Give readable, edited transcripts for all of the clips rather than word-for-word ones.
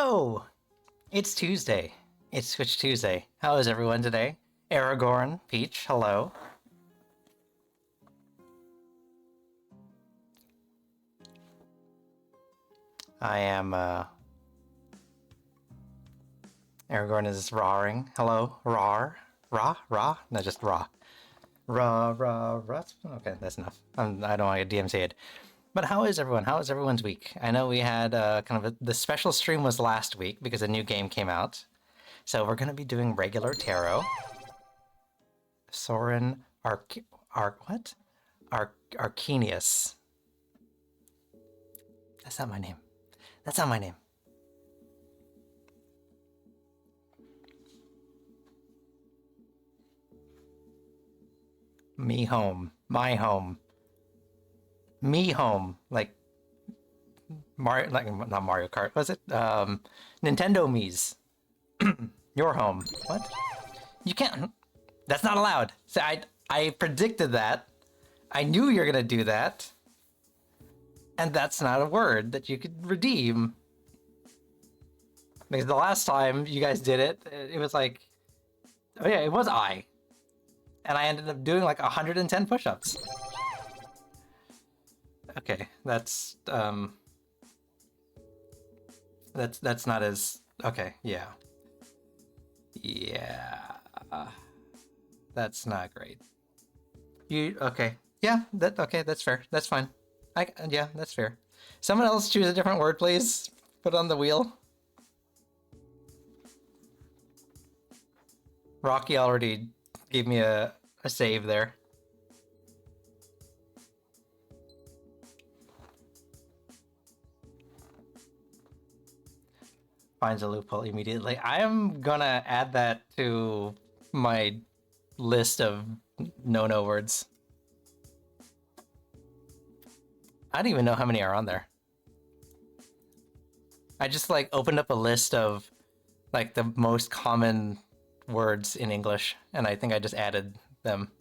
Hello! It's Tuesday. It's Switch Tuesday. How is everyone today? Aragorn, Peach, hello. I am, Aragorn is rawring. Hello, rar. Raw? Raw? No, just raw. Raw, raw, raw. Okay, that's enough. I don't want to get DMCA'd. But how is everyone? How is everyone's week? I know we had the special stream was last week because a new game came out. So we're going to be doing regular tarot. Soren what? Arcenius. That's not my name. That's not my name. Me home. My home. Me home. Like Mario, like not Mario Kart. Was it? Nintendo Mii's. Your home. What? You can't. That's not allowed. So I predicted that. I knew you were gonna do that. And that's not a word that you could redeem. Because the last time you guys did it, it was like, oh yeah, it was I. And I ended up doing like 110 push-ups. Okay, that's not as okay, yeah. Yeah. That's not great. You okay. Yeah, that's fair. That's fine. Yeah, that's fair. Someone else choose a different word, please. Put it on the wheel. Rocky already gave me a save there. Finds a loophole immediately. I am gonna add that to my list of no words. I don't even know how many are on there. I just like opened up a list of like the most common words in English, and I think I just added them.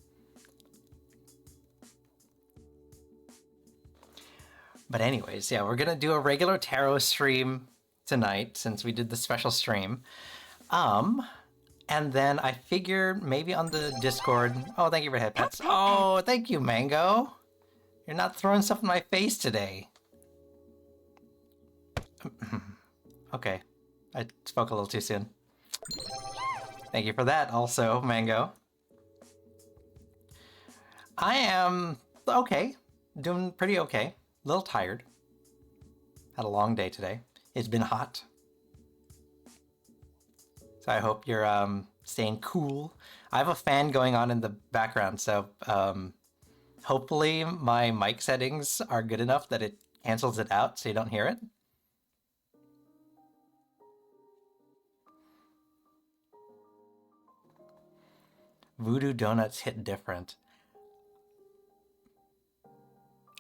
But anyways, yeah, we're gonna do a regular tarot stream tonight since we did the special stream. And then I figured maybe on the Discord. Oh, thank you for headpats. Oh, thank you, Mango. You're not throwing stuff in my face today. Okay, I spoke a little too soon. Thank you for that also, Mango. I am okay, doing pretty okay. A little tired. Had a long day today. It's been hot. So I hope you're staying cool. I have a fan going on in the background, so hopefully my mic settings are good enough that it cancels it out so you don't hear it. Voodoo donuts hit different.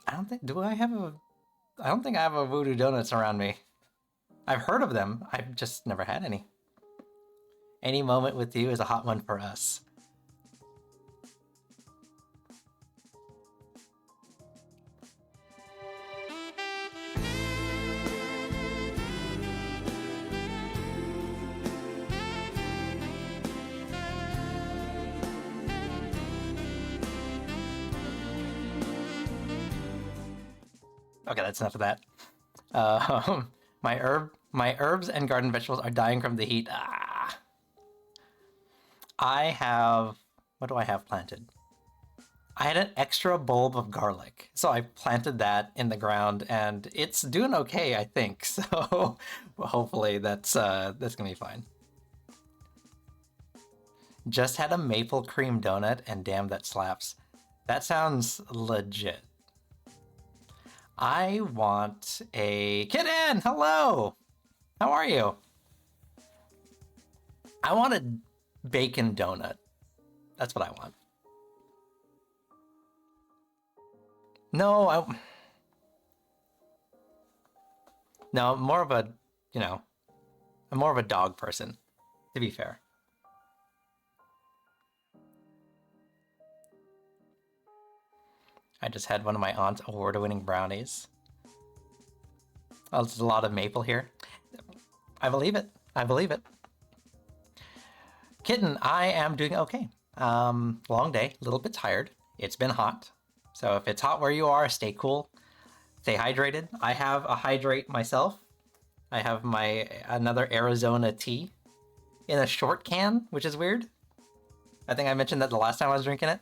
I don't think I have a voodoo donuts around me. I've heard of them. I've just never had any. Any moment with you is a hot one for us. Okay, that's enough of that. My herbs and garden vegetables are dying from the heat. Ah. I have, what do I have planted? I had an extra bulb of garlic, so I planted that in the ground, and it's doing okay, I think. So hopefully that's gonna be fine. Just had a maple cream donut, and damn, that slaps. That sounds legit. I want a kitten. Hello. How are you? I want a bacon donut. That's what I want. No, I'm more of a, I'm more of a dog person, to be fair. I just had one of my aunt's award-winning brownies. Oh, there's a lot of maple here. I believe it. I believe it. Kitten, I am doing okay. Long day, a little bit tired. It's been hot. So if it's hot where you are, stay cool. Stay hydrated. I have a hydrate myself. I have my another Arizona tea in a short can, which is weird. I think I mentioned that the last time I was drinking it.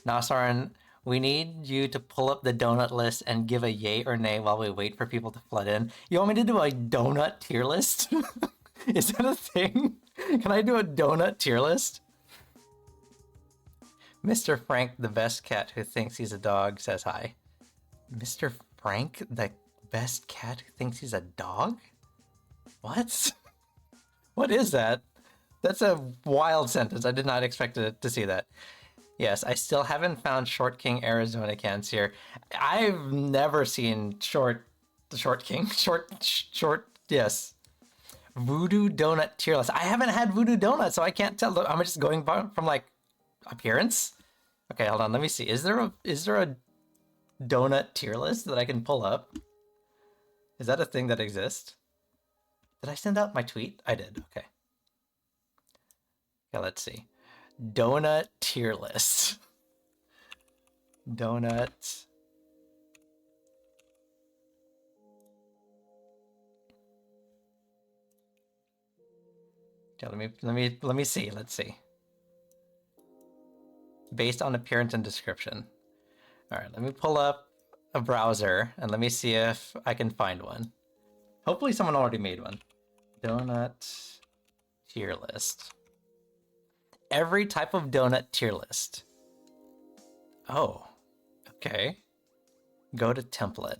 Nasaran, we need you to pull up the donut list and give a yay or nay while we wait for people to flood in. You want me to do a donut tier list? Is that a thing? Can I do a donut tier list? Mr. Frank, the best cat who thinks he's a dog, says hi. Mr. Frank, the best cat who thinks he's a dog? What? What is that? That's a wild sentence. I did not expect to see that. Yes, I still haven't found Short King Arizona cans here. I've never seen Short King. Yes. Voodoo Donut tier list. I haven't had Voodoo Donut, so I can't tell. I'm just going from like appearance. Okay, hold on. Let me see. Is there a donut tier list that I can pull up? Is that a thing that exists? Did I send out my tweet? I did. Okay. Yeah, let's see. Donut tier list. Donut. Okay, let me see. Let's see. Based on appearance and description. All right, let me pull up a browser and let me see if I can find one. Hopefully someone already made one. Donut tier list. Every type of donut tier list. Oh, okay. Go to template.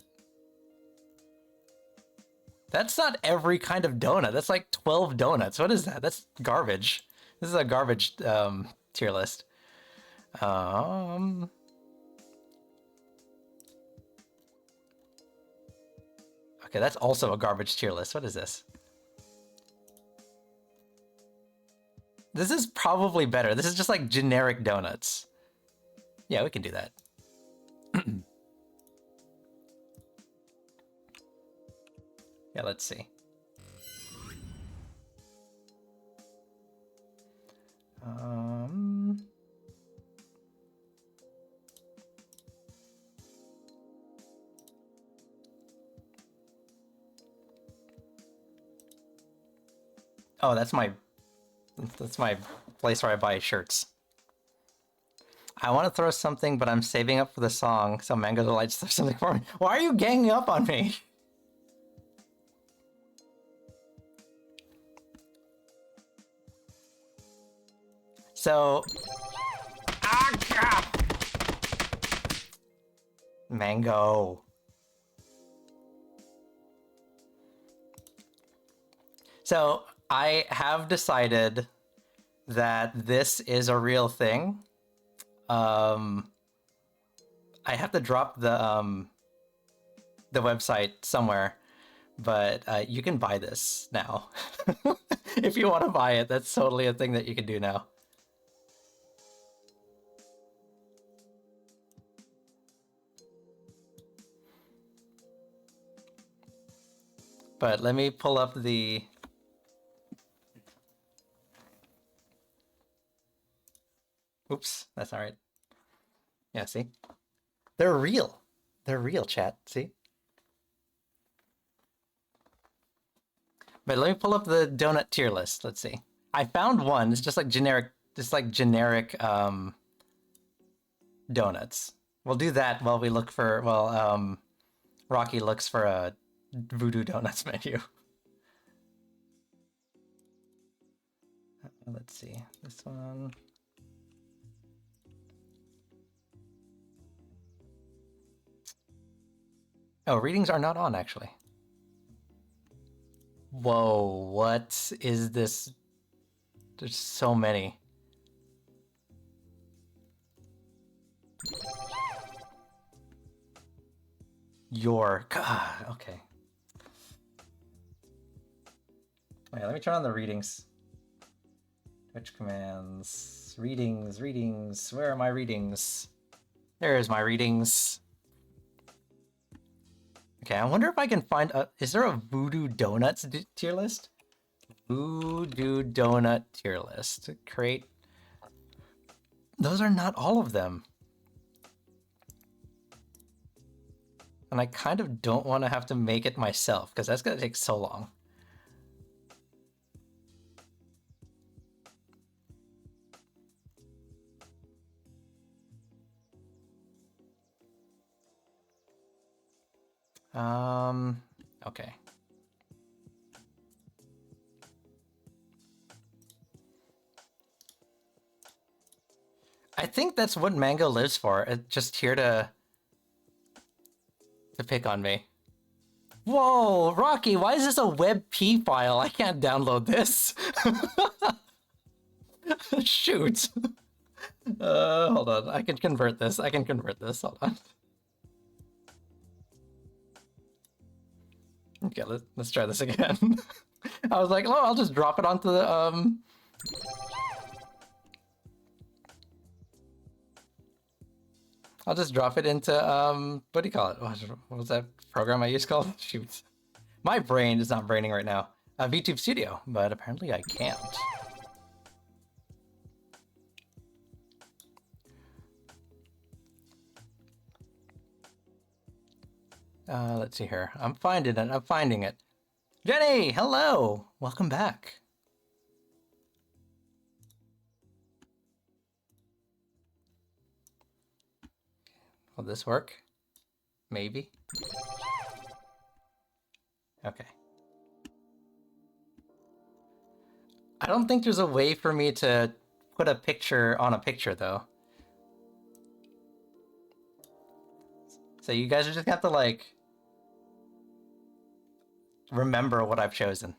That's not every kind of donut. That's like 12 donuts. What is that? That's garbage. This is a garbage tier list. Okay, that's also a garbage tier list. What is this? This is probably better. This is just like generic donuts. Yeah, we can do that. Yeah, let's see. Oh, that's my place where I buy shirts. I want to throw something, but I'm saving up for the song, so Mango Delights throw something for me. Why are you ganging up on me? So... Ah! Mango. So, I have decided that this is a real thing. I have to drop the website somewhere, but you can buy this now. If you want to buy it, that's totally a thing that you can do now. But let me pull up the... Oops, that's all right. Yeah, see? They're real. They're real, chat. See? But let me pull up the donut tier list. Let's see. I found one. It's just like generic, donuts. We'll do that while we look for, Rocky looks for a Voodoo Donuts menu. Let's see. This one. Oh, readings are not on, actually. Whoa, what is this? There's so many. God, okay. Wait, let me turn on the readings. Twitch commands. Readings. Where are my readings? There's my readings. Okay, I wonder if I can find a... Is there a Voodoo Donuts tier list? Voodoo Donut tier list. Create... Those are not all of them. And I kind of don't want to have to make it myself, because that's going to take so long. Okay. I think that's what Mango lives for. It's just here to pick on me. Whoa, Rocky, why is this a WebP file? I can't download this. Shoot. Hold on. I can convert this. Hold on. Okay, let's try this again. I was like, oh, I'll just drop it onto the I'll just drop it into what do you call it? What was that program I used called? Shoot. My brain is not braining right now. VTube Studio, but apparently I can't. Let's see here. I'm finding it. Jenny, hello! Welcome back. Will this work? Maybe. Okay. I don't think there's a way for me to put a picture on a picture, though. So you guys are just gonna have to, like, remember what I've chosen.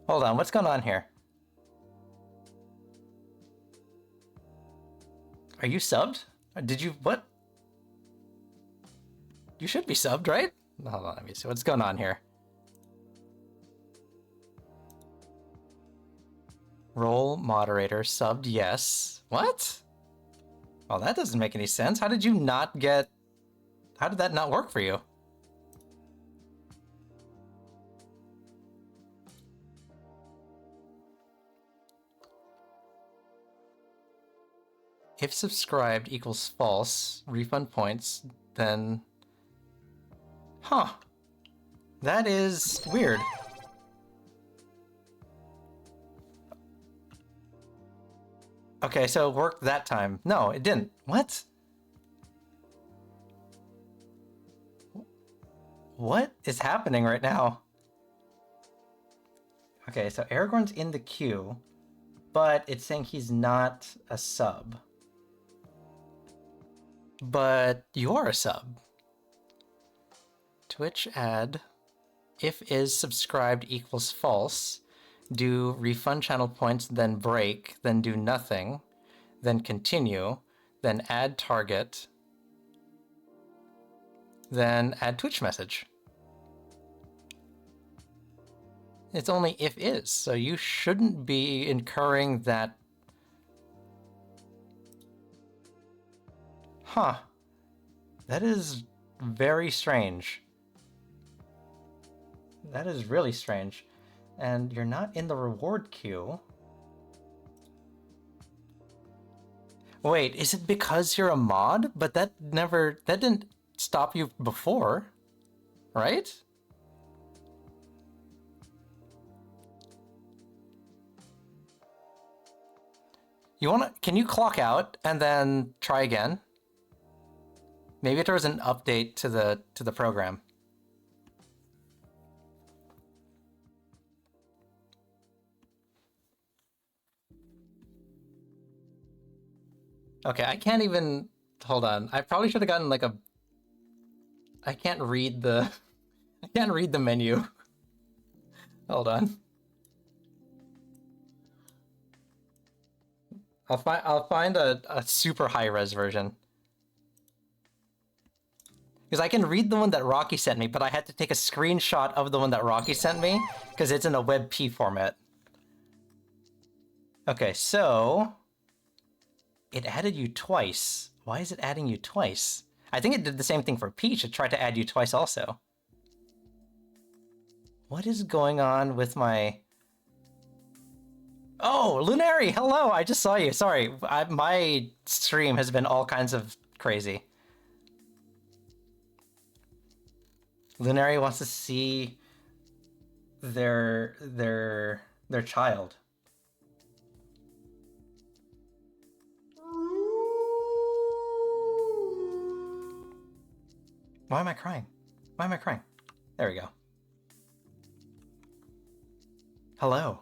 Hold on, what's going on here? Are you subbed? Did you, what? You should be subbed, right? Hold on, let me see what's going on here. Role moderator, subbed, yes. What? Well, that doesn't make any sense. How did you not get... How did that not work for you? If subscribed equals false, refund points, then... Huh. That is weird. Okay, so it worked that time. No, it didn't. What? What is happening right now? Okay, so Aragorn's in the queue, but it's saying he's not a sub. But you are a sub. Twitch ad, if is subscribed equals false, do refund channel points, then break, then do nothing, then continue, then add target, then add Twitch message. It's only if is, so you shouldn't be incurring that. Huh. That is very strange. That is really strange. And you're not in the reward queue. Wait, is it because you're a mod? But that didn't stop you before, right? Can you clock out and then try again? Maybe there was an update to the program. Okay, I can't even... Hold on. I probably should have gotten like a... I can't read the... I can't read the menu. Hold on. I'll find a super high-res version. Because I can read the one that Rocky sent me, but I had to take a screenshot of the one that Rocky sent me, because it's in a WebP format. Okay, so it added you twice. Why is it adding you twice? I think it did the same thing for Peach. It tried to add you twice also. What is going on with my... Oh, Lunari, hello! I just saw you. Sorry, my stream has been all kinds of crazy. Lunari wants to see their child. Why am I crying? Why am I crying? There we go. Hello.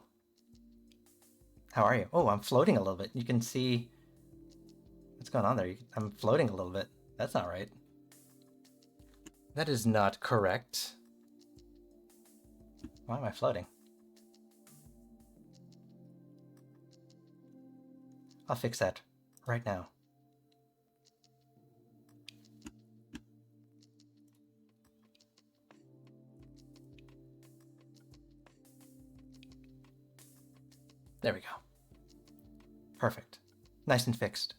How are you? Oh, I'm floating a little bit. You can see what's going on there. I'm floating a little bit. That's not right. That is not correct. Why am I floating? I'll fix that right now. There we go. Perfect. Nice and fixed.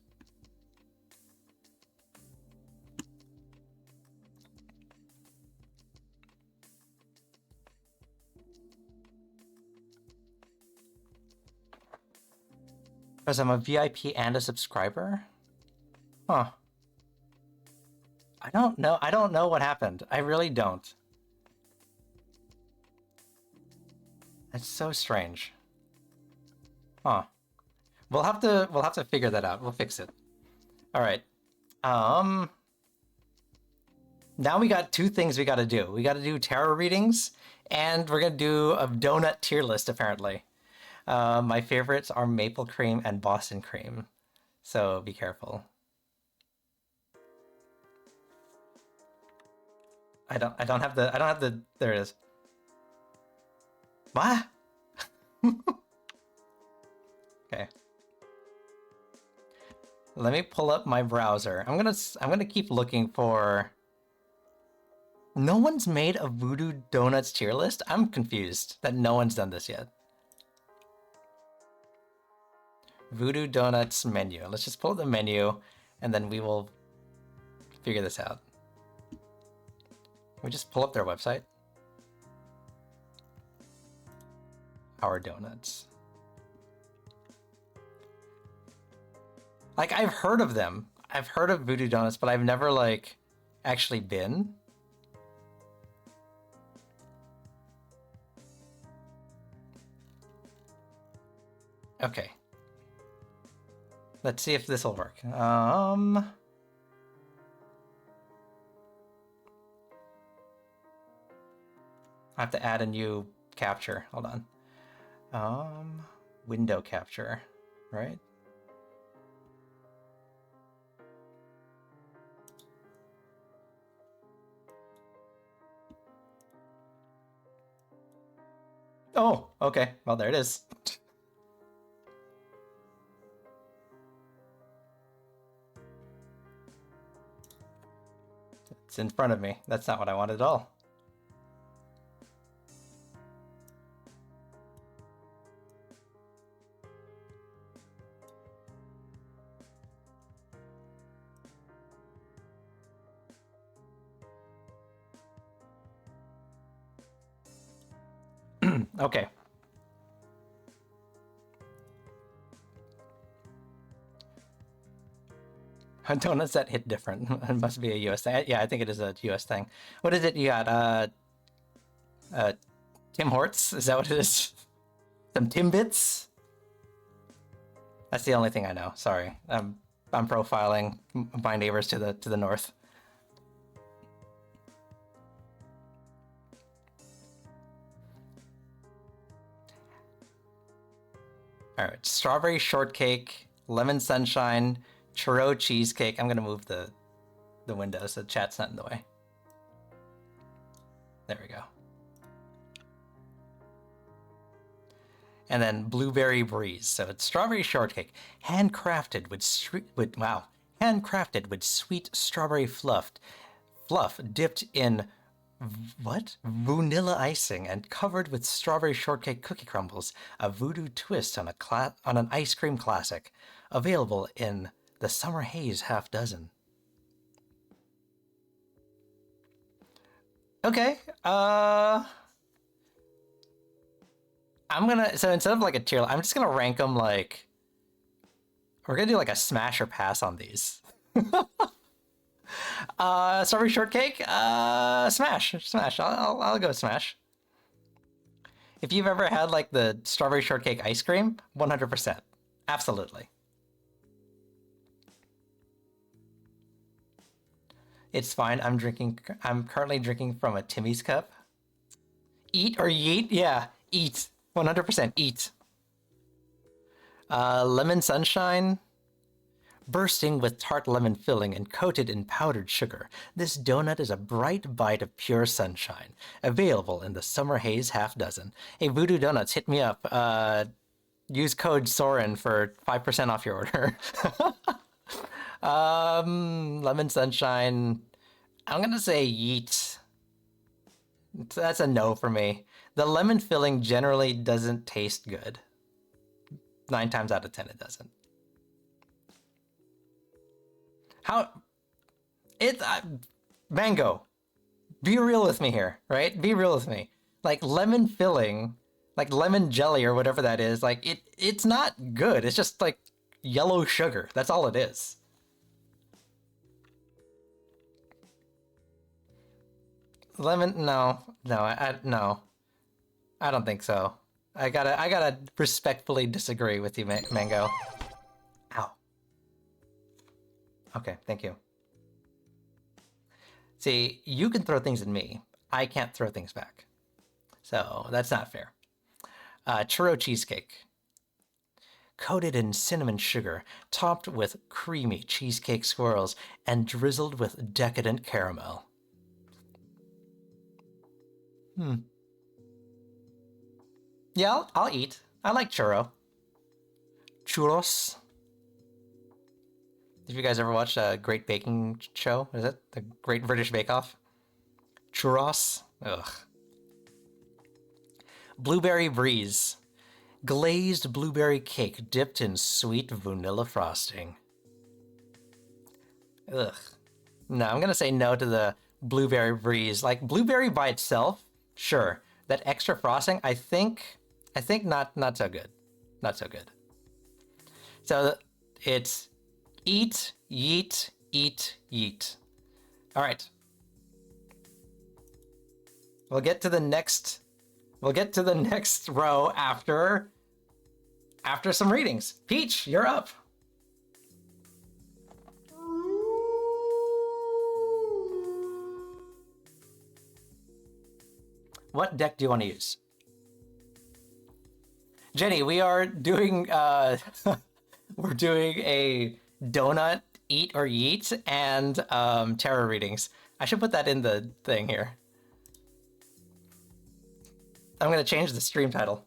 Because I'm a VIP and a subscriber? Huh. I don't know. I don't know what happened. I really don't. That's so strange. Huh. We'll have to figure that out. We'll fix it. All right. Now we got two things we got to do. We got to do tarot readings, and we're gonna do a donut tier list apparently. My favorites are maple cream and Boston cream, so be careful. I don't have the. There it is. What? Okay. Let me pull up my browser. I'm gonna keep looking for... No one's made a Voodoo Donuts tier list? I'm confused that no one's done this yet. Voodoo Donuts menu. Let's just pull up the menu and then we will figure this out. Can we just pull up their website? Our Donuts. Like, I've heard of them. I've heard of Voodoo Donuts, but I've never, like, actually been. Okay. Let's see if this will work. I have to add a new capture. Hold on. Window capture, right? Oh, okay. Well, there it is. It's in front of me. That's not what I wanted at all. Okay. Donuts that hit different. It must be a US thing. Yeah, I think it is a US thing. What is it you got? Tim Hortons? Is that what it is? Some Timbits? That's the only thing I know. Sorry. I'm profiling my neighbors to the north. All right, strawberry shortcake, lemon sunshine, churro cheesecake. I'm gonna move the window so chat's not in the way. There we go. And then blueberry breeze. So it's strawberry shortcake, handcrafted with handcrafted with sweet strawberry fluff dipped in What? Vanilla icing and covered with strawberry shortcake cookie crumbles. A voodoo twist on on an ice cream classic. Available in the Summer Haze half dozen. Okay. I'm gonna, so instead of like a tier, I'm just gonna rank them like, we're gonna do like a smash or pass on these. Strawberry shortcake, smash. I'll go smash. If you've ever had like the strawberry shortcake ice cream, 100%, absolutely. It's fine. I'm currently drinking from a Timmy's cup. Eat or yeet? Yeah, eat. 100% eat. Lemon sunshine. Bursting with tart lemon filling and coated in powdered sugar, this donut is a bright bite of pure sunshine. Available in the Summer Haze half dozen. Hey, Voodoo Donuts, hit me up. Use code Soren for 5% off your order. Lemon sunshine. I'm gonna say yeet. That's a no for me. The lemon filling generally doesn't taste good. 9 times out of 10 it doesn't. How it mango, be real with me here, right? Be real with me. Like lemon filling, like lemon jelly or whatever that is, like it's not good. It's just like yellow sugar. That's all it is. Lemon, no. No. I don't think so. I gotta respectfully disagree with you, Mango. Ow. Okay, thank you. See, you can throw things at me. I can't throw things back. So that's not fair. Churro cheesecake. Coated in cinnamon sugar, topped with creamy cheesecake swirls, and drizzled with decadent caramel. Yeah, I'll eat. I like churro. Churros. Did you guys ever watch a Great Baking Show? Is it the Great British Bake Off? Churros. Ugh. Blueberry Breeze. Glazed blueberry cake dipped in sweet vanilla frosting. Ugh. No, I'm gonna say no to the Blueberry Breeze. Like blueberry by itself, sure. That extra frosting, I think not so good. Not so good. So it's eat, yeet, eat, yeet. All right. We'll get to the next row after some readings. Peach, you're up. What deck do you want to use? Jenny, we are doing we're doing a donut eat or yeet and tarot readings. I should put that in the thing here. I'm gonna change the stream title.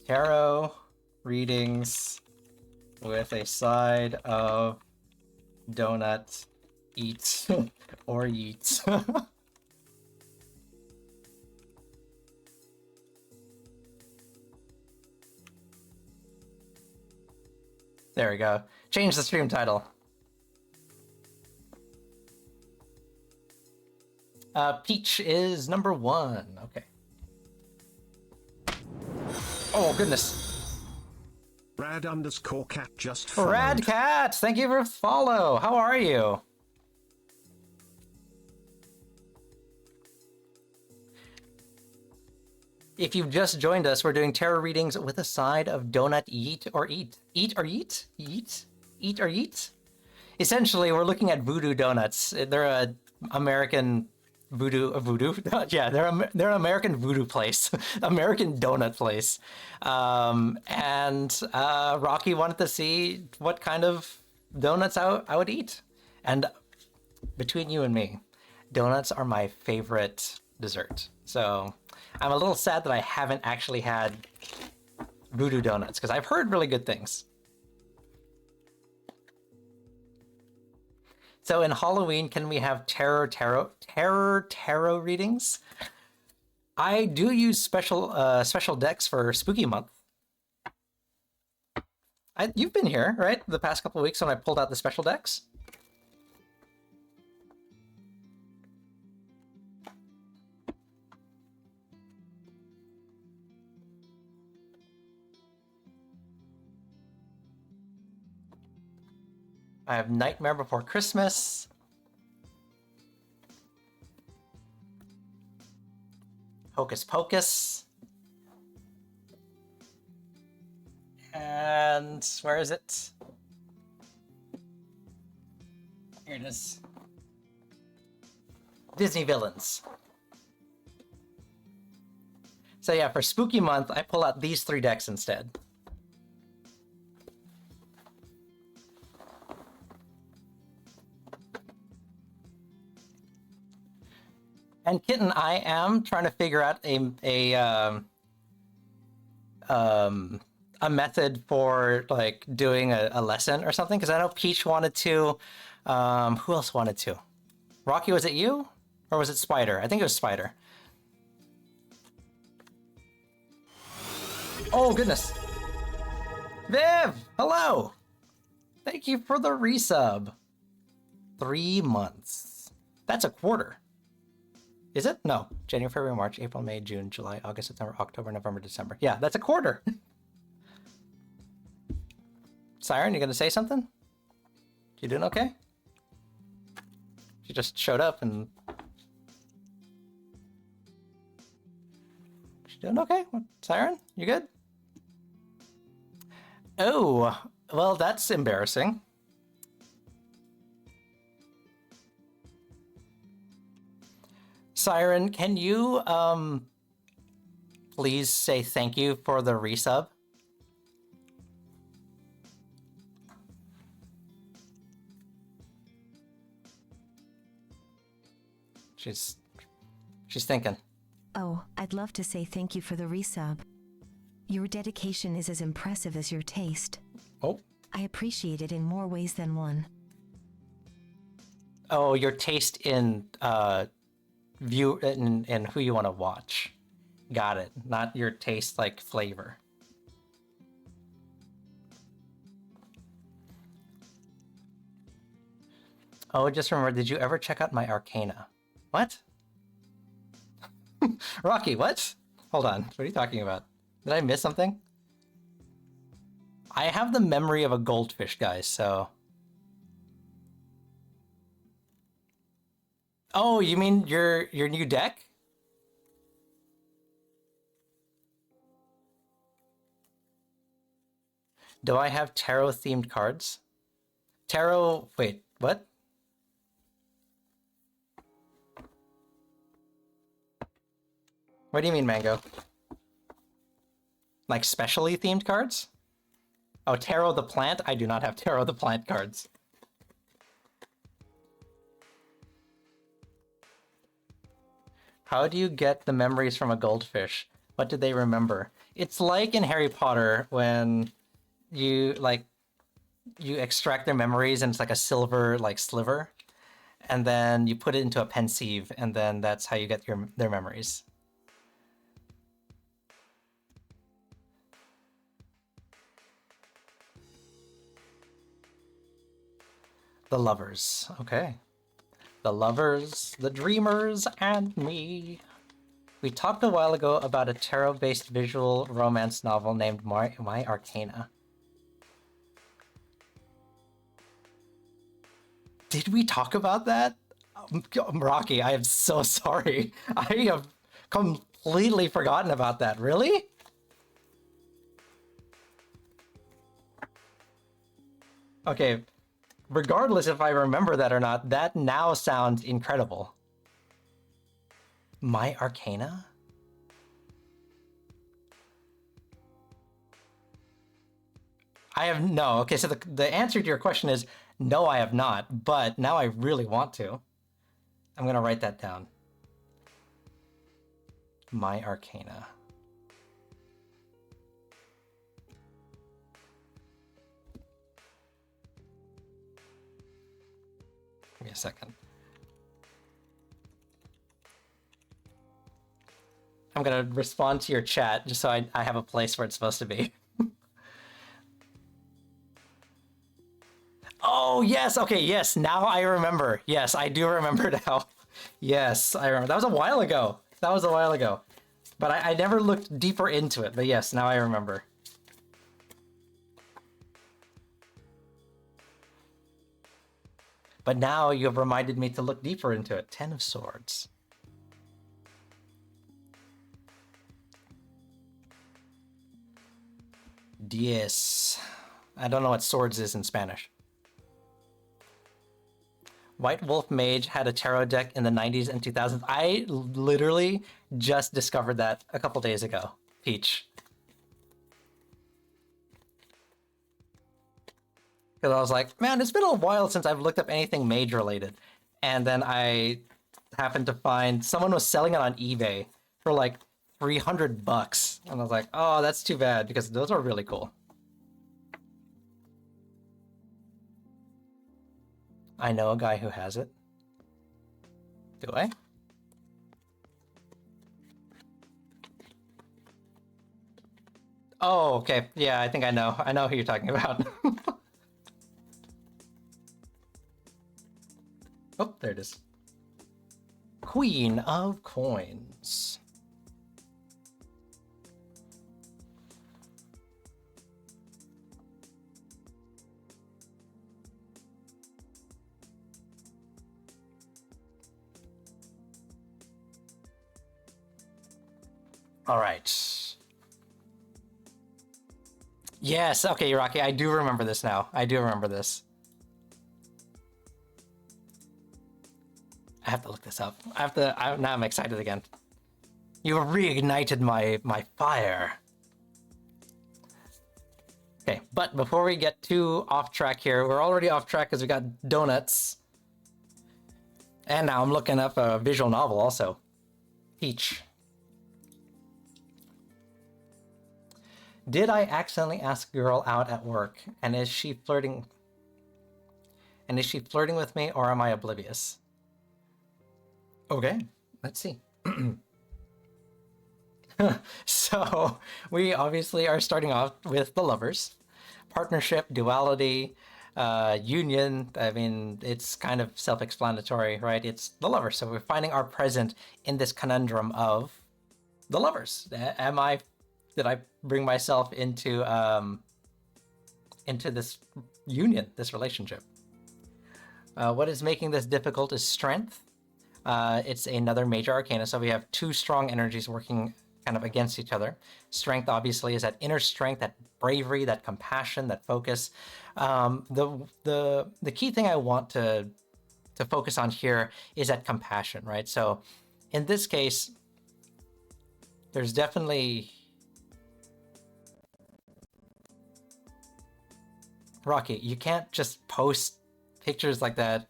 Tarot readings with a side of donut eat or yeet. There we go. Change the stream title. Peach is number 1. Okay. Oh, goodness. Rad_cat just followed. Rad Cat, thank you for follow. How are you? If you've just joined us, we're doing tarot readings with a side of donut eat or eat. Eat or eat? Eat? Eat or eat? Essentially, we're looking at voodoo donuts. They're a American voodoo. Yeah, they're an American voodoo place, American donut place. And Rocky wanted to see what kind of donuts I would eat. And between you and me, donuts are my favorite dessert. So I'm a little sad that I haven't actually had voodoo donuts because I've heard really good things. So in Halloween, can we have tarot readings? I do use special decks for Spooky Month. You've been here, right? The past couple of weeks when I pulled out the special decks. I have Nightmare Before Christmas. Hocus Pocus. And where is it? Here it is. Disney Villains. So yeah, for Spooky Month, I pull out these 3 decks instead. And Kitten, I am trying to figure out a method for like doing a lesson or something, because I know Peach wanted to. Who else wanted to? Rocky, was it you? Or was it Spider? I think it was Spider. Oh, goodness. Viv! Hello! Thank you for the resub. 3 months. That's a quarter. Is it? No. January, February, March, April, May, June, July, August, September, October, November, December. Yeah, that's a quarter. Siren, you gonna say something? You doing okay? She just showed up and... She doing okay? Siren, you good? Oh, well, that's embarrassing. Siren, can you, please say thank you for the resub? She's thinking. Oh, I'd love to say thank you for the resub. Your dedication is as impressive as your taste. Oh. I appreciate it in more ways than one. Oh, your taste in, view and who you want to watch. Got it. Not your taste like flavor. Oh, just remember, did you ever check out my Arcana? What? Rocky, what? Hold on. What are you talking about? Did I miss something? I have the memory of a goldfish, guys, so... Oh, you mean your new deck? Do I have tarot-themed cards? Tarot... Wait, what? What do you mean, Mango? Like specially themed cards? Oh, Tarot the Plant? I do not have Tarot the Plant cards. How do you get the memories from a goldfish? What did they remember? It's like in Harry Potter when you extract their memories and it's like a silver like sliver, and then you put it into a pensieve, and then that's how you get their memories. The lovers. Okay. The lovers, the dreamers, and me. We talked a while ago about a tarot-based visual romance novel named My Arcana. Did we talk about that? Rocky, I am so sorry. I have completely forgotten about that. Really? Okay, regardless if I remember that or not, that now sounds incredible. My Arcana? I have no. Okay, so the answer to your question is no, I have not, but now I really want to. I'm gonna write that down. My Arcana. Give me a second. I'm gonna respond to your chat just so I have a place where it's supposed to be. Oh, yes. Okay, yes. Now I remember. Yes, I do remember now. Yes, I remember. That was a while ago. That was a while ago. But I never looked deeper into it. But yes, now I remember. But now you have reminded me to look deeper into it. 10 of Swords. Diez. I don't know what swords is in Spanish. White Wolf Mage had a tarot deck in the 90s and 2000s. I literally just discovered that a couple days ago. Peach. Because I was like, man, it's been a while since I've looked up anything mage related. And then I happened to find someone was selling it on eBay for like $300. And I was like, oh, that's too bad because those are really cool. I know a guy who has it. Do I? Oh, okay. Yeah, I think I know. I know who you're talking about. Oh, there it is. Queen of Coins. All right. Yes, okay, Rocky, I do remember this now. I do remember this. I have to look this up. Now I'm excited again. You reignited my fire. Okay, but before we get too off track here, we're already off track because we got donuts. And now I'm looking up a visual novel also. Peach. Did I accidentally ask a girl out at work? And is she flirting? And is she flirting with me, or am I oblivious? Okay, let's see. So we obviously are starting off with the lovers. Partnership, duality, union. I mean, it's kind of self-explanatory, right? It's the lovers. So we're finding our present in this conundrum of the lovers. Did I bring myself into this union, this relationship? What is making this difficult is strength. It's another major arcana, so we have two strong energies working kind of against each other. Strength, obviously, is that inner strength, that bravery, that compassion, that focus. The key thing I want to focus on here is that compassion, right? So, in this case, there's definitely Rocky. You can't just post pictures like that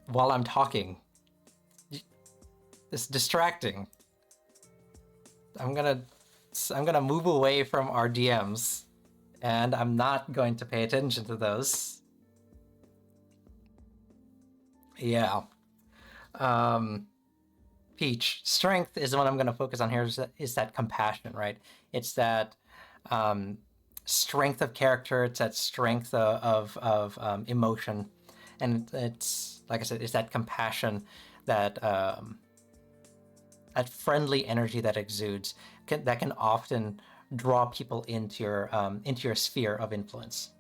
while I'm talking. It's distracting. I'm gonna move away from our DMs, and I'm not going to pay attention to those. Yeah. Peach. Strength is what I'm gonna focus on here. Is that compassion, right? It's that strength of character. It's that strength of emotion, and it's like I said, it's that compassion that that friendly energy that exudes that can often draw people into your sphere of influence.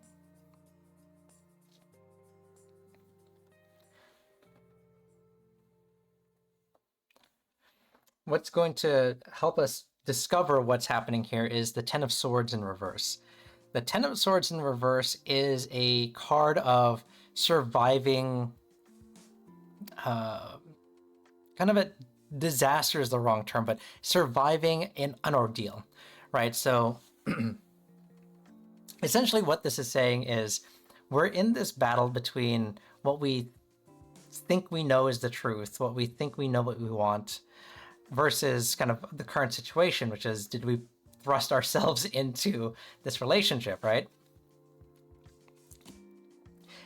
What's going to help us discover what's happening here is the Ten of Swords in reverse. The Ten of Swords in reverse is a card of surviving, kind of a disaster is the wrong term, but surviving in an ordeal, right? So essentially what this is saying is we're in this battle between what we think we know is the truth, what we think we know what we want, versus kind of the current situation, which is, did we thrust ourselves into this relationship, right?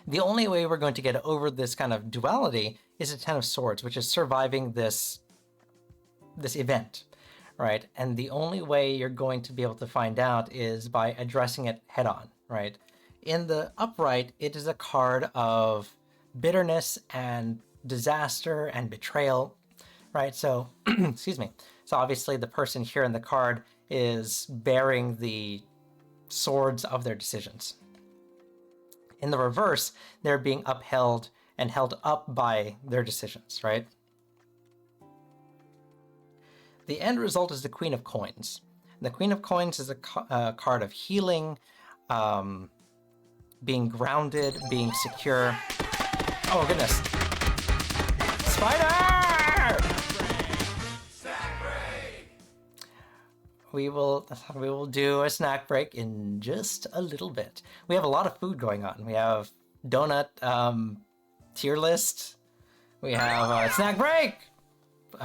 The only way we're going to get over this kind of duality is a Ten of Swords, which is surviving this event, right? And the only way you're going to be able to find out is by addressing it head on, right? In the upright, it is a card of bitterness and disaster and betrayal, right? So, excuse me. So obviously the person here in the card is bearing the swords of their decisions. In the reverse, they're being upheld and held up by their decisions, right? The end result is the Queen of Coins. The Queen of Coins is a card of healing, being grounded, being secure. Oh, goodness. Spider! We will do a snack break in just a little bit. We have a lot of food going on. We have donut tier list. We have a snack break.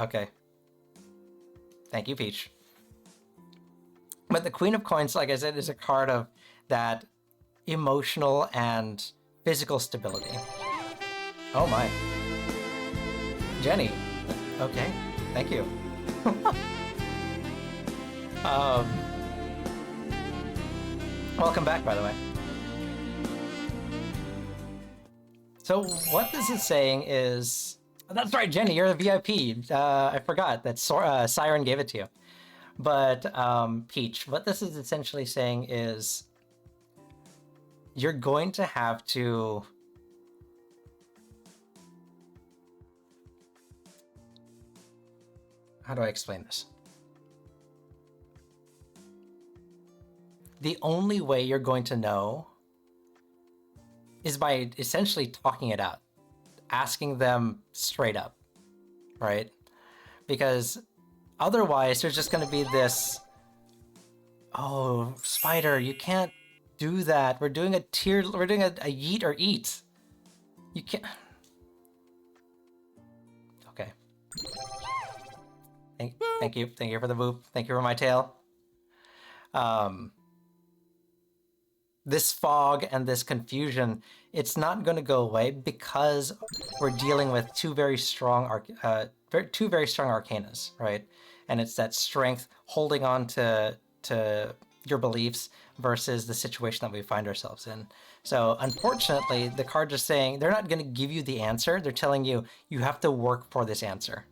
Okay. Thank you, Peach. But the Queen of Coins, like I said, is a card of that emotional and physical stability. Oh my. Jenny. Okay. Thank you. Welcome back, by the way. So what this is saying is... That's right, Jenny, you're a VIP. I forgot that Siren gave it to you. But, Peach, what this is essentially saying is you're going to have to... How do I explain this? The only way you're going to know is by essentially talking it out. Asking them straight up, right? Because otherwise there's just going to be this, oh, Spider, you can't do that. We're doing a yeet or eat. You can't. Okay. Thank you for the boop. Thank you for my tail. This fog and this confusion, it's not going to go away because we're dealing with two very strong arcanas, right? And it's that strength holding on to your beliefs versus the situation that we find ourselves in. So unfortunately, the cards are saying they're not going to give you the answer. They're telling you you have to work for this answer.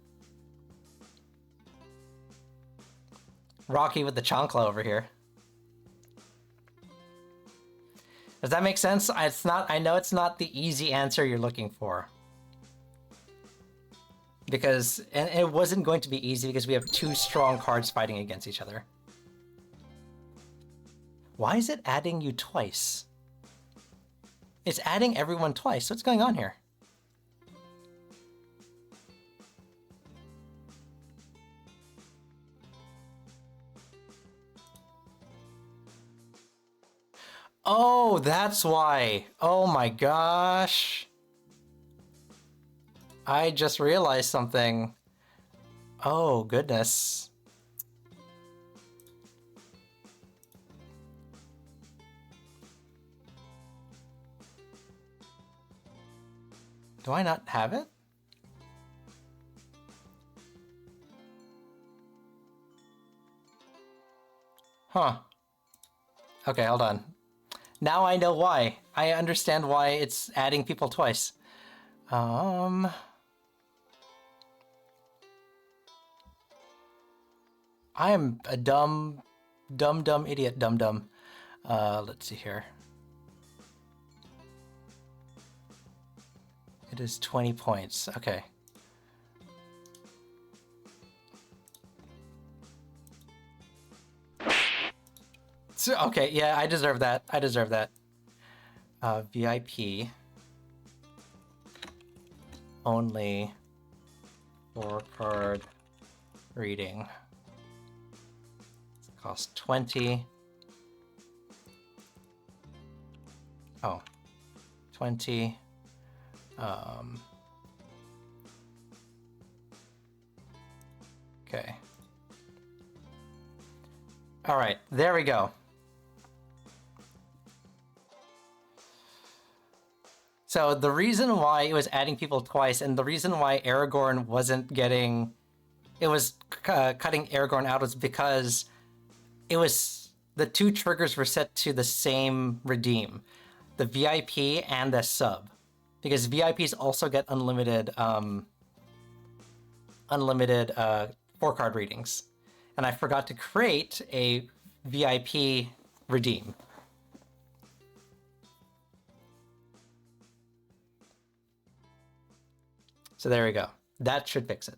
Rocky with the chancla over here. Does that make sense? I know it's not the easy answer you're looking for. And it wasn't going to be easy because we have two strong cards fighting against each other. Why is it adding you twice? It's adding everyone twice. What's going on here? Oh, that's why. Oh my gosh. I just realized something. Oh, goodness. Do I not have it? Huh. Okay, hold on. Now I know why. I understand why it's adding people twice. I am a dumb idiot, dumb. Let's see here. It is 20 points. Okay. So, okay, yeah, I deserve that. VIP. Only 4-card reading. Cost 20. Oh. 20. Okay. All right, there we go. So the reason why it was adding people twice, and the reason why Aragorn wasn't getting, it was cutting Aragorn out, was because it was the two triggers were set to the same redeem, the VIP and the sub, because VIPs also get unlimited 4-card readings, and I forgot to create a VIP redeem. So there we go. That should fix it.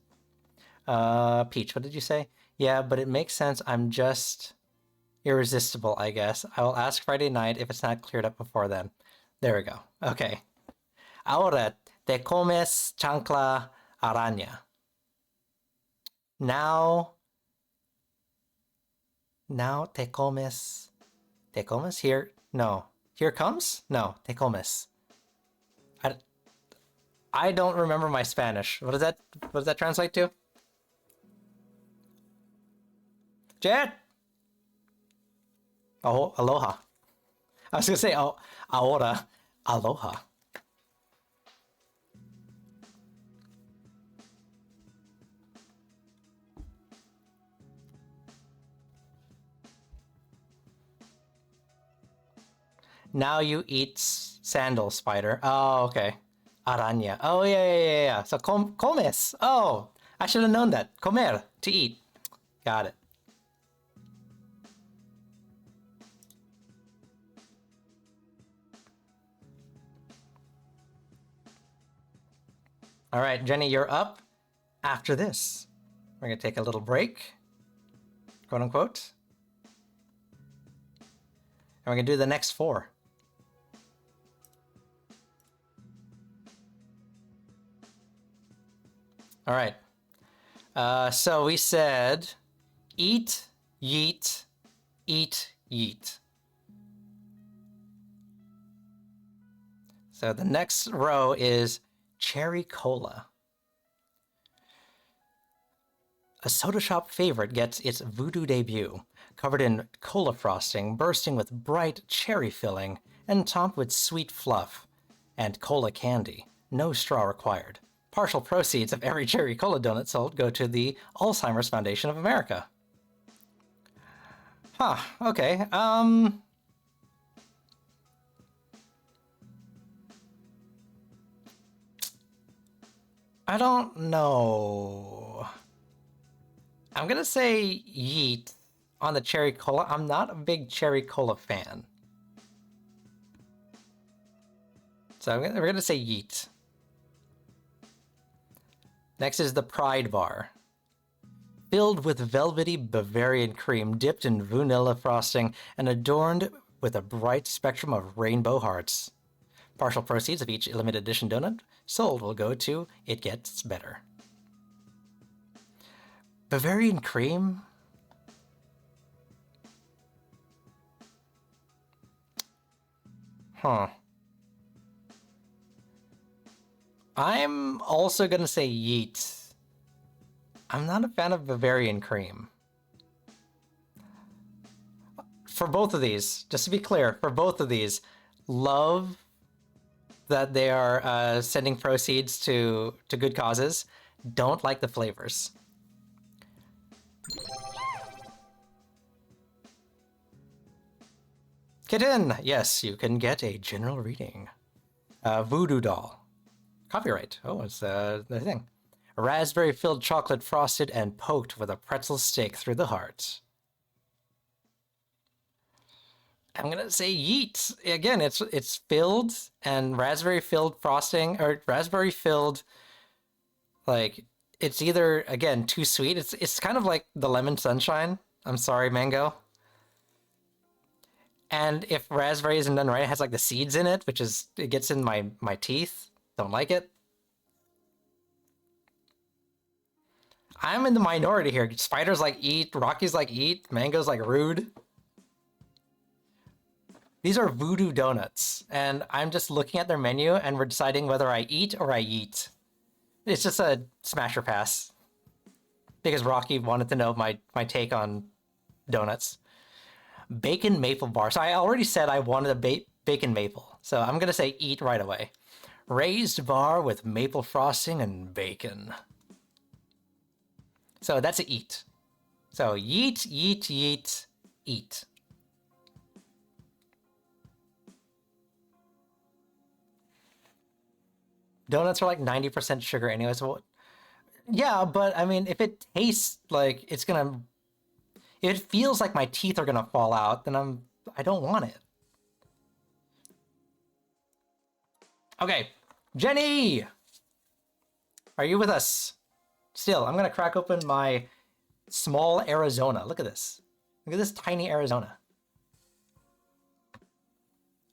Peach, what did you say? Yeah, but it makes sense. I'm just irresistible, I guess. I will ask Friday night if it's not cleared up before then. There we go. Okay. Ahora te comes chancla araña. Now te comes. Te comes here? No. Here comes? No. Te comes. I don't remember my Spanish. What does that translate to? Jet! Oh, aloha. I was gonna say, oh, ahora, aloha. Now you eat sandal, spider. Oh, okay. Araña. Oh, yeah. So comes. Oh, I should have known that. Comer, to eat. Got it. All right, Jenny, you're up after this. We're going to take a little break, quote unquote. And we're going to do the next 4. All right. So we said eat, yeet, eat, yeet. So the next row is cherry cola. A soda shop favorite gets its voodoo debut, covered in cola frosting, bursting with bright cherry filling, and topped with sweet fluff and cola candy. No straw required. Partial proceeds of every cherry cola donut sold go to the Alzheimer's Foundation of America. Huh, okay. I don't know. I'm gonna say yeet on the cherry cola. I'm not a big cherry cola fan. So we're gonna say yeet. Next is the Pride Bar. Filled with velvety Bavarian cream dipped in vanilla frosting and adorned with a bright spectrum of rainbow hearts. Partial proceeds of each limited edition donut sold will go to It Gets Better. Bavarian cream? Huh. I'm also gonna say yeet. I'm not a fan of Bavarian cream. For both of these, just to be clear, for both of these, love that they are sending proceeds to good causes. Don't like the flavors. Kitten! Yes, you can get a general reading. Voodoo doll. Copyright. Oh, it's the thing. Raspberry-filled chocolate frosted and poked with a pretzel stake through the heart. I'm gonna say yeet. Again, it's filled and raspberry-filled frosting, or raspberry-filled, like, it's either, again, too sweet. It's kind of like the lemon sunshine. I'm sorry, mango. And if raspberry isn't done right, it has like the seeds in it, which is, it gets in my teeth. Don't like it. I'm in the minority here. Spiders like eat, Rocky's like eat, mango's like rude. These are voodoo donuts, and I'm just looking at their menu and we're deciding whether I eat or I yeet. It's just a smash or pass. Because Rocky wanted to know my take on donuts. Bacon maple bar. So I already said I wanted a bacon maple. So I'm going to say eat right away. Raised bar with maple frosting and bacon. So that's a eat. So yeet, yeet, yeet, eat. Donuts are like 90% sugar anyway, so yeah, but I mean, if it tastes like it's gonna, if it feels like my teeth are gonna fall out, then I don't want it. Okay, Jenny! Are you with us? Still, I'm gonna crack open my small Arizona. Look at this. Look at this tiny Arizona.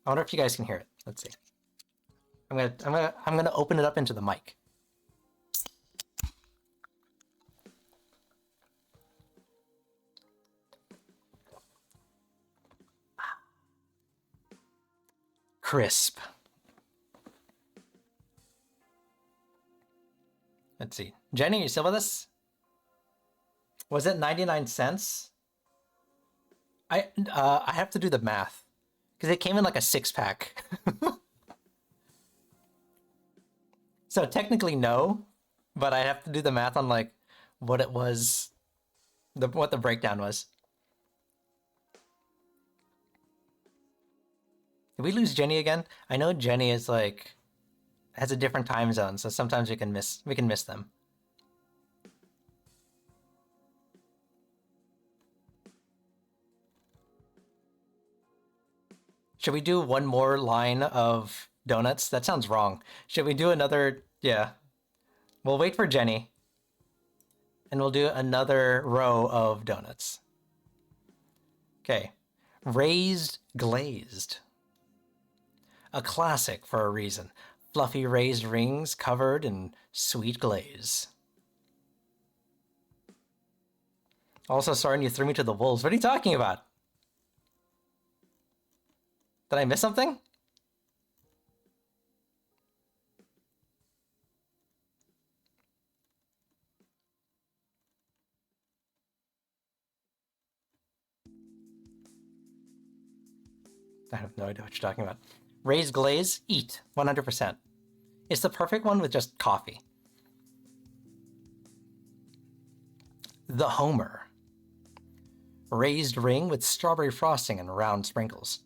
I wonder if you guys can hear it. Let's see. I'm gonna open it up into the mic. Crisp. Let's see. Jenny, you still with us? Was it 99 cents? I have to do the math because it came in like a 6-pack. So technically no, but I have to do the math on like what it was, what the breakdown was. Did we lose Jenny again? I know Jenny is like has a different time zone, so sometimes we can miss them. Should we do one more line of donuts? That sounds wrong. Should we do another? Yeah. We'll wait for Jenny. And we'll do another row of donuts. Okay. Raised glazed. A classic for a reason. Fluffy raised rings covered in sweet glaze. Also, Soren, you threw me to the wolves. What are you talking about? Did I miss something? I have no idea what you're talking about. Raised glaze, eat, 100%. It's the perfect one with just coffee. The Homer. Raised ring with strawberry frosting and round sprinkles.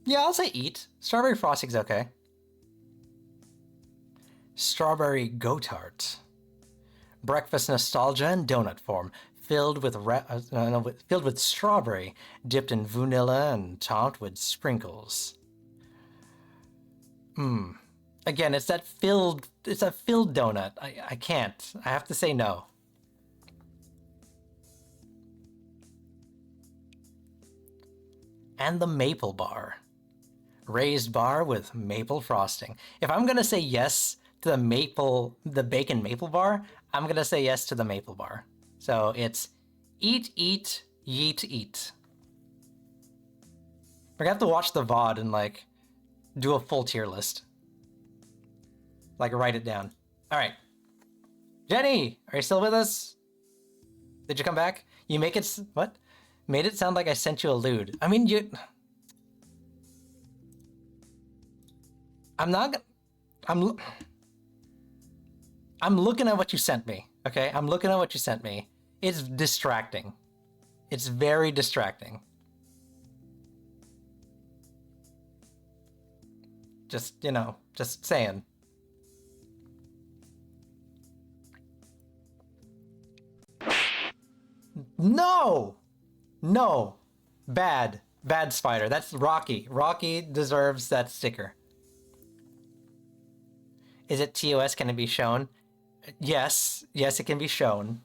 Yeah, I'll say eat. Strawberry frosting's okay. Strawberry Go-Tart. Breakfast nostalgia in donut form, filled with filled with strawberry, dipped in vanilla and topped with sprinkles. Again, it's a filled donut. I can't. I have to say no. And the maple bar. Raised bar with maple frosting. If I'm gonna say yes to the bacon maple bar, I'm gonna say yes to the maple bar. So it's eat, eat, yeet, eat. We're gonna have to watch the VOD and like do a full tier list. Like write it down. All right. Jenny, are you still with us? Did you come back? You make it, what? Made it sound like I sent you a lewd. I mean, I'm not, I'm looking at what you sent me, okay? I'm looking at what you sent me. It's distracting. It's very distracting. Just, just saying. No! No! Bad. Bad spider. That's Rocky. Rocky deserves that sticker. Is it TOS? Can it be shown? Yes. Yes, it can be shown.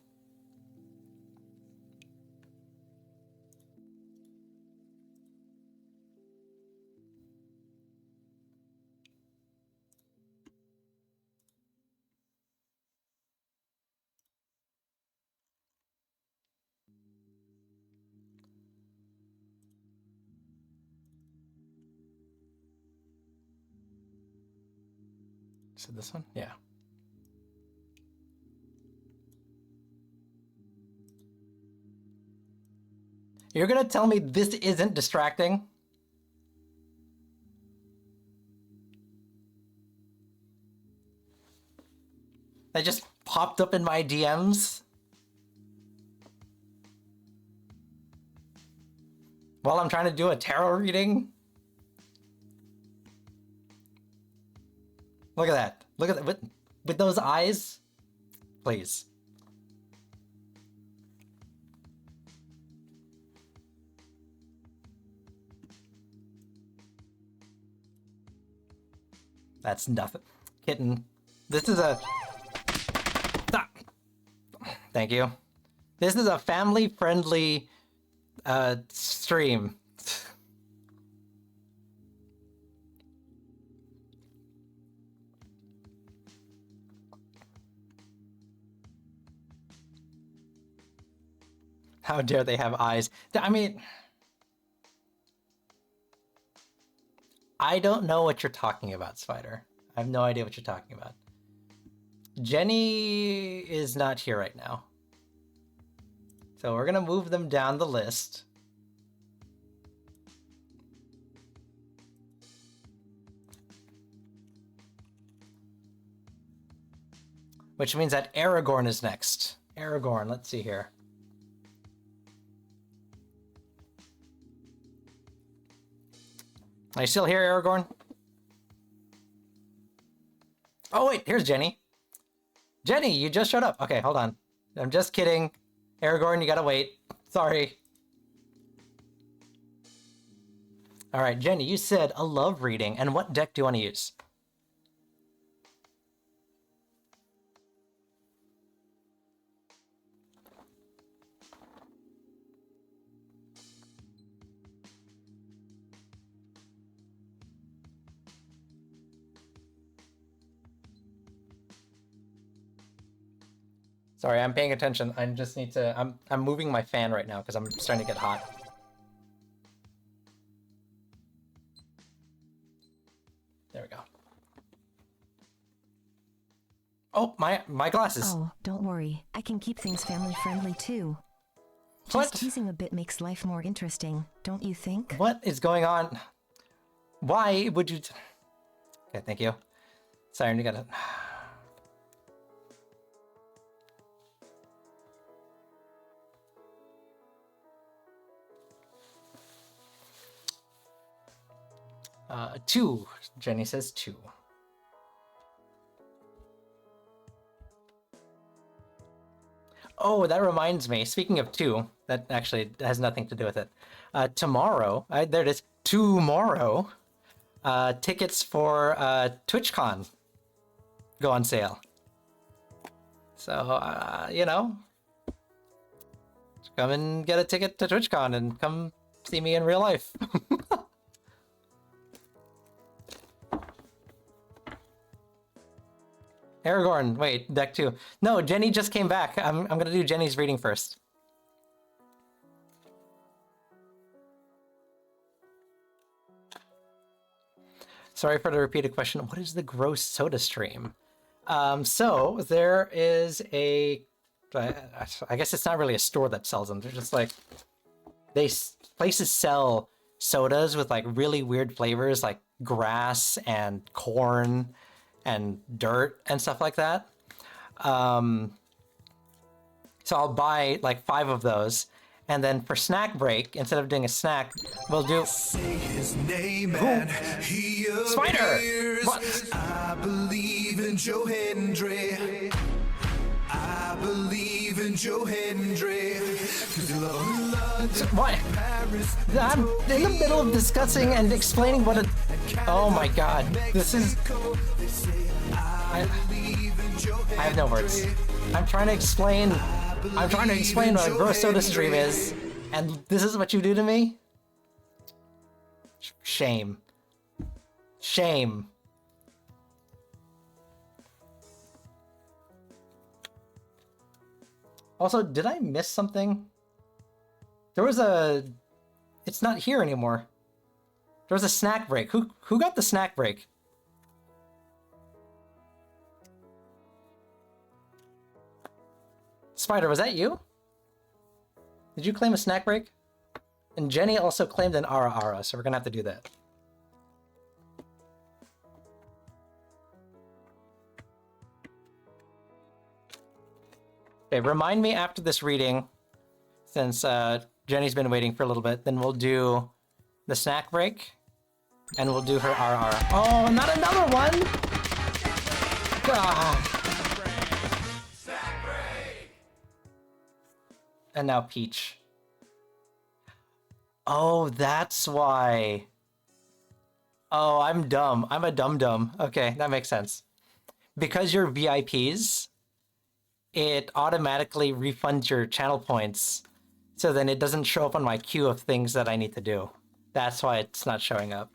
So this one? Yeah. You're gonna tell me this isn't distracting? That just popped up in my DMs while I'm trying to do a tarot reading? Look at that. Look at that. With those eyes? Please. That's nothing. Kitten. This is a... Stop. Thank you. This is a family-friendly stream. How dare they have eyes? I mean... I don't know what you're talking about, Spider. I have no idea what you're talking about. Jenny is not here right now. So we're gonna move them down the list. Which means that Aragorn is next. Aragorn, let's see here. Are you still here, Aragorn? Oh wait, here's Jenny. Jenny, you just showed up. Okay, hold on. I'm just kidding. Aragorn, you gotta wait. Sorry. Alright, Jenny, you said a love reading, and what deck do you want to use? Sorry, I'm paying attention. I just need to... I'm moving my fan right now because I'm starting to get hot. There we go. Oh, my glasses. Oh, don't worry. I can keep things family-friendly too. What? Just teasing a bit makes life more interesting, don't you think? What is going on? Why would you... Okay, thank you. Sorry, you gotta... Two. Jenny says two. Oh, that reminds me. Speaking of two, that actually has nothing to do with it. Tomorrow, there it is. Tomorrow, tickets for TwitchCon go on sale. So, you know, come and get a ticket to TwitchCon and come see me in real life. Aragorn, wait, deck two. No, Jenny just came back. I'm gonna do Jenny's reading first. Sorry for the repeated question. What is the gross soda stream? So there is a, I guess it's not really a store that sells them. They're just like, places sell sodas with like really weird flavors like grass and corn and dirt and stuff like that. So I'll buy like 5 of those, and then for snack break, instead of doing a snack, we'll do... Say his name and he Spider! appears. What? I believe in Joe Hendry. I believe in Joe Hendry. 'Cause you love London, What? Paris, I'm in the middle of discussing and explaining what a... Oh my god. This is... I have no words. I'm trying to explain what a gross soda stream is, and this is what you do to me? Shame. Shame. Also, did I miss something? There was a... It's not here anymore. There was a snack break. Who got the snack break? Spider, was that you? Did you claim a snack break? And Jenny also claimed an Ara Ara, so we're gonna have to do that. Okay, remind me after this reading, since Jenny's been waiting for a little bit, then we'll do the snack break, and we'll do her Ara Ara. Oh, not another one! God. And now Peach. Oh, that's why. Oh, I'm dumb. I'm a dum-dum. Okay, that makes sense. Because you're VIPs, it automatically refunds your channel points, so then it doesn't show up on my queue of things that I need to do. That's why it's not showing up.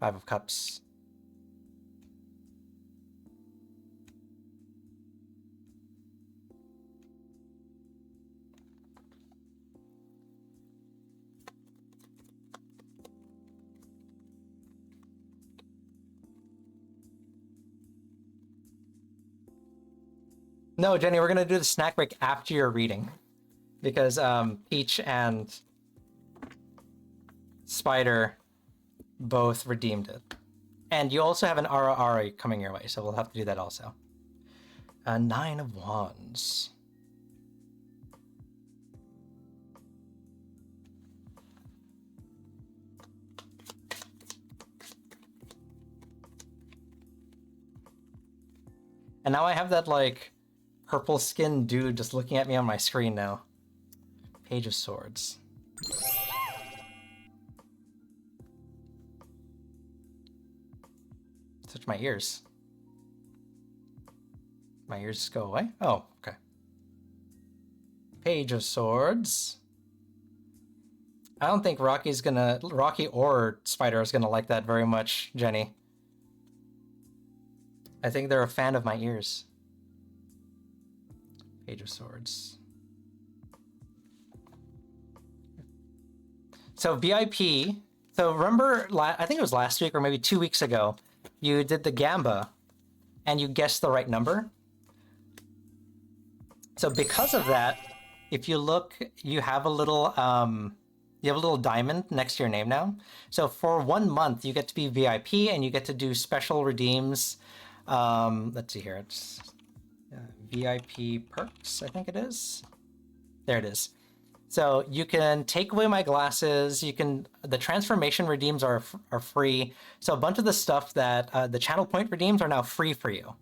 Five of Cups. No, Jenny, we're gonna do the snack break after your reading, because Peach and Spider both redeemed it, and you also have an Ara Ara coming your way, so we'll have to do that also. Nine of Wands. And now I have that like purple skinned dude just looking at me on my screen now. Page of Swords. Touch my ears. My ears just go away? Oh, okay. Page of Swords. I don't think Rocky or Spider is gonna like that very much, Jenny. I think they're a fan of my ears. Page of Swords. So VIP. So remember, I think it was last week or maybe 2 weeks ago, you did the Gamba, and you guessed the right number. So because of that, if you look, you have a little diamond next to your name now. So for 1 month, you get to be VIP, and you get to do special redeems. Let's see here. It's VIP perks, I think it is. There it is. So you can take away my glasses. The transformation redeems are free. So a bunch of the stuff that the channel point redeems are now free for you.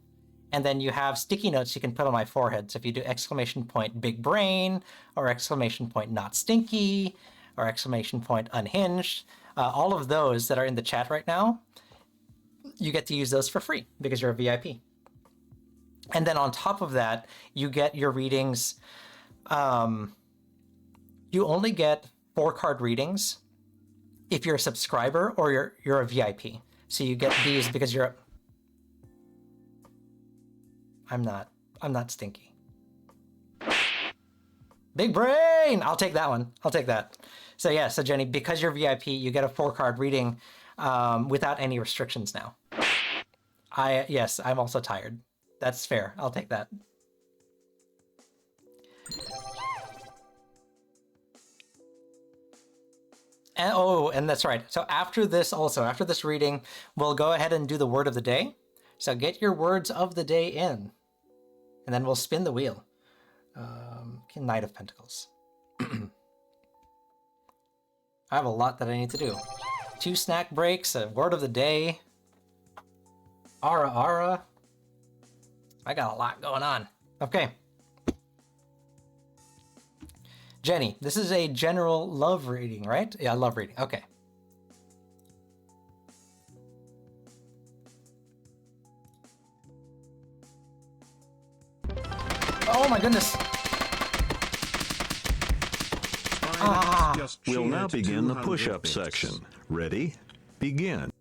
And then you have sticky notes you can put on my forehead. So if you do exclamation point big brain, or exclamation point not stinky, or exclamation point unhinged, all of those that are in the chat right now, you get to use those for free because you're a VIP. And then on top of that, you get your readings. You only get 4-card readings if you're a subscriber or you're a VIP. So you get these because you're. I'm not stinky. Big brain! I'll take that one. I'll take that. So yeah, so Jenny, because you're VIP, you get a 4-card reading without any restrictions now. Yes, I'm also tired. That's fair. I'll take that. And that's right. So after this reading, we'll go ahead and do the word of the day. So get your words of the day in, and then we'll spin the wheel. Knight of Pentacles. I have a lot that I need to do. 2 snack breaks, a word of the day. Ara Ara. I got a lot going on. Okay. Jenny, this is a general love reading, right? Yeah, love reading. Okay. Oh my goodness. We'll now begin the push-up section. Ready? Begin.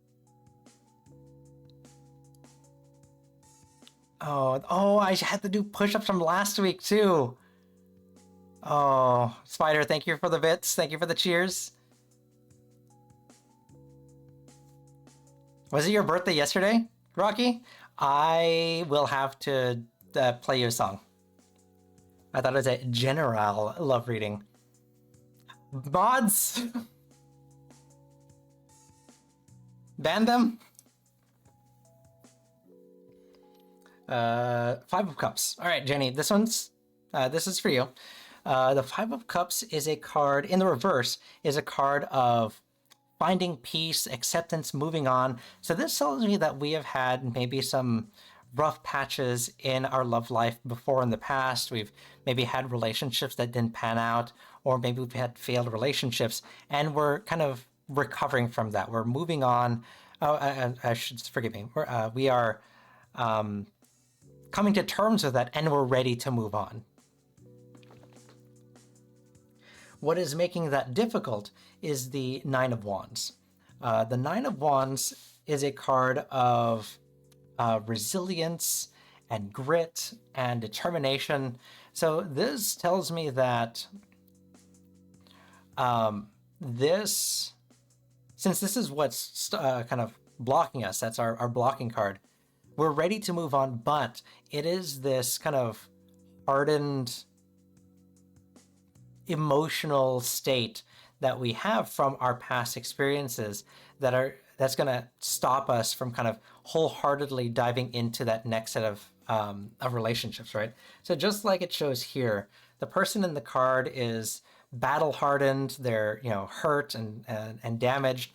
Oh, I had to do push-ups from last week too. Oh, Spider, thank you for the bits. Thank you for the cheers. Was it your birthday yesterday, Rocky? I will have to play you a song. I thought it was a general love reading. Mods? Ban them? Five of Cups. All right, Jenny, this is for you. The Five of Cups is a card, in the reverse, is a card of finding peace, acceptance, moving on. So this tells me that we have had maybe some rough patches in our love life before in the past. We've maybe had relationships that didn't pan out, or maybe we've had failed relationships, and we're kind of recovering from that. We're moving on. Oh, I should forgive me. We are coming to terms with that, and we're ready to move on. What is making that difficult is the Nine of Wands. The Nine of Wands is a card of resilience and grit and determination. So this tells me that since this is what's kind of blocking us, that's our blocking card, we're ready to move on, but it is this kind of hardened emotional state that we have from our past experiences that's going to stop us from kind of wholeheartedly diving into that next set of relationships, right? So just like it shows here, the person in the card is battle hardened, they're hurt and damaged.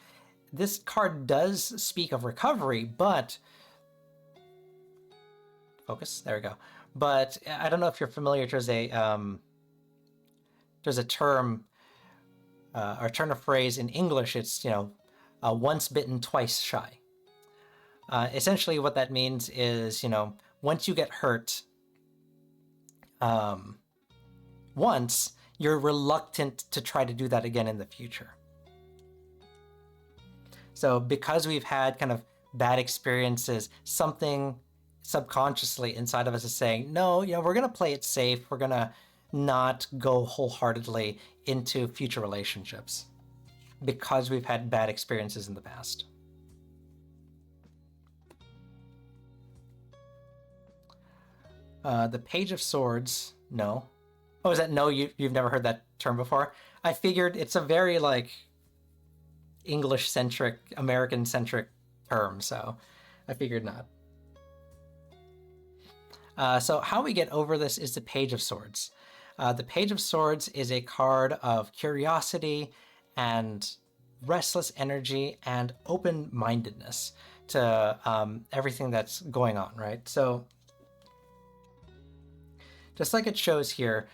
This card does speak of recovery, but focus, there we go. But I don't know if you're familiar, there's a term or turn of phrase in English. It's once bitten, twice shy. Essentially what that means is, once you get hurt once, you're reluctant to try to do that again in the future. So because we've had kind of bad experiences, something subconsciously inside of us is saying, no, we're going to play it safe. We're going to not go wholeheartedly into future relationships because we've had bad experiences in the past. The Page of Swords, no. Oh, is that no? You've never heard that term before? I figured it's a very English-centric, American-centric term, so I figured not. So how we get over this is the Page of Swords. The Page of Swords is a card of curiosity and restless energy and open-mindedness to everything that's going on, right? So just like it shows here,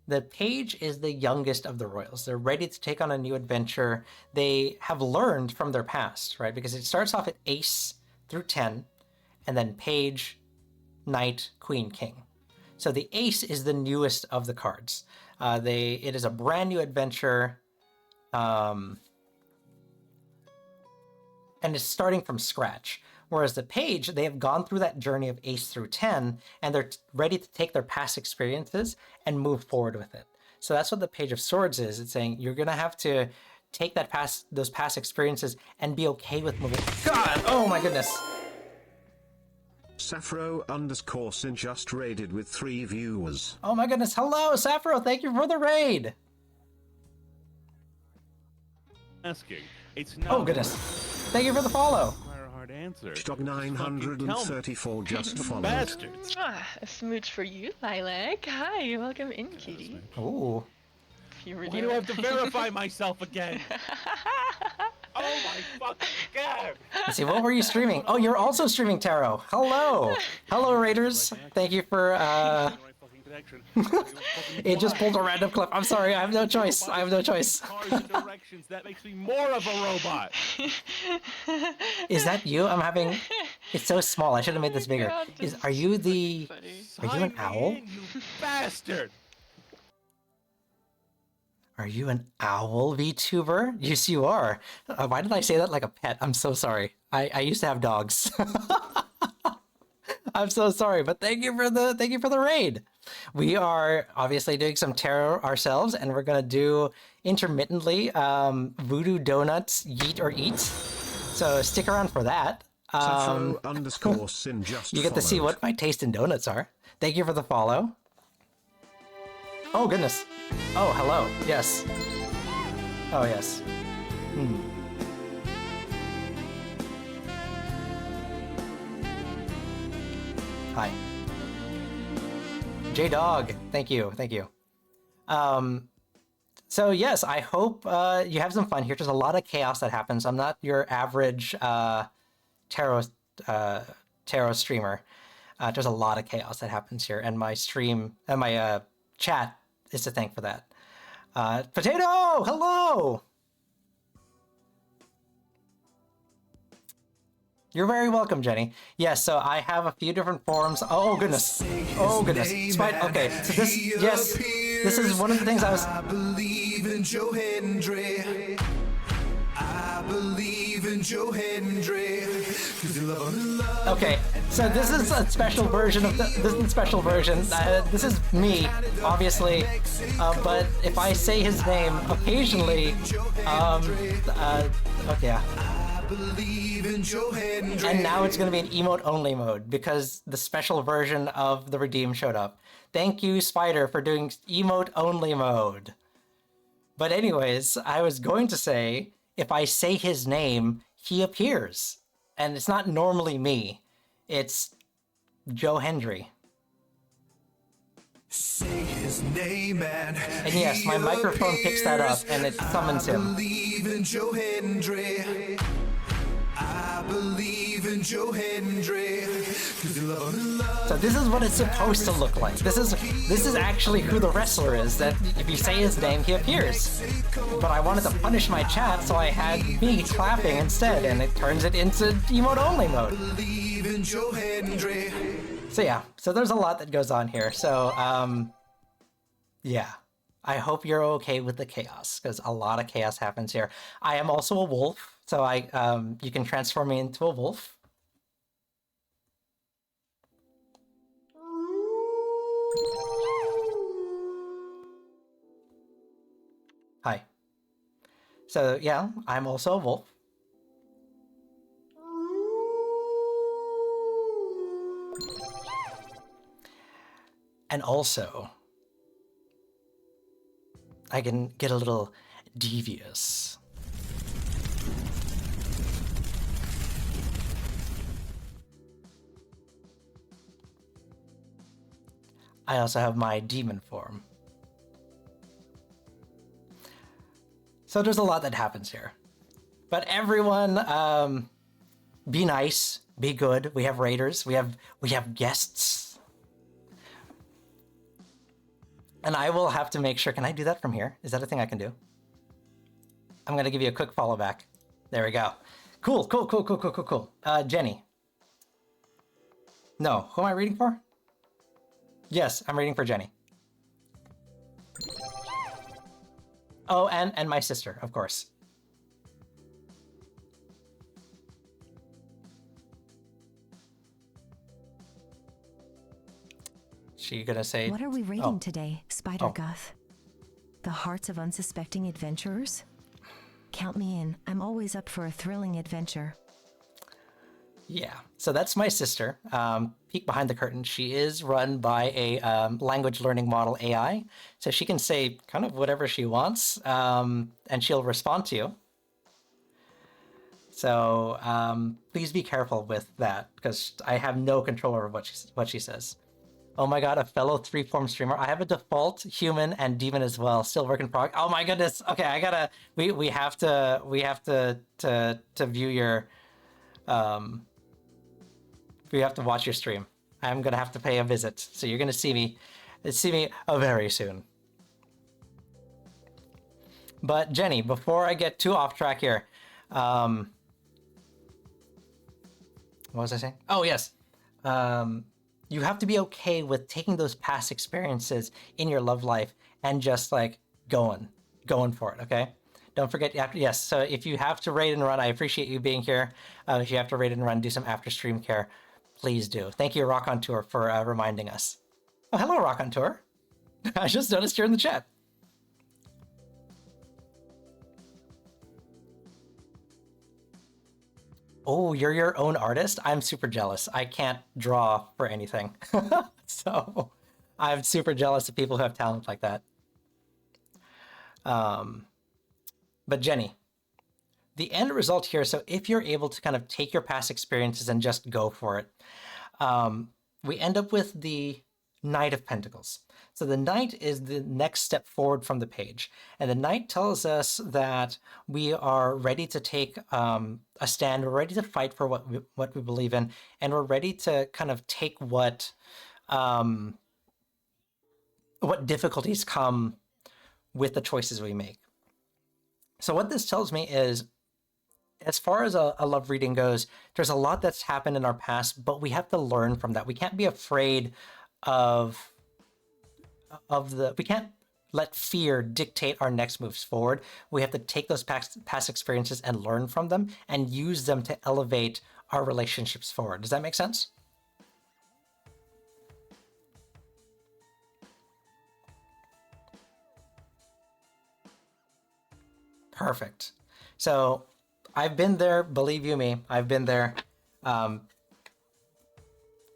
the Page is the youngest of the royals. They're ready to take on a new adventure. They have learned from their past, right? Because it starts off at Ace through 10, and then Page, Knight, Queen, King. So the Ace is the newest of the cards. It is a brand new adventure, and it's starting from scratch. Whereas the Page, they have gone through that journey of Ace through 10, and they're ready to take their past experiences and move forward with it. So that's what the Page of Swords is. It's saying you're going to have to take those past experiences and be okay with moving. God, oh my goodness. Sappho_Sin just raided with 3 viewers. Oh my goodness. Hello, Sappho. Thank you for the raid. Asking. It's not Oh goodness. Thank you for the follow. a hard answer. Stock 934 just followed. Bastards. A smooch for you, Lilac. Hi, welcome in, cutie. Ooh. You were Why do I have to verify myself again? Oh my fucking god! Let's see, what were you streaming? Oh, you're also streaming tarot. Hello. Hello, Raiders. Thank you for, it just pulled a random clip. I'm sorry, I have no choice. I have no choice. Cars and directions, that makes me more of a robot. Is that you? I'm having... It's so small. I should have made this bigger. Are you the... Are you an owl? In, you bastard! Are you an owl VTuber? Yes, you are. Why did I say that like a pet? I'm so sorry. I used to have dogs. I'm so sorry, but thank you for the raid. We are obviously doing some tarot ourselves, and we're gonna do intermittently Voodoo Donuts Yeet or Eat. So stick around for that. Sappho_Sin just You get to see followed. what my taste in donuts are. Thank you for the follow. Oh, goodness. Oh, hello. Yes. Oh, yes. Hi. J-Dog. Thank you. Thank you. So yes, I hope you have some fun here. There's a lot of chaos that happens. I'm not your average tarot streamer. There's a lot of chaos that happens here, and my stream and my chat is to thank for that. Potato, hello. You're very welcome, Jenny. Yes, so I have a few different forms. Oh goodness. Oh goodness. Okay, so this, yes, this is one of the things I was. I believe in Joe Hendry. I believe in Joe Hendry. 'Cause you love Okay, so this is a special version of this is a special version. This is me, obviously, but if I say his name occasionally, okay. believe in Joe Hendry. And now it's going to be an emote only mode because the special version of the Redeem showed up. Thank you, Spider, for doing emote only mode. But anyways, I was going to say, if I say his name, he appears. And it's not normally me. It's Joe Hendry. Say his name and yes, my microphone picks that up and it summons him. I believe in Joe Hendry. I believe in Joe Hendry. 'Cause you love So this is what it's supposed to look like. This is actually who the wrestler is, that if you say his name, he appears. But I wanted to punish my chat, so I had me clapping instead, and it turns it into emote only mode. believe in Joe Hendry. So yeah, so there's a lot that goes on here. So yeah, I hope you're okay with the chaos, because a lot of chaos happens here. I am also a wolf, so you can transform me into a wolf. Hi. So yeah, I'm also a wolf. And also, I can get a little devious. I also have my demon form. So there's a lot that happens here. But everyone, be nice, be good. We have raiders, we have guests. And I will have to make sure, can I do that from here? Is that a thing I can do? I'm gonna give you a quick follow back. There we go. Cool. Jenny. No, who am I reading for? Yes, I'm reading for Jenny. Oh, and my sister, of course. She gonna say... What are we rating today, Spider-Guth? The hearts of unsuspecting adventurers? Count me in. I'm always up for a thrilling adventure. Yeah, so that's my sister. Peek behind the curtain. She is run by a language learning model AI, so she can say kind of whatever she wants, and she'll respond to you. So please be careful with that, because I have no control over what she says. Oh my god, a fellow 3-form streamer. I have a default human and demon as well. Still work in progress. Oh my goodness. Okay, I gotta. We have to view your. We have to watch your stream. I'm gonna have to pay a visit, so you're gonna see me very soon. But Jenny, before I get too off track here, what was I saying? Oh yes. You have to be okay with taking those past experiences in your love life and just like going for it, okay? Don't forget, yes, so if you have to raid and run, I appreciate you being here. If you have to raid and run, do some after stream care, please do. Thank you, Rock on Tour, for reminding us. Oh, hello, Rock on Tour. I just noticed you're in the chat. Oh, you're your own artist? I'm super jealous. I can't draw for anything. So, I'm super jealous of people who have talent like that. But Jenny, the end result here, so if you're able to kind of take your past experiences and just go for it, we end up with the Knight of Pentacles. So the Knight is the next step forward from the page. And the Knight tells us that we are ready to take a stand, we're ready to fight for what we believe in, and we're ready to kind of take what difficulties come with the choices we make. So what this tells me is, as far as a love reading goes, there's a lot that's happened in our past, but we have to learn from that. We can't be afraid of we can't let fear dictate our next moves forward. We have to take those past experiences and learn from them and use them to elevate our relationships forward. Does that make sense? Perfect. So I've been there, believe you me, I've been there.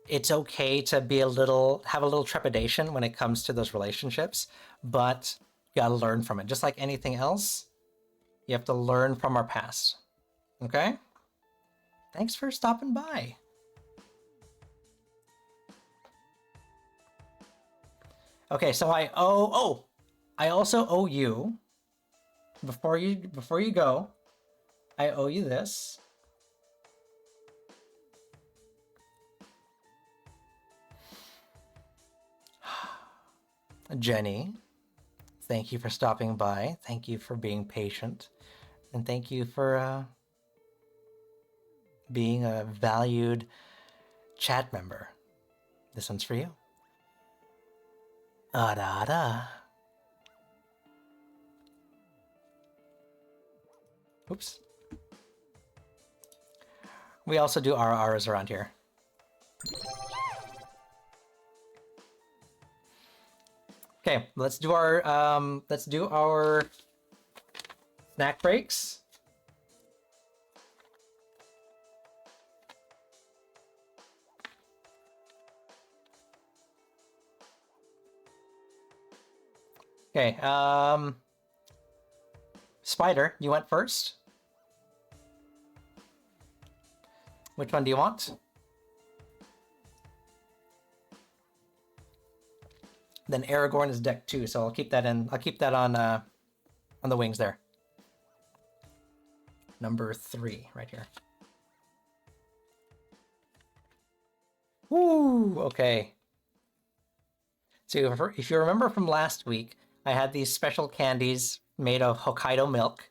It's okay to be have a little trepidation when it comes to those relationships, but you gotta learn from it. Just like anything else, you have to learn from our past. Okay? Thanks for stopping by. Okay, so I also owe you, before you go, I owe you this. Jenny, thank you for stopping by. Thank you for being patient. And thank you for being a valued chat member. This one's for you. Da. Oops. We also do RRs around here. Okay, let's do our snack breaks. Okay, Spider, you went first. Which one do you want? Then Aragorn is deck 2, so I'll keep that on the wings there. Number 3, right here. Woo! Okay. So if you remember from last week, I had these special candies made of Hokkaido milk,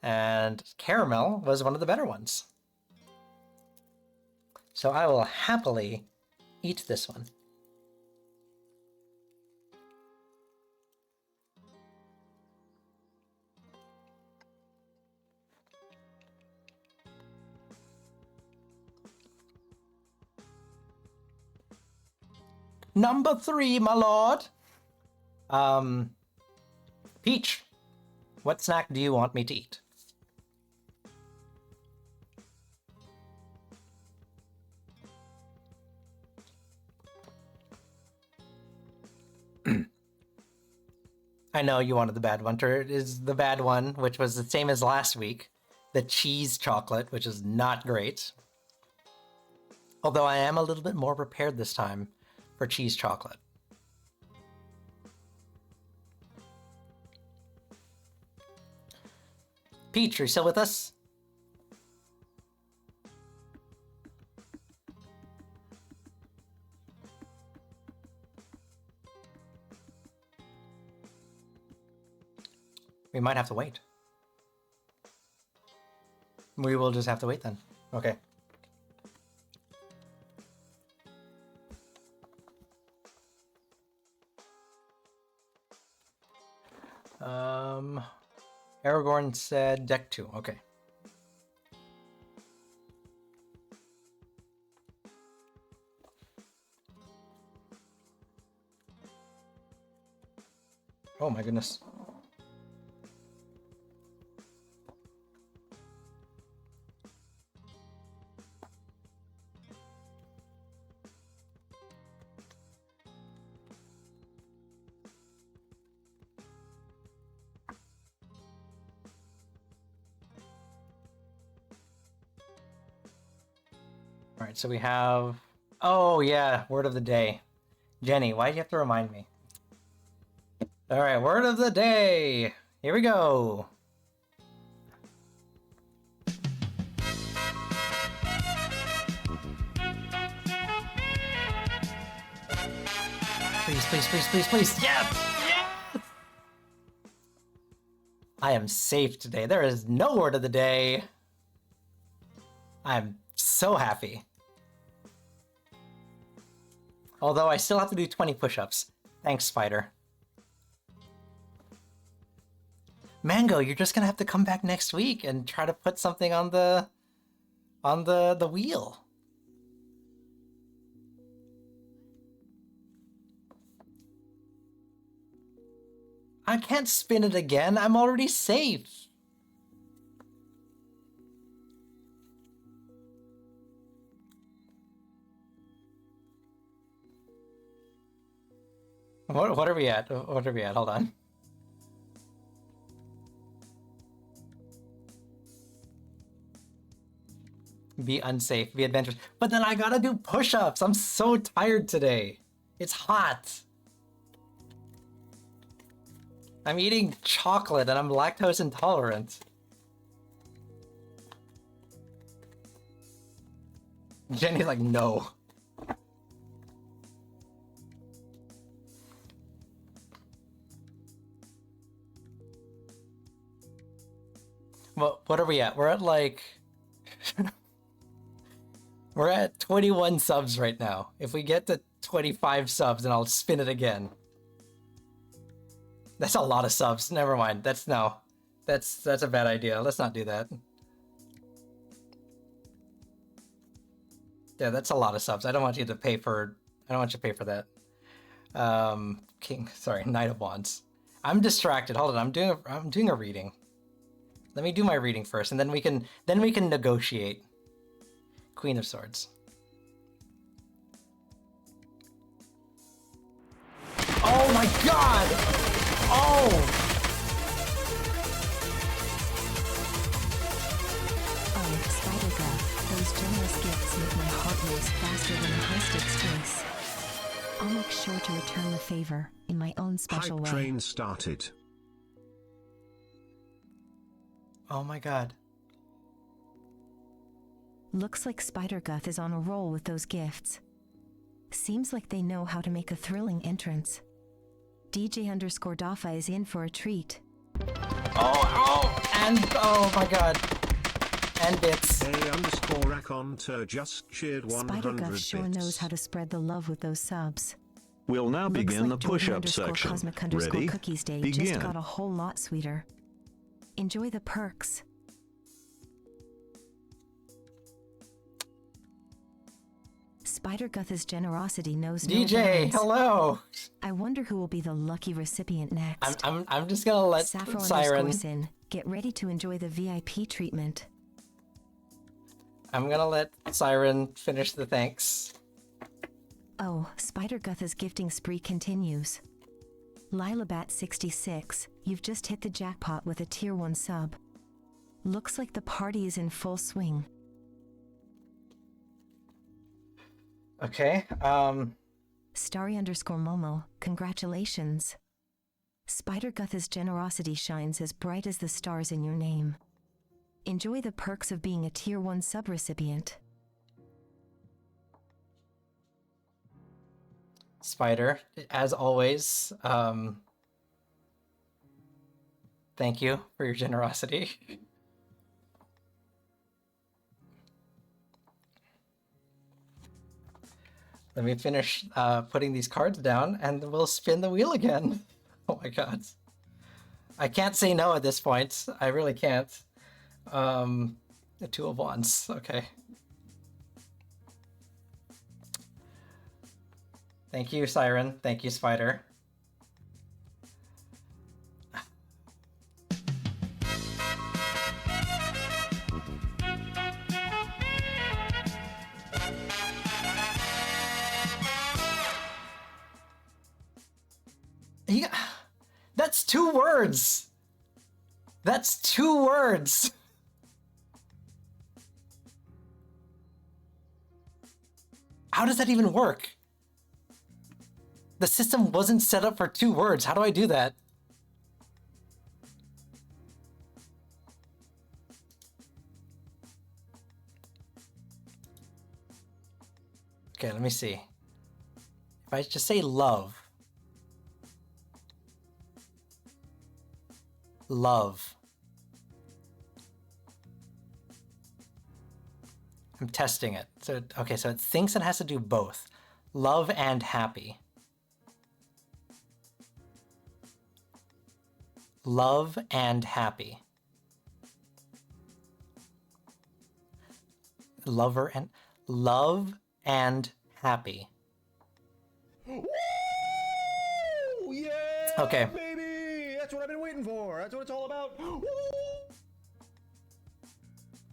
and caramel was one of the better ones. So I will happily eat this one. Number 3, my lord. Peach, what snack do you want me to eat? I know you wanted the bad one. It is the bad one, which was the same as last week. The cheese chocolate, which is not great. Although I am a little bit more prepared this time for cheese chocolate. Peach, are you still with us? We might have to wait. We will just have to wait then. Okay. Aragorn said deck 2. Okay. Oh my goodness. All right, so we have. Oh yeah, word of the day. Jenny, why'd you have to remind me? All right, word of the day. Here we go. Please, please, please, please, please. Yes! Yes! I am safe today. There is no word of the day. I'm so happy. Although I still have to do 20 push-ups. Thanks, Spider. Mango, you're just gonna have to come back next week and try to put something on the wheel. I can't spin it again. I'm already safe. What are we at? What are we at? Hold on. Be unsafe, be adventurous. But then I gotta do push-ups. I'm so tired today. It's hot. I'm eating chocolate and I'm lactose intolerant. Jenny's like, no. Well, what are we at? We're at like... We're at 21 subs right now. If we get to 25 subs, then I'll spin it again. That's a lot of subs. Never mind. That's a bad idea. Let's not do that. Yeah, that's a lot of subs. I don't want you to pay for that. Knight of Wands. I'm distracted. Hold on. I'm doing a reading. Let me do my reading first, and then we can negotiate. Queen of Swords. Oh my god! Oh! Oh, Spider-Girl, those generous gifts make my heart race faster than a high-stakes race. I'll make sure to return the favor in my own special Hype way. train started. Oh my god. Looks like Spider-Guth is on a roll with those gifts. Seems like they know how to make a thrilling entrance. DJ_Dafa is in for a treat. And oh my god. And bits. A_Raconteur just cheered 100 Spider-Guth bits. sure knows how to spread the love with those subs. We'll now Looks begin like the push-up Jordan_Cosmic section. underscore Ready? Cookies Day Begin. just got a whole lot sweeter. Enjoy the perks. Spider-Guth's generosity knows no DJ, bounds. hello. I wonder who will be the lucky recipient next. I'm just gonna let Siren. Sappho_Sin, get ready to enjoy the VIP treatment. I'm gonna let Siren finish the thanks. Oh, Spider-Guth's gifting spree continues. Lilabat66, you've just hit the jackpot with a tier 1 sub. Looks like the party is in full swing. Okay, Starry_Momo, congratulations. Spider-Guth's generosity shines as bright as the stars in your name. Enjoy the perks of being a tier 1 sub-recipient. Spider, as always, thank you for your generosity. Let me finish putting these cards down and we'll spin the wheel again. Oh my god. I can't say no at this point. I really can't. The Two of Wands. Okay. Thank you, Siren. Thank you, Spider. Yeah, that's 2 words. That's 2 words. How does that even work? The system wasn't set up for 2 words. How do I do that? Okay, let me see. If I just say love. Love. I'm testing it. So, okay, so it thinks it has to do both. Love and happy. Love and happy. Lover and... Love and happy. Woo! Yeah, Okay. baby! That's what I've been waiting for. That's what it's all about. Woo!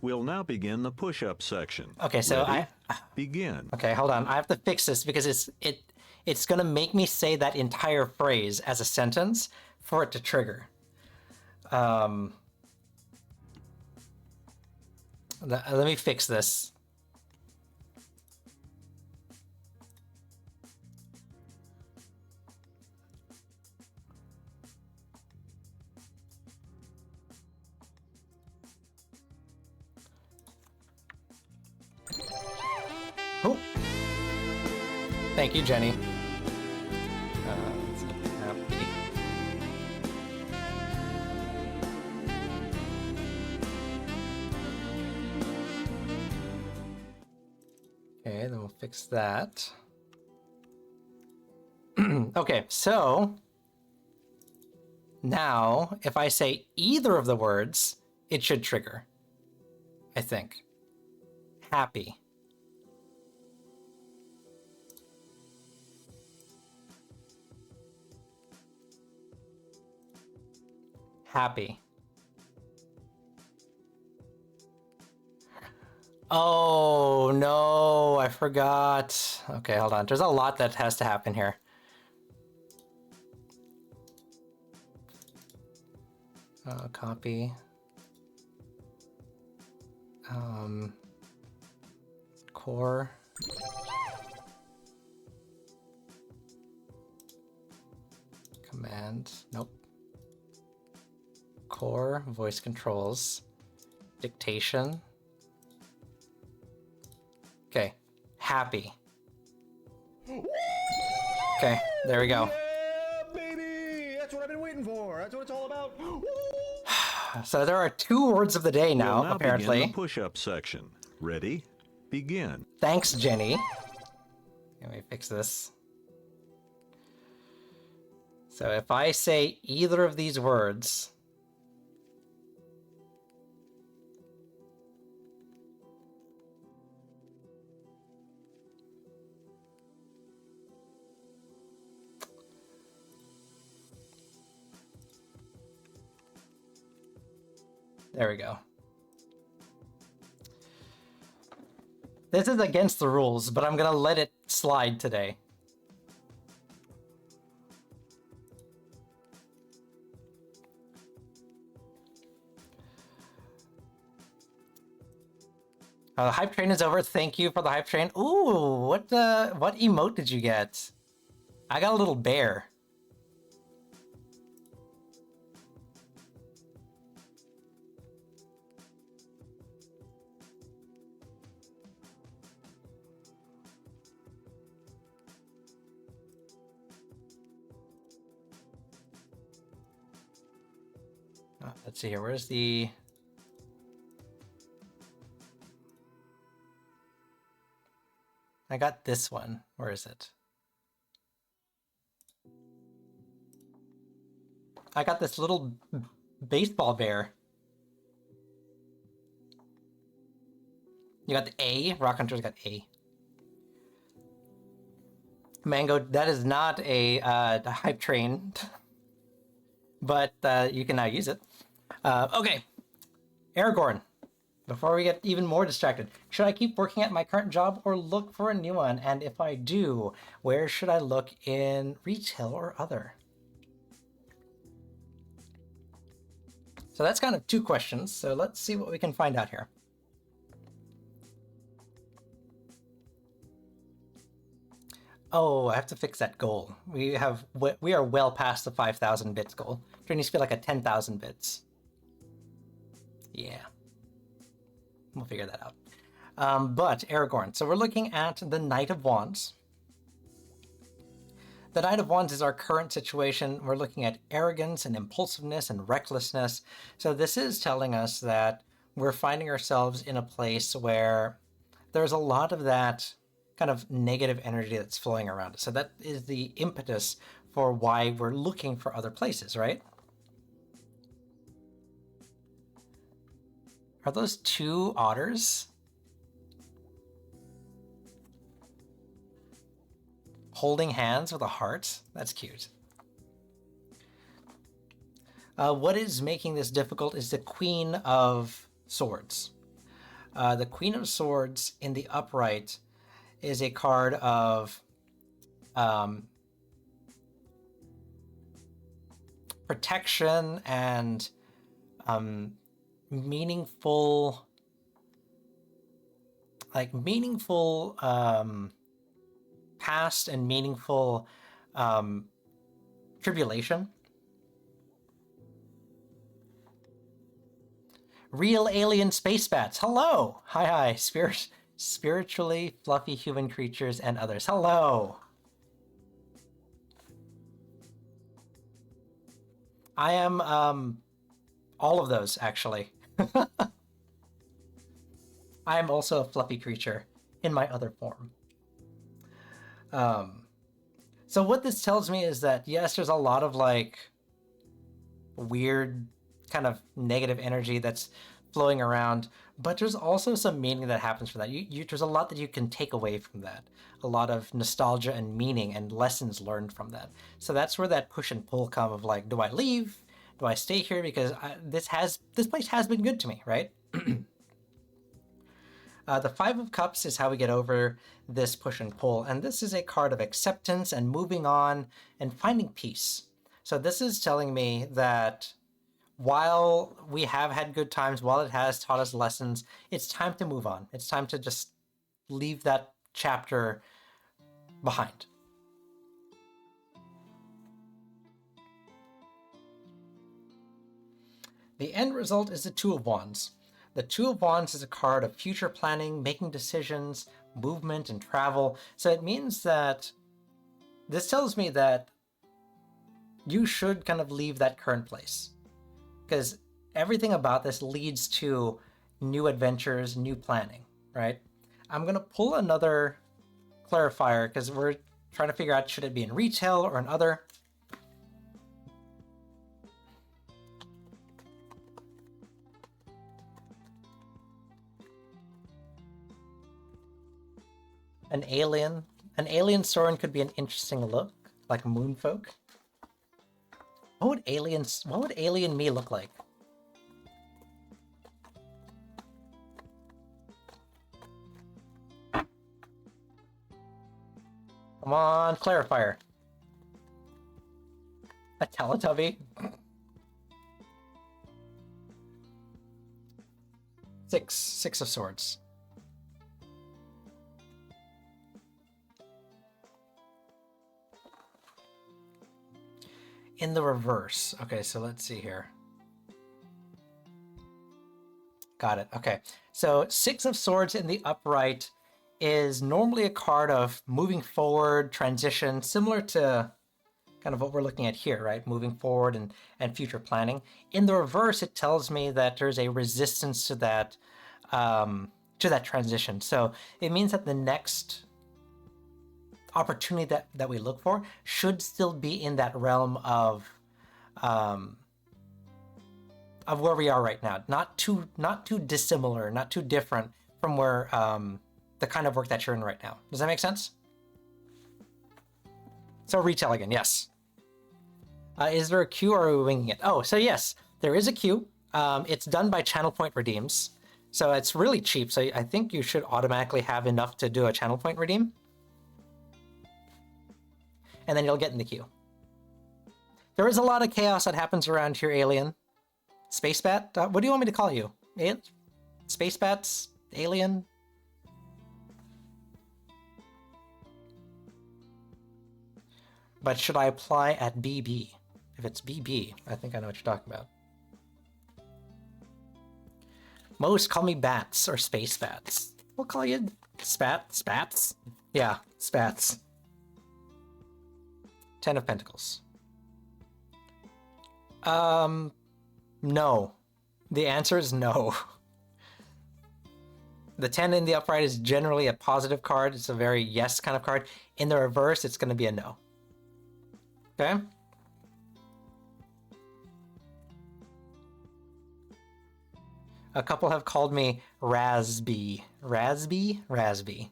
We'll now begin the push-up section. Okay, so Ready? Begin. Okay, hold on. I have to fix this because it's gonna make me say that entire phrase as a sentence for it to trigger. Let me fix this. Oh. Thank you, Jenny. Let's see. Happy. Okay, then we'll fix that. Okay, so now if I say either of the words, it should trigger. I think. Happy. Happy. Oh, no, I forgot. Okay, hold on. There's a lot that has to happen here. Copy. Core. Command. Nope. Core, voice controls, dictation. Okay, happy. Okay, there we go. Yeah, baby! That's what I've been waiting for. That's what it's all about. Woo! So there are 2 words of the day now, We'll now apparently. begin the push-up section. Ready? Begin. Thanks, Jenny. Let me fix this. So if I say either of these words, there we go. This is against the rules, but I'm gonna let it slide today. The hype train is over. Thank you for the hype train. Ooh, what emote did you get? I got a little bear. Let's see here. Where's the... I got this one. Where is it? I got this little baseball bear. You got the A. Rock Hunter's got A. Mango, that is not a hype train, but you can now use it. Okay, Aragorn. Before we get even more distracted, should I keep working at my current job or look for a new one? And if I do, where should I look in retail or other? So that's kind of 2 questions. So let's see what we can find out here. Oh, I have to fix that goal. We are well past the 5,000 bits goal. There needs to be like a 10,000 bits. Yeah. We'll figure that out. But Aragorn. So we're looking at the Knight of Wands. The Knight of Wands is our current situation. We're looking at arrogance and impulsiveness and recklessness. So this is telling us that we're finding ourselves in a place where there's a lot of that kind of negative energy that's flowing around us. So that is the impetus for why we're looking for other places, right? Are those two otters? Holding hands with a heart? That's cute. What is making this difficult is the Queen of Swords. The Queen of Swords in the upright is a card of protection and meaningful past and meaningful tribulation. Real alien space bats. Hello. Hi. Spiritually fluffy human creatures and others. Hello. I am all of those, actually. I am also a fluffy creature in my other form. So what this tells me is that, yes, there's a lot of like weird kind of negative energy that's flowing around, but there's also some meaning that happens from that. There's a lot that you can take away from that. A lot of nostalgia and meaning and lessons learned from that. So that's where that push and pull come of like, do I leave? Do I stay here? Because this place has been good to me, right? The Five of Cups is how we get over this push and pull. And this is a card of acceptance and moving on and finding peace. So this is telling me that while we have had good times, while it has taught us lessons, it's time to move on. It's time to just leave that chapter behind. The end result is the Two of Wands. The Two of Wands is a card of future planning, making decisions, movement, and travel. So it means that this tells me that you should kind of leave that current place, because everything about this leads to new adventures, new planning, right? I'm going to pull another clarifier because we're trying to figure out, should it be in retail or in other? An alien Soren could be an interesting look, like Moonfolk. What would alien me look like? Come on, clarifier. A Teletubby? Six of Swords. In the reverse. Okay, so let's see here. Got it. Okay. So Six of Swords in the upright is normally a card of moving forward, transition, similar to kind of what we're looking at here, right? Moving forward and future planning. In the reverse, it tells me that there's a resistance to that transition. So it means that the next opportunity that we look for should still be in that realm of where we are right now. Not too dissimilar, not too different from where the kind of work that you're in right now. Does that make sense? So retail again, yes. Is there a queue or are we winging it? Oh, so yes, there is a queue. It's done by Channel Point redeems. So it's really cheap. So I think you should automatically have enough to do a Channel Point redeem. And then you'll get in the queue. There is a lot of chaos that happens around here, Alien. Space Bat? What do you want me to call you? Space Bats? Alien? But should I apply at BB? If it's BB, I think I know what you're talking about. Most call me Bats or Space Bats. We'll call you Spats? Yeah, Spats. 10 of Pentacles. No. The answer is no. The 10 in the upright is generally a positive card. It's a very yes kind of card. In the reverse, it's going to be a no. Okay? A couple have called me Razby. Razby?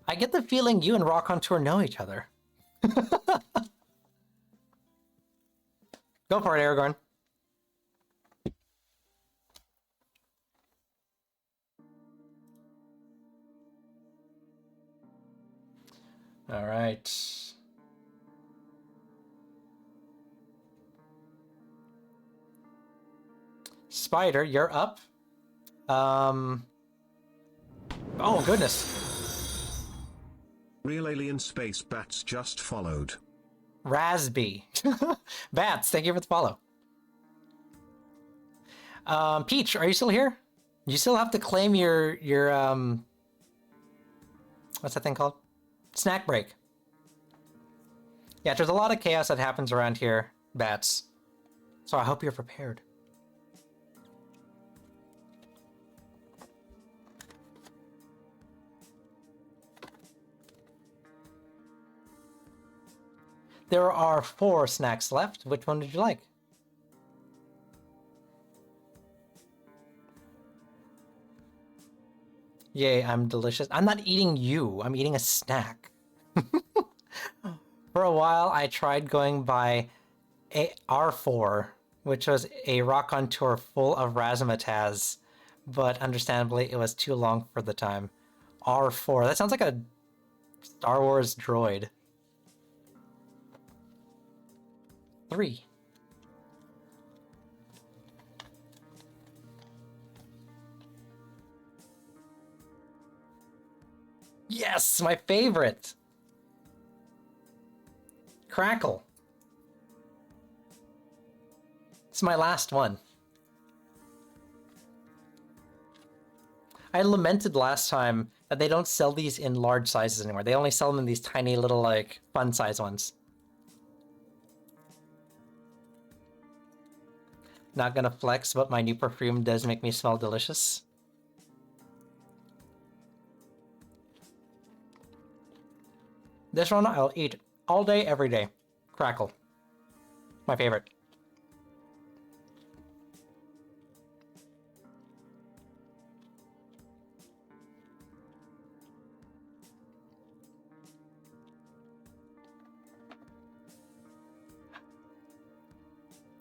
I get the feeling you and Rock on Tour know each other. Go for it, Aragorn. All right. Spider, you're up. Oh, goodness. Real alien space bats just followed. Razby. Bats, thank you for the follow. Peach, are you still here? You still have to claim your what's that thing called? Snack break. Yeah, there's a lot of chaos that happens around here, Bats. So I hope you're prepared. There are 4 snacks left. Which one did you like? Yay, I'm delicious. I'm not eating you. I'm eating a snack. For a while, I tried going by R4, which was a Rock on Tour full of razzmatazz, but understandably, it was too long for the time. R4. That sounds like a Star Wars droid. 3. Yes, my favorite. Crackle. It's my last one. I lamented last time that they don't sell these in large sizes anymore. They only sell them in these tiny little, like, fun size ones. Not gonna flex, but my new perfume does make me smell delicious. This one I'll eat all day, every day. Crackle. My favorite.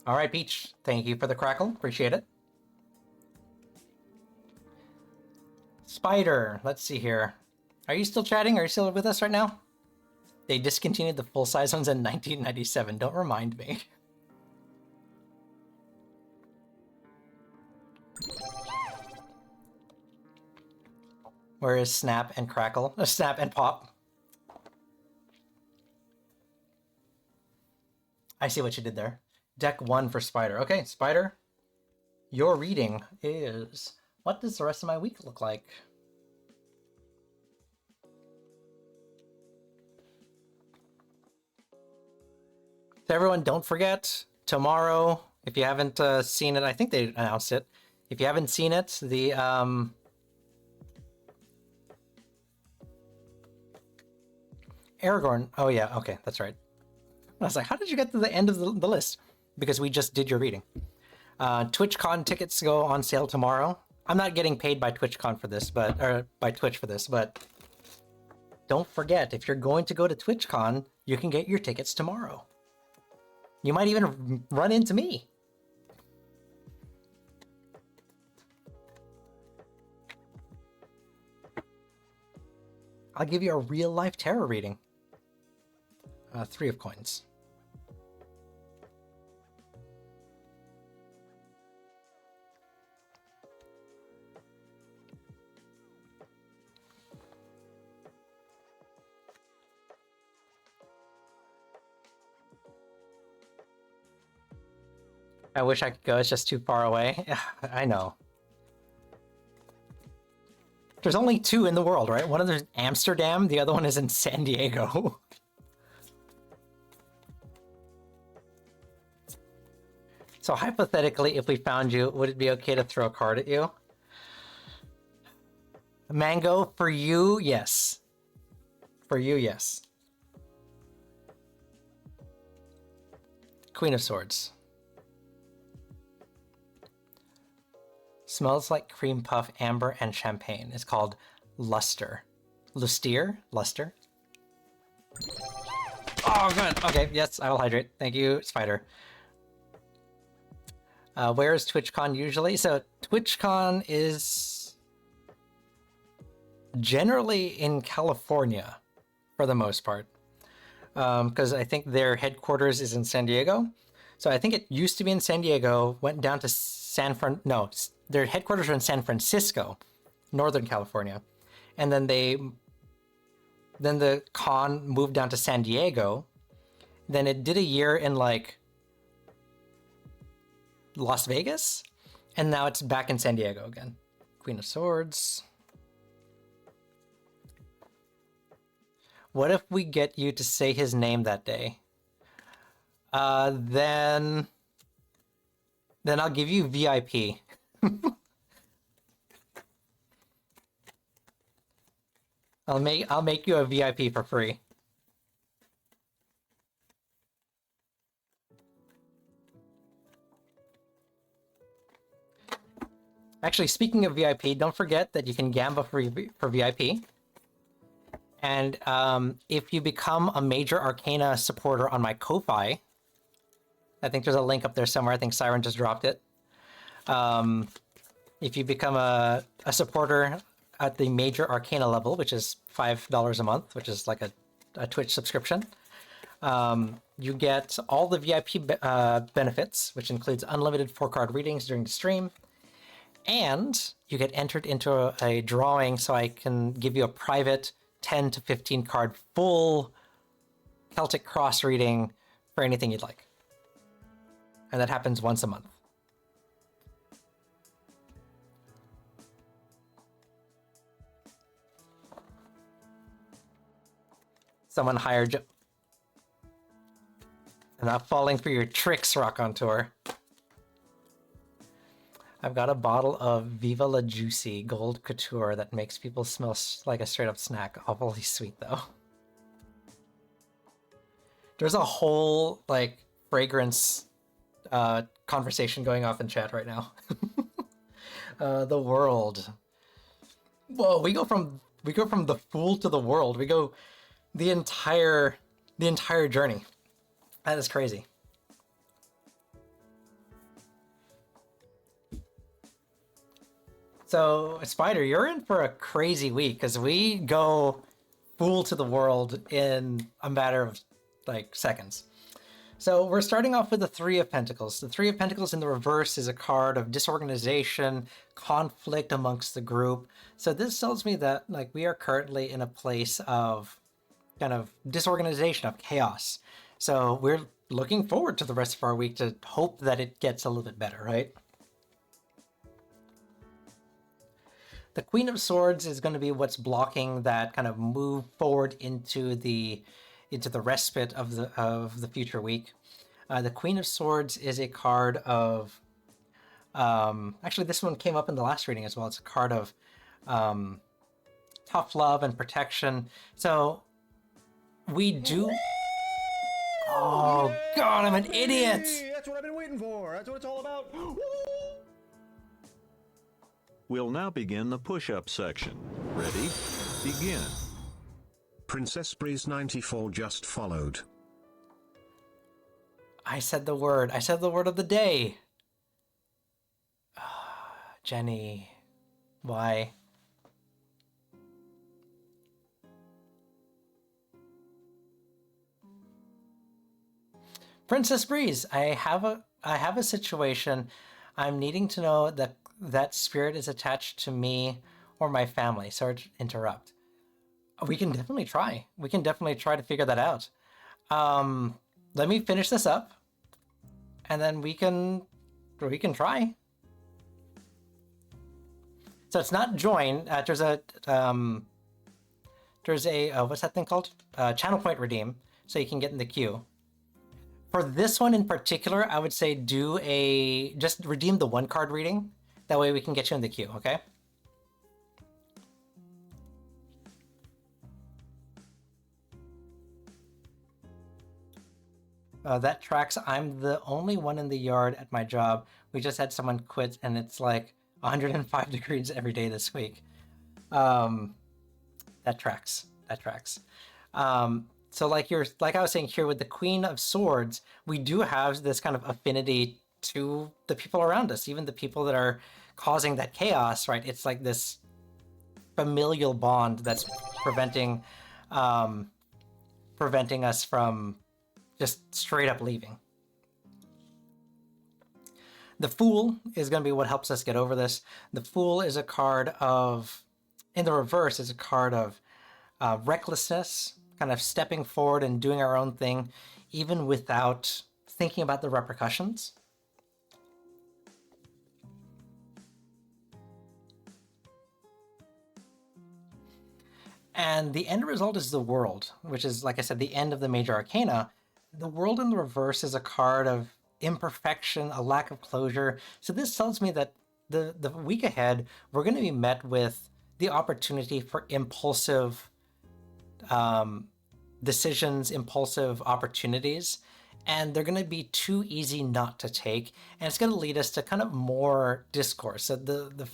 All right, Peach. Thank you for the crackle. Appreciate it. Spider. Let's see here. Are you still chatting? Are you still with us right now? They discontinued the full-size ones in 1997. Don't remind me. Where is Snap and Crackle? Snap and Pop. I see what you did there. Deck 1 for Spider. Okay, Spider. Your reading is... What does the rest of my week look like? So everyone, don't forget, tomorrow, if you haven't seen it, I think they announced it. If you haven't seen it, the Aragorn. Oh yeah, okay, that's right. I was like, how did you get to the end of the list? Because we just did your reading. TwitchCon tickets go on sale tomorrow. I'm not getting paid by TwitchCon for this, or by Twitch for this, but don't forget, if you're going to go to TwitchCon, you can get your tickets tomorrow. You might even run into me. I'll give you a real-life tarot reading. 3 of coins. I wish I could go. It's just too far away. I know. There's only 2 in the world, right? One of them's in Amsterdam, the other one is in San Diego. So hypothetically, if we found you, would it be okay to throw a card at you? Mango, for you, yes. For you, yes. Queen of Swords. Smells like cream puff, amber, and champagne. It's called Luster. Lustier? Luster? Oh, good. Okay, yes, I will hydrate. Thank you, Spider. Where is TwitchCon usually? So TwitchCon is generally in California for the most part. Because I think their headquarters is in San Diego. So I think it used to be in San Diego, went down to their headquarters are in San Francisco, Northern California. And then the con moved down to San Diego. Then it did a year in like Las Vegas, and now it's back in San Diego again. Queen of Swords. What if we get you to say his name that day? Then I'll give you VIP. I'll make you a VIP for free. Actually, speaking of VIP, don't forget that you can gamble for VIP. And if you become a Major Arcana supporter on my Ko-Fi, I think there's a link up there somewhere. I think Siren just dropped it. If you become a supporter at the Major Arcana level, which is $5 a month, which is like a Twitch subscription, you get all the VIP benefits, which includes unlimited 4-card readings during the stream. And you get entered into a drawing so I can give you a private 10 to 15 card full Celtic Cross reading for anything you'd like. And that happens once a month. Someone hired you. I'm not falling for your tricks, Rock on Tour. I've got a bottle of Viva La Juicy Gold Couture that makes people smell like a straight up snack. Awfully sweet though. There's a whole like fragrance conversation going off in chat right now. The world. Whoa, we go from the fool to the world. We go the entire journey. That is crazy. So, Spider, you're in for a crazy week because we go fool to the world in a matter of like seconds. So we're starting off with the Three of Pentacles. The Three of Pentacles in the reverse is a card of disorganization, conflict amongst the group. So this tells me that like we are currently in a place of kind of disorganization, of chaos. So we're looking forward to the rest of our week to hope that it gets a little bit better, right? The Queen of Swords is going to be what's blocking that kind of move forward into the respite of the future week. The Queen of Swords is a card of actually this one came up in the last reading as well. It's a card of tough love and protection. So we do. Oh God, I'm an idiot. That's what I've been waiting for. That's what it's all about. We'll now begin the push-up section. Ready? Begin. Princess Breeze 94 just followed. I said the word. I said the word of the day. Jenny. Why? Princess Breeze, I have a situation. I'm needing to know that spirit is attached to me or my family. Sorry to interrupt. We can definitely try. We can definitely try to figure that out. Let me finish this up, and then we can We can try. So it's not join. There's a what's that thing called? Channel point redeem, so you can get in the queue. For this one in particular, I would say just redeem the 1 card reading. That way we can get you in the queue, okay? That tracks. I'm the only one in the yard at my job. We just had someone quit, and it's like 105 degrees every day this week. That tracks. That tracks. So like I was saying here with the Queen of Swords, we do have this kind of affinity to the people around us, even the people that are causing that chaos, right? It's like this familial bond that's preventing us from just straight up leaving. The Fool is going to be what helps us get over this. The Fool is a card of, in the reverse, is a card of recklessness, kind of stepping forward and doing our own thing, even without thinking about the repercussions. And the end result is the World, which is, like I said, the end of the major arcana. The World in the reverse is a card of imperfection, a lack of closure. So this tells me that the week ahead, we're going to be met with the opportunity for impulsive decisions, impulsive opportunities, and they're going to be too easy not to take, and it's going to lead us to kind of more discourse. So the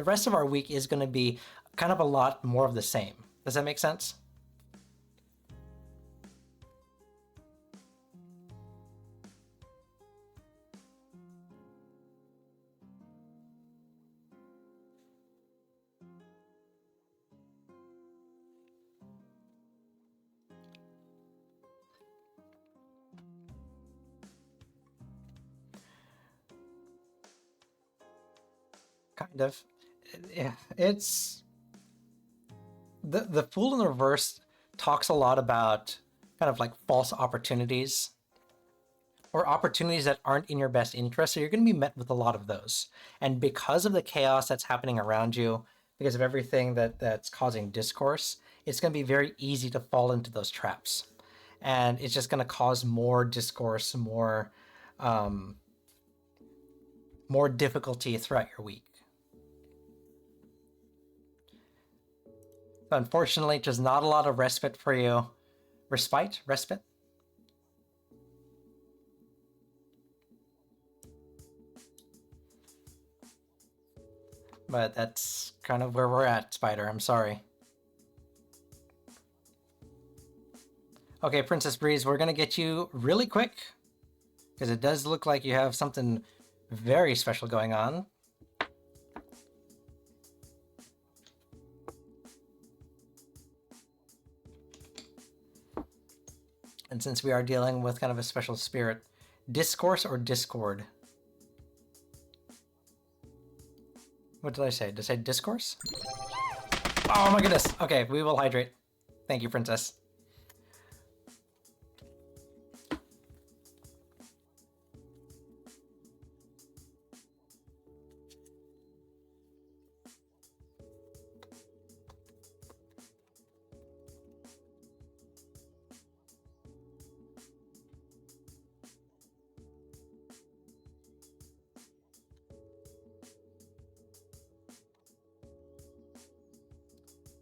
rest of our week is going to be kind of a lot more of the same. Does that make sense? Kind of. Yeah, it's the Fool in the reverse talks a lot about kind of like false opportunities or opportunities that aren't in your best interest. So you're going to be met with a lot of those. And because of the chaos that's happening around you, because of everything that's causing discourse, it's going to be very easy to fall into those traps. And it's just going to cause more discourse, more difficulty throughout your week. Unfortunately, just not a lot of respite for you. Respite? Respite? But that's kind of where we're at, Spider. I'm sorry. Okay, Princess Breeze, we're going to get you really quick, because it does look like you have something very special going on. And since we are dealing with kind of a special spirit, discourse or discord? What did I say? Did I say discourse? Oh my goodness. Okay, we will hydrate. Thank you, Princess.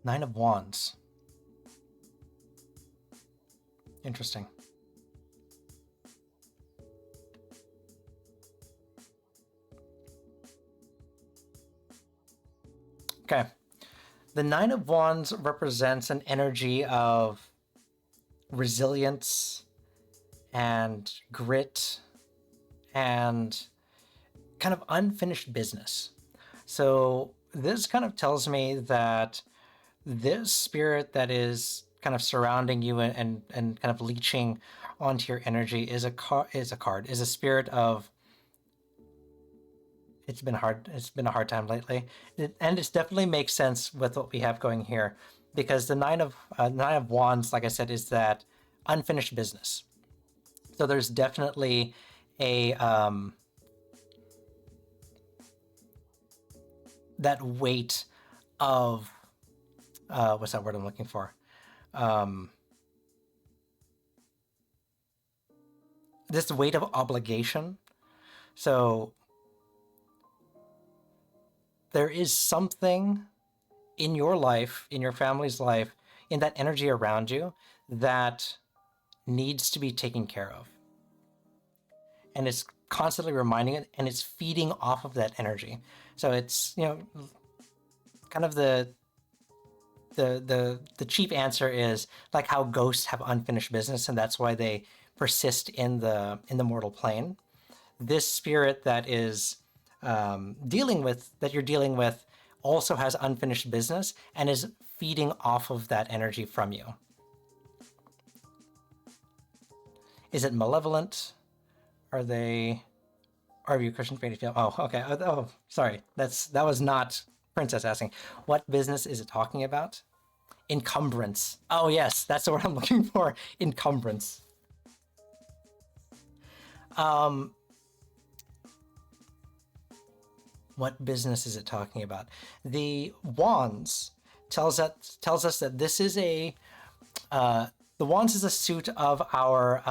Nine of Wands. Interesting. Okay. The Nine of Wands represents an energy of resilience and grit and kind of unfinished business. So this kind of tells me that this spirit that is kind of surrounding you and kind of leeching onto your energy is a spirit of, it's been a hard time lately, and it definitely makes sense with what we have going here, because the Nine of Wands, like I said, is that unfinished business. So there's definitely a that weight of what's that word I'm looking for? This weight of obligation. So there is something in your life, in your family's life, in that energy around you that needs to be taken care of. And it's constantly reminding it, and it's feeding off of that energy. So it's, you know, kind of the cheap answer is like how ghosts have unfinished business, and that's why they persist in the mortal plane. This spirit that is that you're dealing with also has unfinished business and is feeding off of that energy from you. Is it malevolent? Are you Christian fairy tale? Oh, okay. Oh, sorry. That was not Princess asking. What business is it talking about? Encumbrance. Oh yes, that's the word I'm looking for. Encumbrance. What business is it talking about? The wands tells us that this is the wands is a suit of our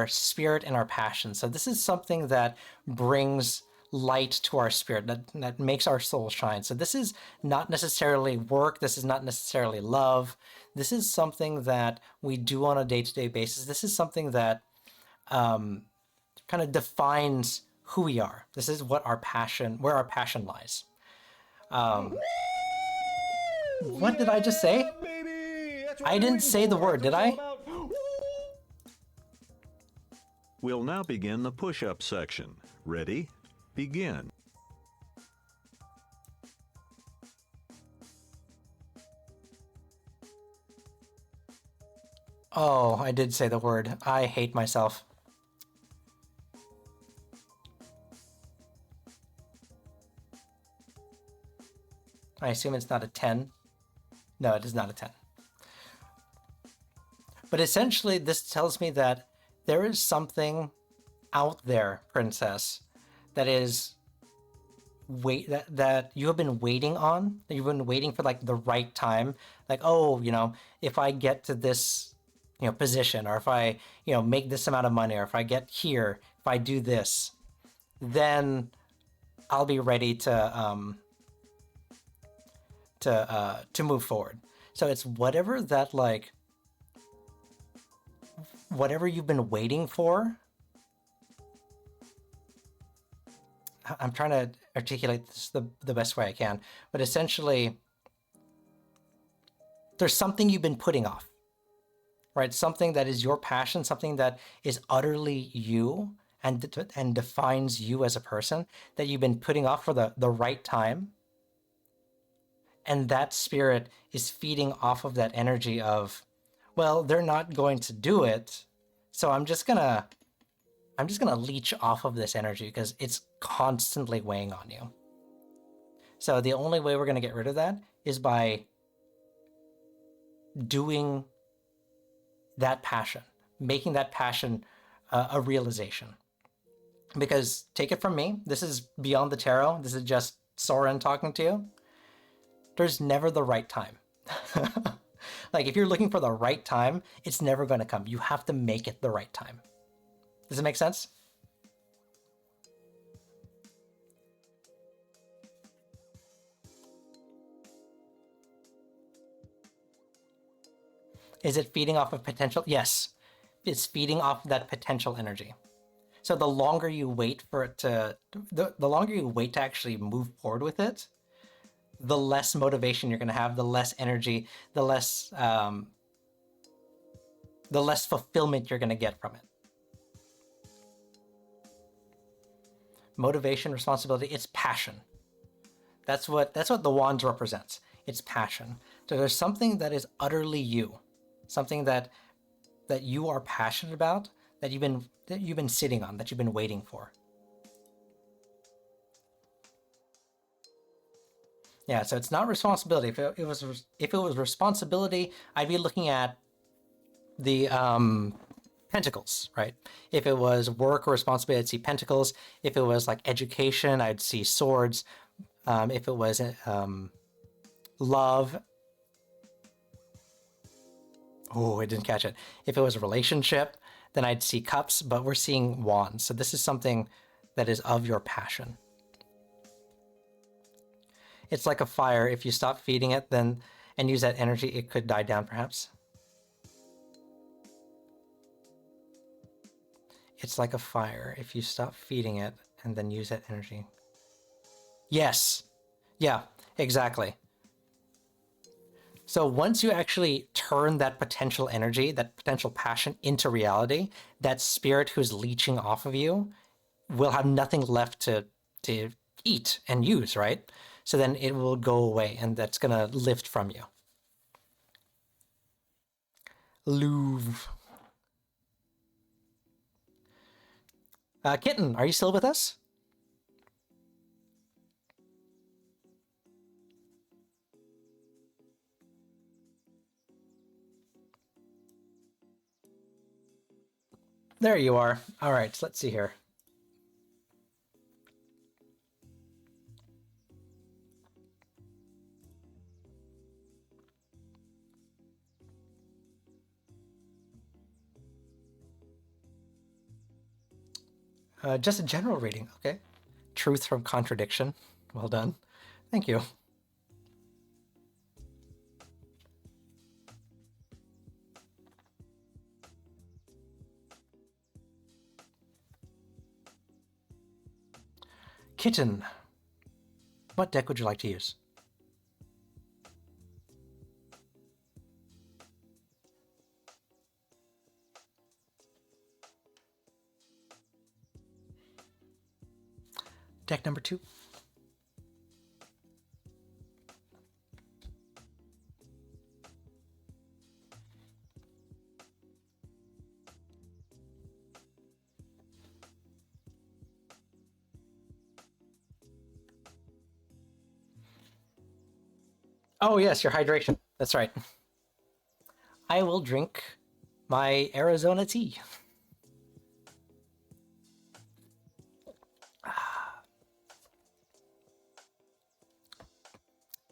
spirit and our passion. So this is something that brings light to our spirit, that makes our soul shine. So this is not necessarily work. This is not necessarily love. This is something that we do on a day-to-day basis. This is something that kind of defines who we are. This is where our passion lies. What did I just say? I didn't say the word, did I? We'll now begin the push-up section. Ready? Begin. Oh, I did say the word. I hate myself. I assume it's not a 10. No, it is not a 10. But essentially, this tells me that there is something out there, Princess, that is that you have been waiting on, that you've been waiting for like the right time. Like, oh, you know, if I get to this, you know, position, or if I, you know, make this amount of money, or if I get here, if I do this, then I'll be ready to move forward. So it's whatever that, like, whatever you've been waiting for. I'm trying to articulate this the best way I can, but essentially there's something you've been putting off, right? Something that is your passion, something that is utterly you and defines you as a person, that you've been putting off for the right time. And that spirit is feeding off of that energy of, well, they're not going to do it, so I'm just gonna leech off of this energy because it's constantly weighing on you. So the only way we're gonna get rid of that is by doing that passion, making that passion a realization. Because take it from me, this is beyond the tarot. This is just Soren talking to you. There's never the right time. Like, if you're looking for the right time, it's never going to come. You have to make it the right time. Does it make sense? Is it feeding off of potential? Yes, it's feeding off that potential energy. So the longer you wait for it to, the longer you wait to actually move forward with it, the less motivation you're going to have, the less energy, the less fulfillment you're going to get from it. Motivation, responsibility, it's passion. That's what the wands represents. It's passion. So there's something that is utterly you, something that you are passionate about, that you've been sitting on, that you've been waiting for. Yeah, so it's not responsibility. If it was responsibility, I'd be looking at the pentacles, right? If it was work or responsibility, I'd see pentacles. If it was like education, I'd see swords. If it was love, oh, I didn't catch it. If it was a relationship, then I'd see cups, but we're seeing wands. So this is something that is of your passion. It's like a fire. If you stop feeding it then and use that energy, it could die down perhaps. It's like a fire. If you stop feeding it and then use that energy. Yes. Yeah, exactly. So once you actually turn that potential energy, that potential passion into reality, that spirit who's leeching off of you will have nothing left to eat and use, right? So then it will go away and that's going to lift from you. Louvre. Kitten, are you still with us? There you are. All right, so let's see here. Just a general reading, okay. Truth from contradiction. Well done. Thank you. Kitten, what deck would you like to use? Deck number 2. Oh yes, your hydration. That's right. I will drink my Arizona tea.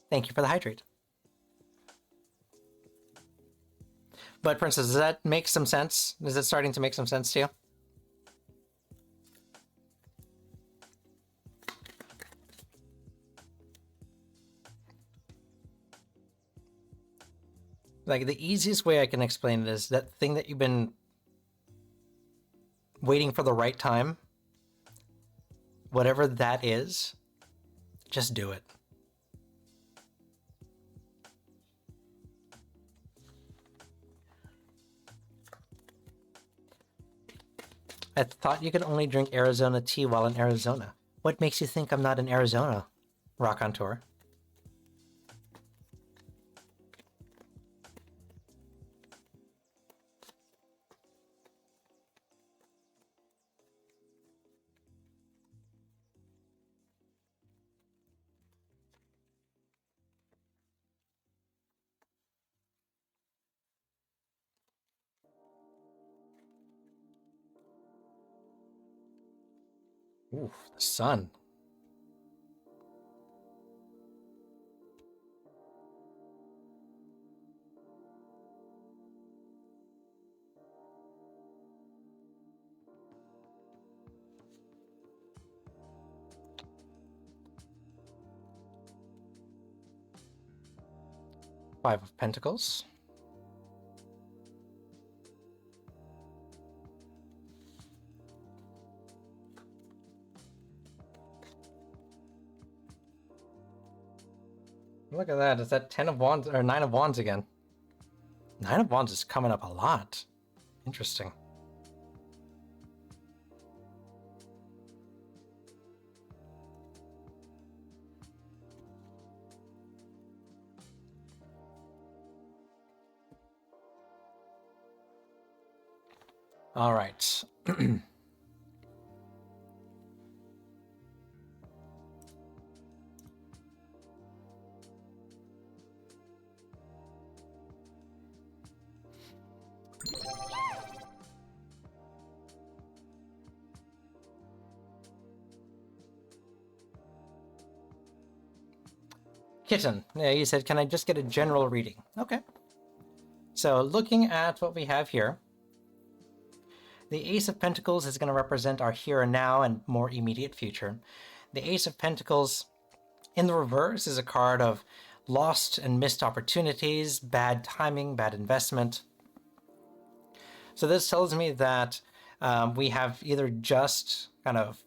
Thank you for the hydrate. But Princess, does that make some sense? Is it starting to make some sense to you? Like, the easiest way I can explain it is that thing that you've been waiting for the right time, whatever that is, just do it. I thought you could only drink Arizona tea while in Arizona. What makes you think I'm not in Arizona? Rock on tour. Ooh, the sun. Five of Pentacles. Look at that. Is that 10 of Wands or 9 of Wands again? 9 of Wands is coming up a lot. Interesting. All right. Kitten, yeah, you said, can I just get a general reading? Okay. So looking at what we have here, the Ace of Pentacles is going to represent our here and now and more immediate future. The Ace of Pentacles in the reverse is a card of lost and missed opportunities, bad timing, bad investment. So this tells me that we have either just kind of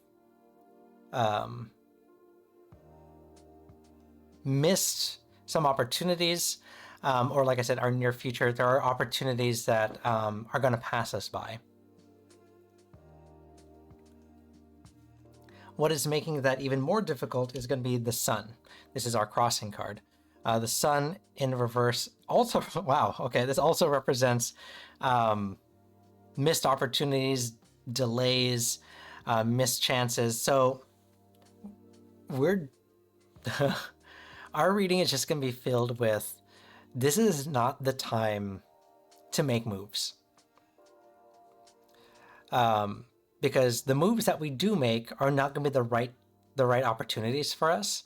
missed some opportunities, or like I said, our near future, there are opportunities that are going to pass us by. What is making that even more difficult is going to be the Sun. This is our crossing card. The Sun in reverse also, wow, okay, this also represents missed opportunities, delays, missed chances. So we're, our reading is just going to be filled with, this is not the time to make moves. Because the moves that we do make are not going to be the right opportunities for us,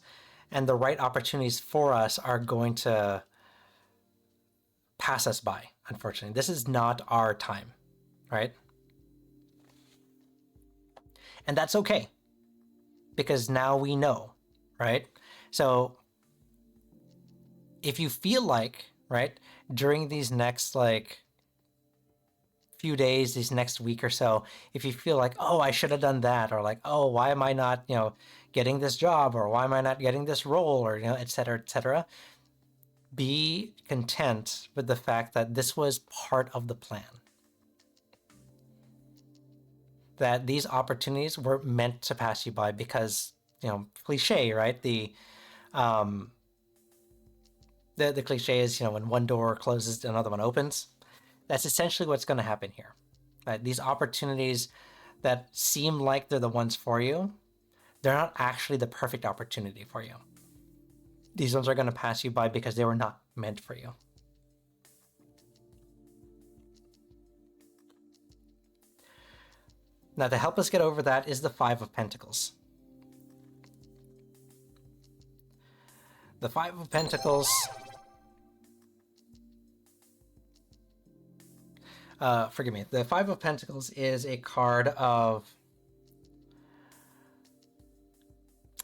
and the right opportunities for us are going to pass us by. Unfortunately, this is not our time, right? And that's okay, because now we know, right? So if you feel like, right, during these next few days, this next week or so, if you feel like, oh, I should have done that, or like, oh, why am I not, getting this job, or why am I not getting this role, or, et cetera, be content with the fact that this was part of the plan. That these opportunities were meant to pass you by because, cliche, right? The cliche is, when one door closes, another one opens. That's essentially what's going to happen here. Right? These opportunities that seem like they're the ones for you, they're not actually the perfect opportunity for you. These ones are going to pass you by because they were not meant for you. Now, to help us get over that is the Five of Pentacles. The Five of Pentacles... forgive me. The Five of Pentacles is a card of...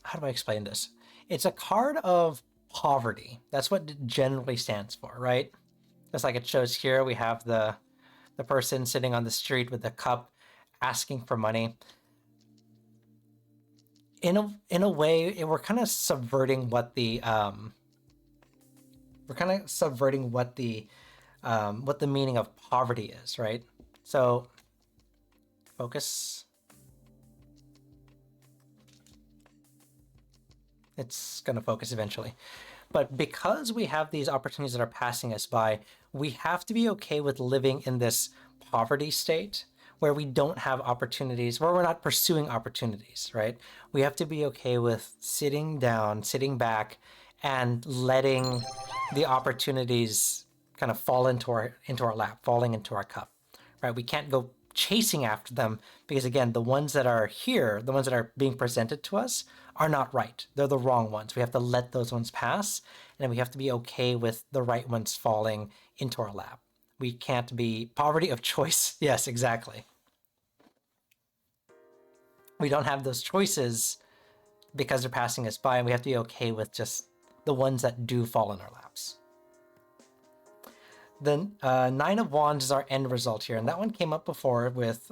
How do I explain this? It's a card of poverty. That's what it generally stands for, right? Just like it shows here, we have the person sitting on the street with a cup asking for money. In a way, we're kind of subverting what the meaning of poverty is, right? So focus. It's going to focus eventually. But because we have these opportunities that are passing us by, we have to be okay with living in this poverty state where we don't have opportunities, where we're not pursuing opportunities, right? We have to be okay with sitting down, sitting back, and letting the opportunities kind of fall into our lap, falling into our cup, right? We can't go chasing after them because, again, the ones that are here, the ones that are being presented to us, are not right. They're the wrong ones. We have to let those ones pass, and we have to be okay with the right ones falling into our lap. We can't be poverty of choice. Yes, exactly. We don't have those choices because they're passing us by, and we have to be okay with just the ones that do fall in our laps. The Nine of Wands is our end result here, and that one came up before with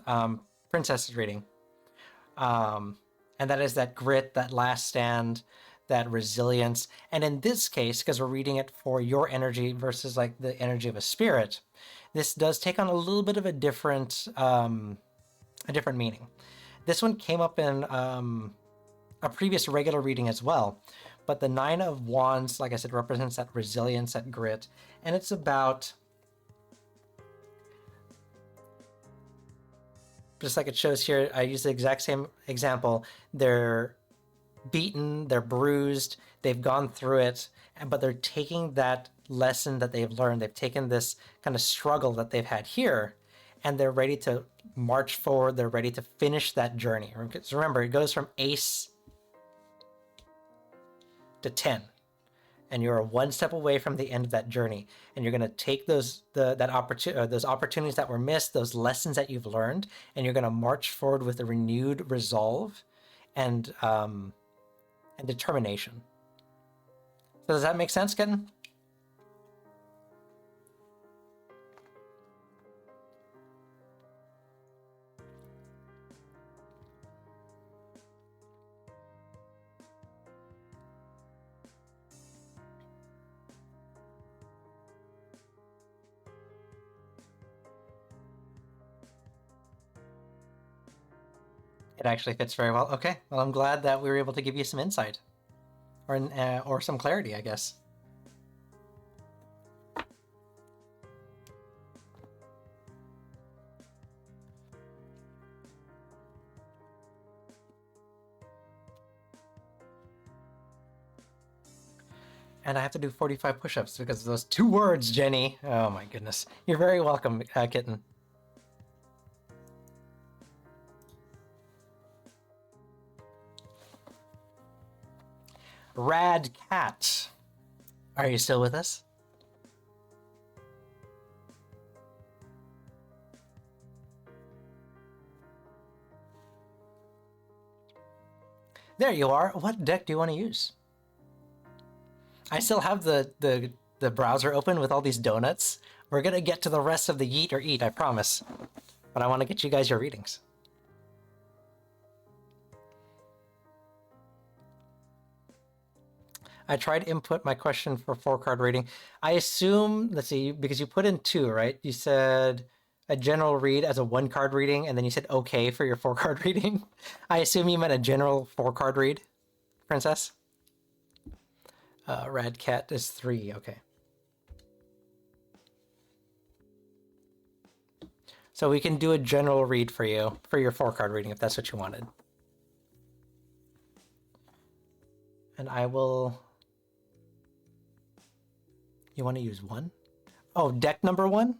Princess's reading. And that is that grit, that last stand, that resilience. And in this case, because we're reading it for your energy versus like the energy of a spirit, this does take on a little bit of a different meaning. This one came up in a previous regular reading as well. But the Nine of Wands, like I said, represents that resilience, that grit. And it's about, just like it shows here, I use the exact same example. They're beaten, they're bruised, they've gone through it, but they're taking that lesson that they've learned. They've taken this kind of struggle that they've had here, and they're ready to march forward. They're ready to finish that journey. Because remember, it goes from Ace to 10. and you're one step away from the end of that journey. And you're going to take those opportunities that were missed, those lessons that you've learned, and you're going to march forward with a renewed resolve and determination. So does that make sense, Kitten? It actually fits very well. Okay, well, I'm glad that we were able to give you some insight, or some clarity, I guess. And I have to do 45 push-ups because of those 2 words, Jenny. Oh my goodness. You're very welcome, Kitten. Rad Cat. Are you still with us? There you are. What deck do you want to use? I still have the browser open with all these donuts. We're gonna get to the rest of the yeet or eat, I promise. But I want to get you guys your readings. I tried to input my question for 4-card reading. I assume, let's see, because you put in 2, right? You said a general read as a 1-card reading, and then you said okay for your 4-card reading. I assume you meant a general 4-card read, Princess? Rad Cat is 3, okay. So we can do a general read for you, for your 4-card reading, if that's what you wanted. And I will... You want to use 1? Oh, deck number 1?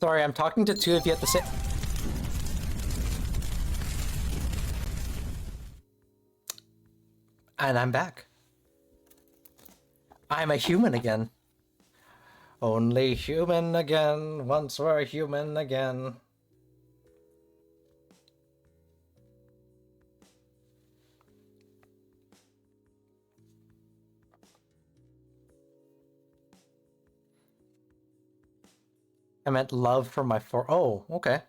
Sorry, I'm talking to 2 of you at the same... And I'm back. I'm a human again. Only human again, once we're human again. I meant love for my 4... Oh, okay.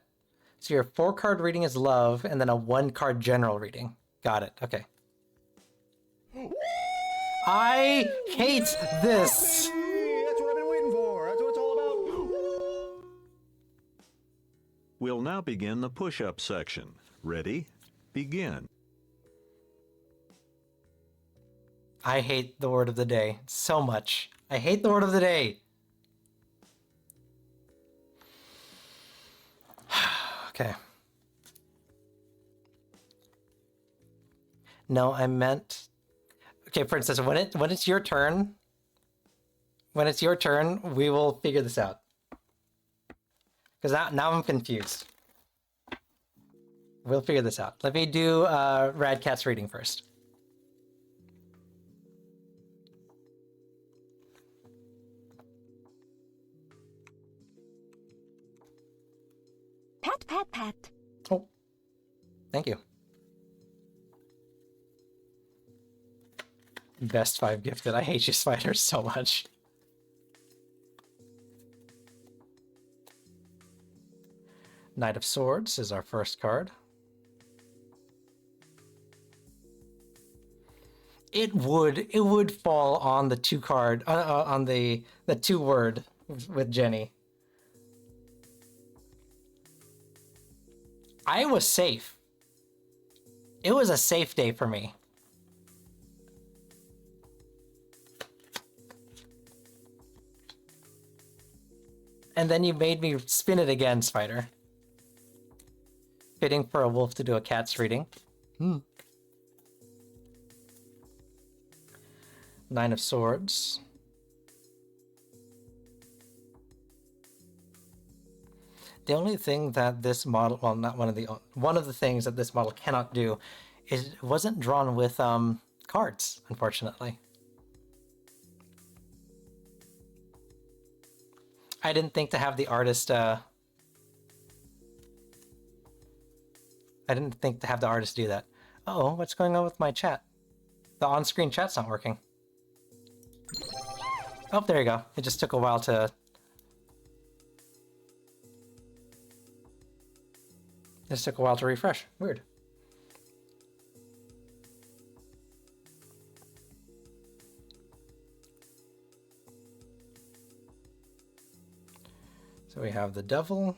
So your 4-card reading is love, and then a 1-card general reading. Got it, okay. I hate this! That's what I've been waiting for. That's what it's all about. We'll now begin the push-up section. Ready? Begin. I hate the word of the day so much. I hate the word of the day. Okay. No, I meant... Okay, Princess, when it's your turn, we will figure this out. Because now I'm confused. We'll figure this out. Let me do Rad Cat's reading first. Pat, pat, pat. Oh, thank you. Best 5 gifted. I hate you, spiders, so much. Knight of Swords is our first card. It would fall on the 2-card on the 2-word with Jenny. I was safe. It was a safe day for me. And then you made me spin it again, Spider. Fitting for a wolf to do a cat's reading. 9 of Swords. The only thing that this model, well, not one of the things that this model cannot do is it wasn't drawn with cards, unfortunately. I didn't think to have the artist I didn't think to have the artist do that. Uh-oh, what's going on with my chat? The on-screen chat's not working. Oh, there you go. It just took a while to... refresh. Weird. So we have the devil.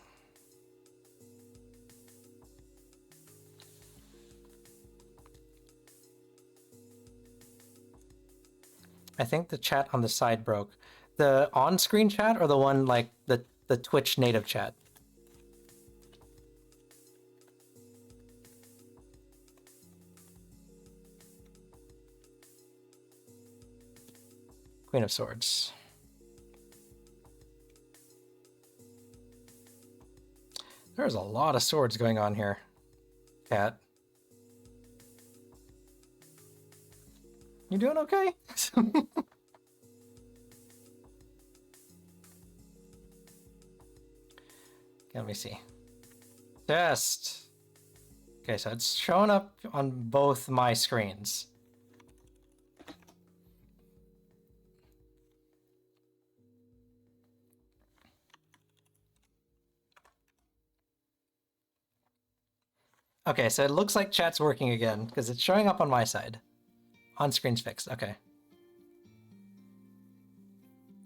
I think the chat on the side broke. The on-screen chat or the one like the Twitch native chat? Queen of Swords. There's a lot of swords going on here, Cat. You doing okay? Let me see. Test. Okay, so it's showing up on both my screens. Okay, so it looks like chat's working again because it's showing up on my side. On screen's fixed. Okay.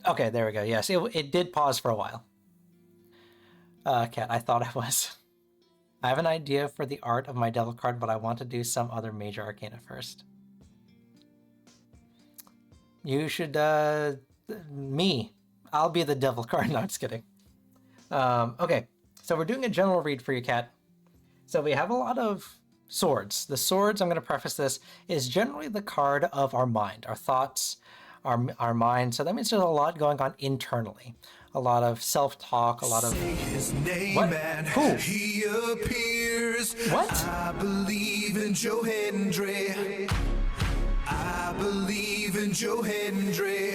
Okay, there we go. Yes, it did pause for a while. Cat, I thought I was. I have an idea for the art of my devil card, but I want to do some other major arcana first. You should, me. I'll be the devil card. No, I'm just kidding. Okay, so we're doing a general read for you, Cat. So we have a lot of swords. The swords, I'm going to preface this, is generally the card of our mind, our thoughts, our mind. So that means there's a lot going on internally. A lot of self-talk, a lot of... Say his name What? and Who? he appears. What? I believe in Joe Hendry. I believe in Joe Hendry.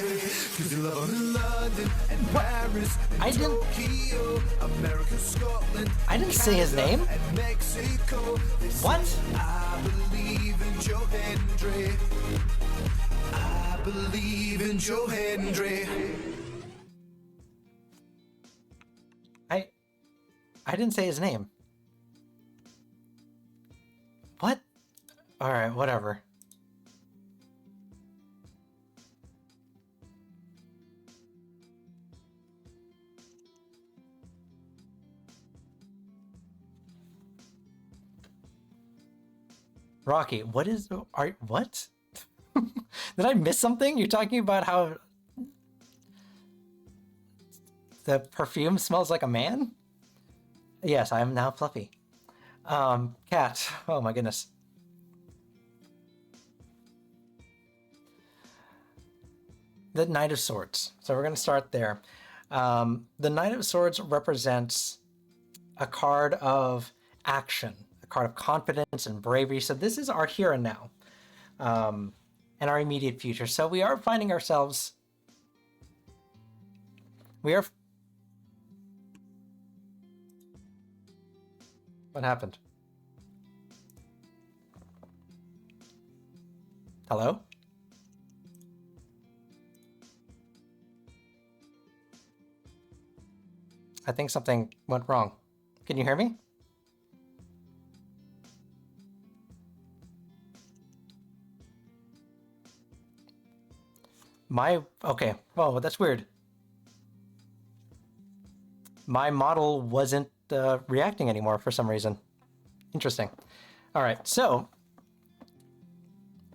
Cause you love him in London and Paris and I didn't- Tokyo, America, Scotland. I didn't say his Canada, name. And Mexico. They say, What? I believe in Joe Hendry. I believe in Joe Hendry. I didn't say his name. What? Alright, whatever. Rocky, what is... what? Did I miss something? You're talking about how... the perfume smells like a man? Yes, I am now Fluffy. Cat. Oh my goodness. The Knight of Swords. So we're going to start there. The Knight of Swords represents a card of action, a card of confidence and bravery. So this is our here and now, and our immediate future. So we are finding ourselves... What happened? Hello? I think something went wrong. Can you hear me? Okay. Oh, that's weird. My model wasn't reacting anymore for some reason. Interesting. All right, so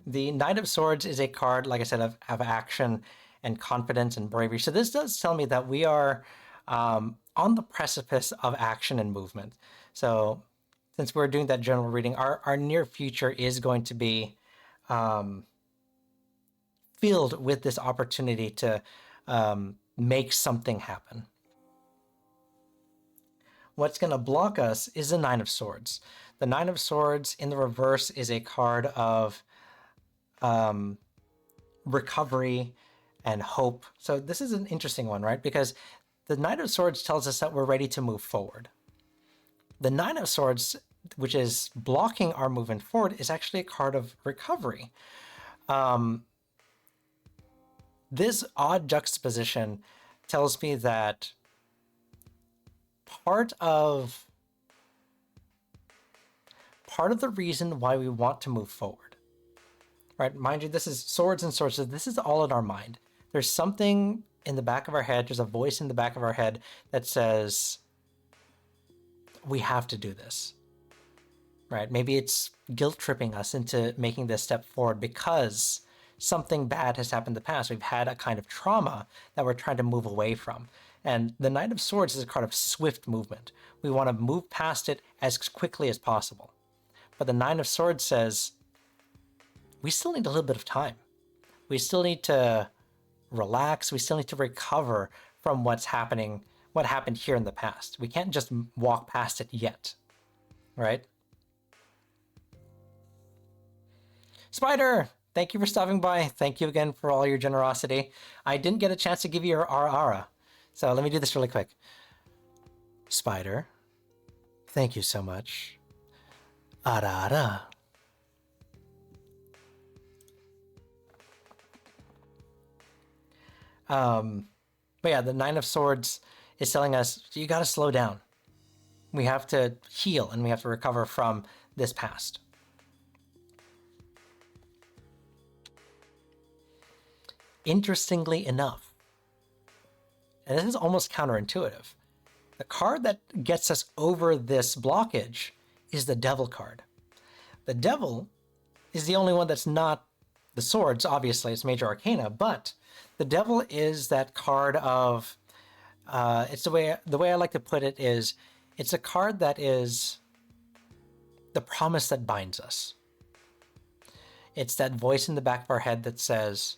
the Knight of Swords is a card, like I said, of action and confidence and bravery. So this does tell me that we are on the precipice of action and movement. So since we're doing that general reading, our near future is going to be filled with this opportunity to make something happen. what's going to block us is the Nine of Swords. The Nine of Swords in the reverse is a card of recovery and hope. So this is an interesting one, right? Because the Knight of Swords tells us that we're ready to move forward. The Nine of Swords, which is blocking our movement forward, is actually a card of recovery. This odd juxtaposition tells me that part of the reason why we want to move forward, right? Mind you, this is swords and swords. So this is all in our mind. There's something in the back of our head. There's a voice in the back of our head that says, we have to do this, right? Maybe it's guilt tripping us into making this step forward because something bad has happened in the past. We've had a kind of trauma that we're trying to move away from. And the Knight of Swords is a card of swift movement. We want to move past it as quickly as possible. But the Nine of Swords says, we still need a little bit of time. We still need to relax. We still need to recover from what happened here in the past. We can't just walk past it yet, right? Spider, thank you for stopping by. Thank you again for all your generosity. I didn't get a chance to give you your Ara. So let me do this really quick. Spider, thank you so much. Ara. But yeah, the Nine of Swords is telling us, you got to slow down. We have to heal and we have to recover from this past. Interestingly enough, and this is almost counterintuitive, the card that gets us over this blockage is the Devil card. The Devil is the only one that's not the swords, obviously, it's Major Arcana, but the Devil is that card of, it's the way I like to put it is, it's a card that is the promise that binds us. It's that voice in the back of our head that says,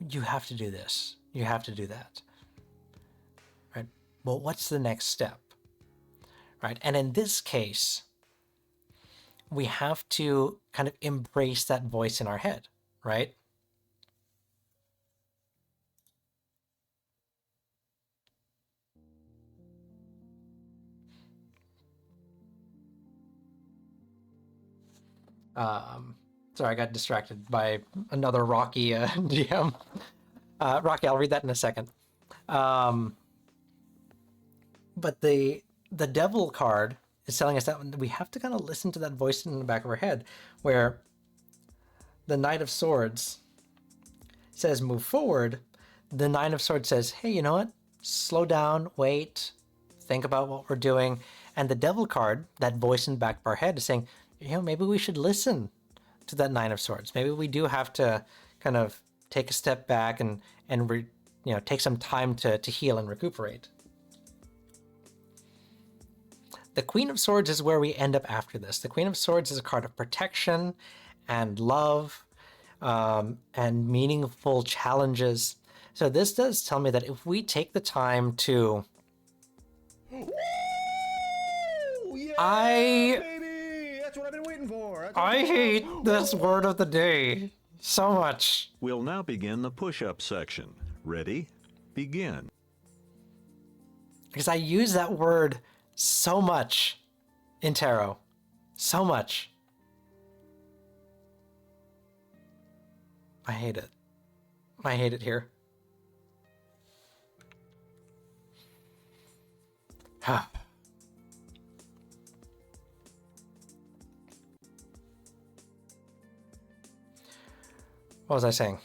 you have to do this, you have to do that, right? Well, what's the next step, right? And in this case, we have to kind of embrace that voice in our head, right? Sorry, I got distracted by another Rocky GM. Rocky, I'll read that in a second. But the Devil card is telling us that we have to kind of listen to that voice in the back of our head, where the Knight of Swords says move forward. The Nine of Swords says, hey, you know what? Slow down, wait, think about what we're doing. And the Devil card, that voice in the back of our head, is saying, you know, maybe we should listen to that Nine of Swords. Maybe we do have to kind of take a step back and take some time to heal and recuperate. The Queen of Swords is where we end up after this. The Queen of Swords is a card of protection and love and meaningful challenges. So this does tell me that if we take the time to... Baby! That's what I've been waiting for. I hate this word of the day so much. We'll now begin the push-up section. Ready? Begin. Because I use that word so much in tarot. So much. I hate it. I hate it here. What was I saying?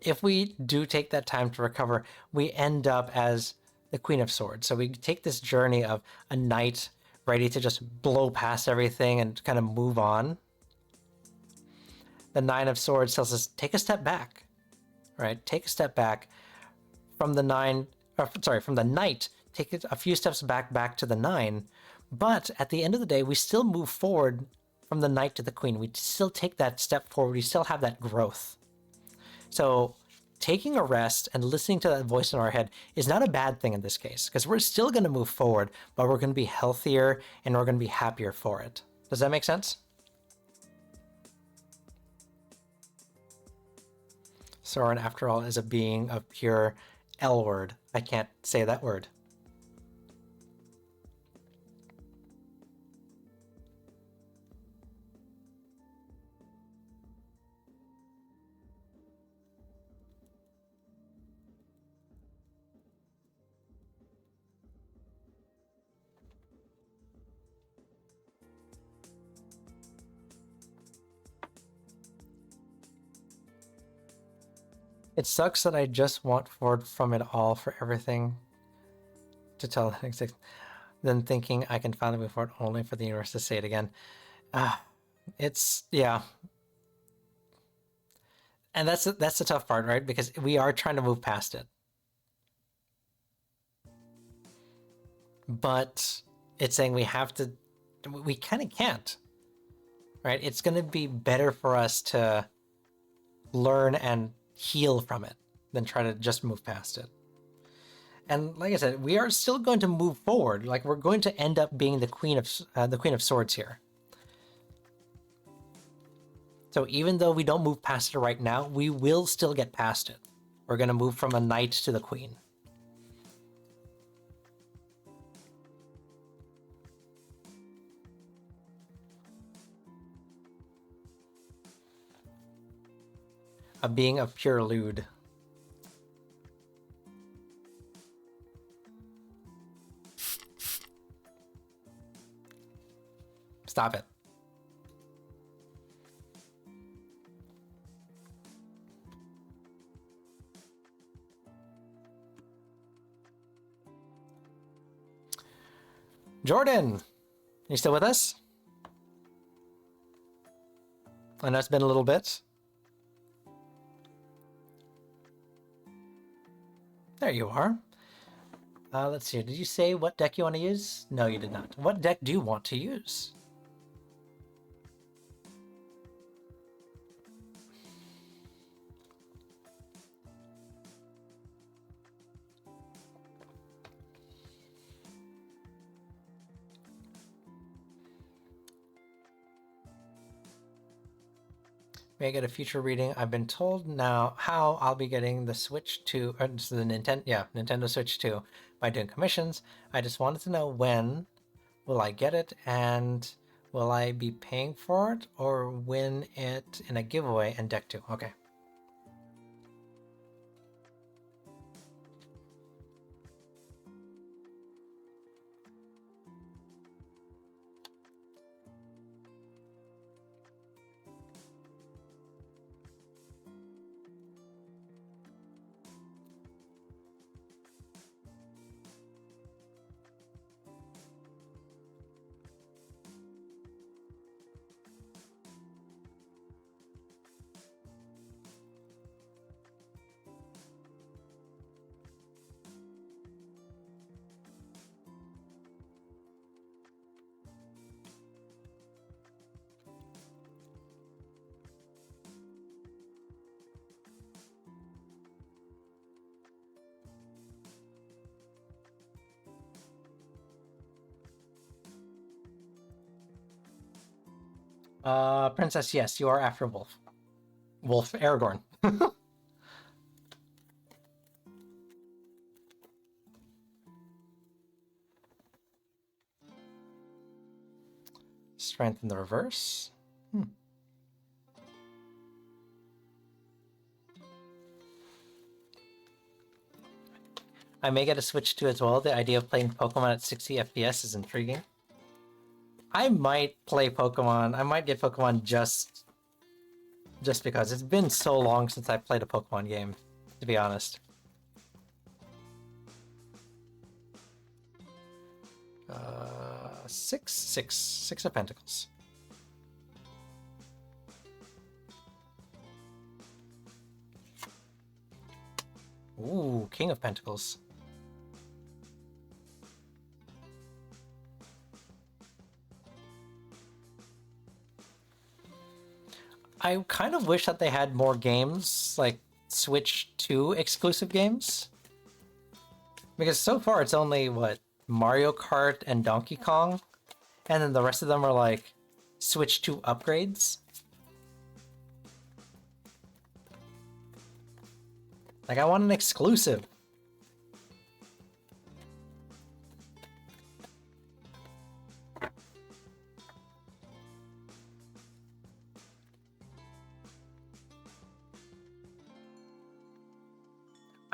If we do take that time to recover, we end up as the Queen of Swords. So we take this journey of a knight ready to just blow past everything and kind of move on. The Nine of Swords tells us, take a step back, right? Take a step back from the from the knight, take it a few steps back to the nine. But at the end of the day, we still move forward from the knight to the queen. We still take that step forward. We still have that growth. So taking a rest and listening to that voice in our head is not a bad thing in this case, because we're still going to move forward, but we're going to be healthier and we're going to be happier for it. Does that make sense? Soren, after all, is a being of pure L word. I can't say that word. It sucks that I just want forward from it all for everything to tell then thinking I can finally move forward only for the universe to say it again. It's, yeah. And that's the tough part, right? Because we are trying to move past it. But it's saying we have to, we kind of can't, right? It's going to be better for us to learn and heal from it than try to just move past it. And like I said, we are still going to move forward. Like, we're going to end up being the Queen of Swords here. So even though we don't move past it right now, we will still get past it. We're going to move from a knight to the queen. A being of pure lewd. Stop it. Jordan, you still with us? I know it's been a little bit. There you are. Let's see. Did you say what deck you want to use? No, you did not. What deck do you want to use? May I get a future reading? I've been told now how I'll be getting the Switch 2, or the Nintendo Switch 2 by doing commissions. I just wanted to know when will I get it, and will I be paying for it or win it in a giveaway and deck 2? Okay. Princess, yes, you are after Wolf. Wolf Aragorn. Strength in the reverse. I may get a Switch 2 as well. The idea of playing Pokemon at 60 FPS is intriguing. I might play Pokemon. I might get Pokemon just because. It's been so long since I played a Pokemon game, to be honest. Six of Pentacles. Ooh, King of Pentacles. I kind of wish that they had more games, like Switch 2 exclusive games. Because so far it's only, what, Mario Kart and Donkey Kong? And then the rest of them are like Switch 2 upgrades. Like, I want an exclusive.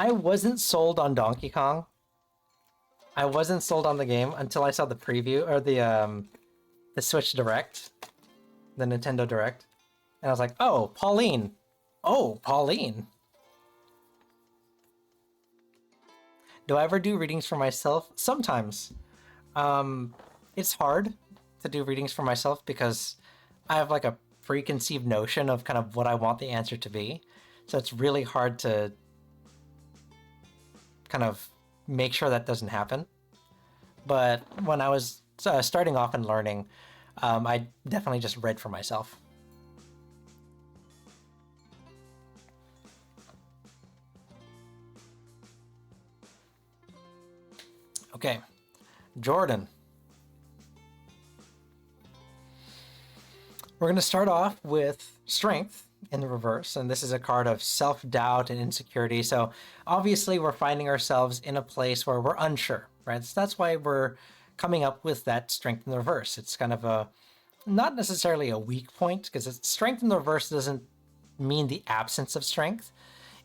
I wasn't sold on Donkey Kong. I wasn't sold on the game until I saw the preview or the Switch Direct, the Nintendo Direct, and I was like, "Oh, Pauline! Oh, Pauline!" Do I ever do readings for myself? Sometimes. It's hard to do readings for myself because I have like a preconceived notion of kind of what I want the answer to be, so it's really hard to kind of make sure that doesn't happen. But when I was starting off and learning, I definitely just read for myself. Okay, Jordan. We're going to start off with Strength in the reverse, and this is a card of self-doubt and insecurity. So obviously we're finding ourselves in a place where we're unsure, right? So that's why we're coming up with that Strength in the reverse. It's kind of a, not necessarily a weak point, because Strength in the reverse doesn't mean the absence of strength.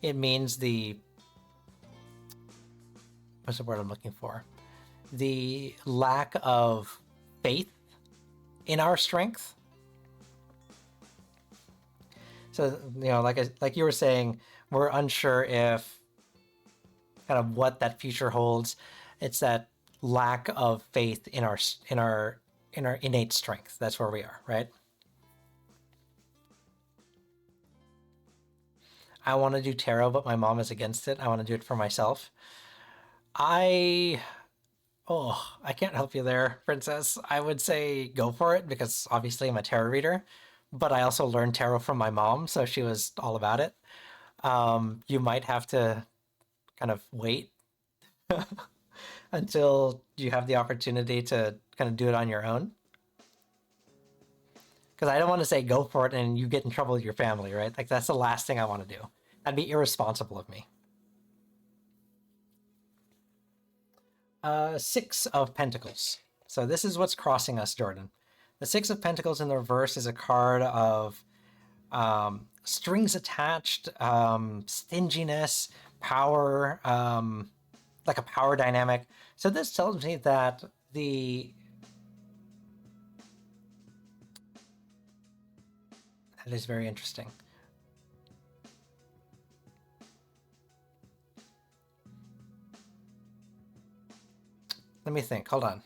It means the, what's the word I'm looking for? The lack of faith in our strength. So, you know, like you were saying, we're unsure if kind of what that future holds. It's that lack of faith in our innate strength. That's where we are, right? I want to do tarot, but my mom is against it. I want to do it for myself. I can't help you there, Princess. I would say go for it because obviously I'm a tarot reader. But I also learned tarot from my mom, so she was all about it. You might have to kind of wait until you have the opportunity to kind of do it on your own. Because I don't want to say go for it and you get in trouble with your family, right? Like, that's the last thing I want to do. That'd be irresponsible of me. Six of Pentacles. So this is what's crossing us, Jordan. The Six of Pentacles in the reverse is a card of strings attached, stinginess, power, like a power dynamic. So this tells me that that is very interesting. Let me think. Hold on.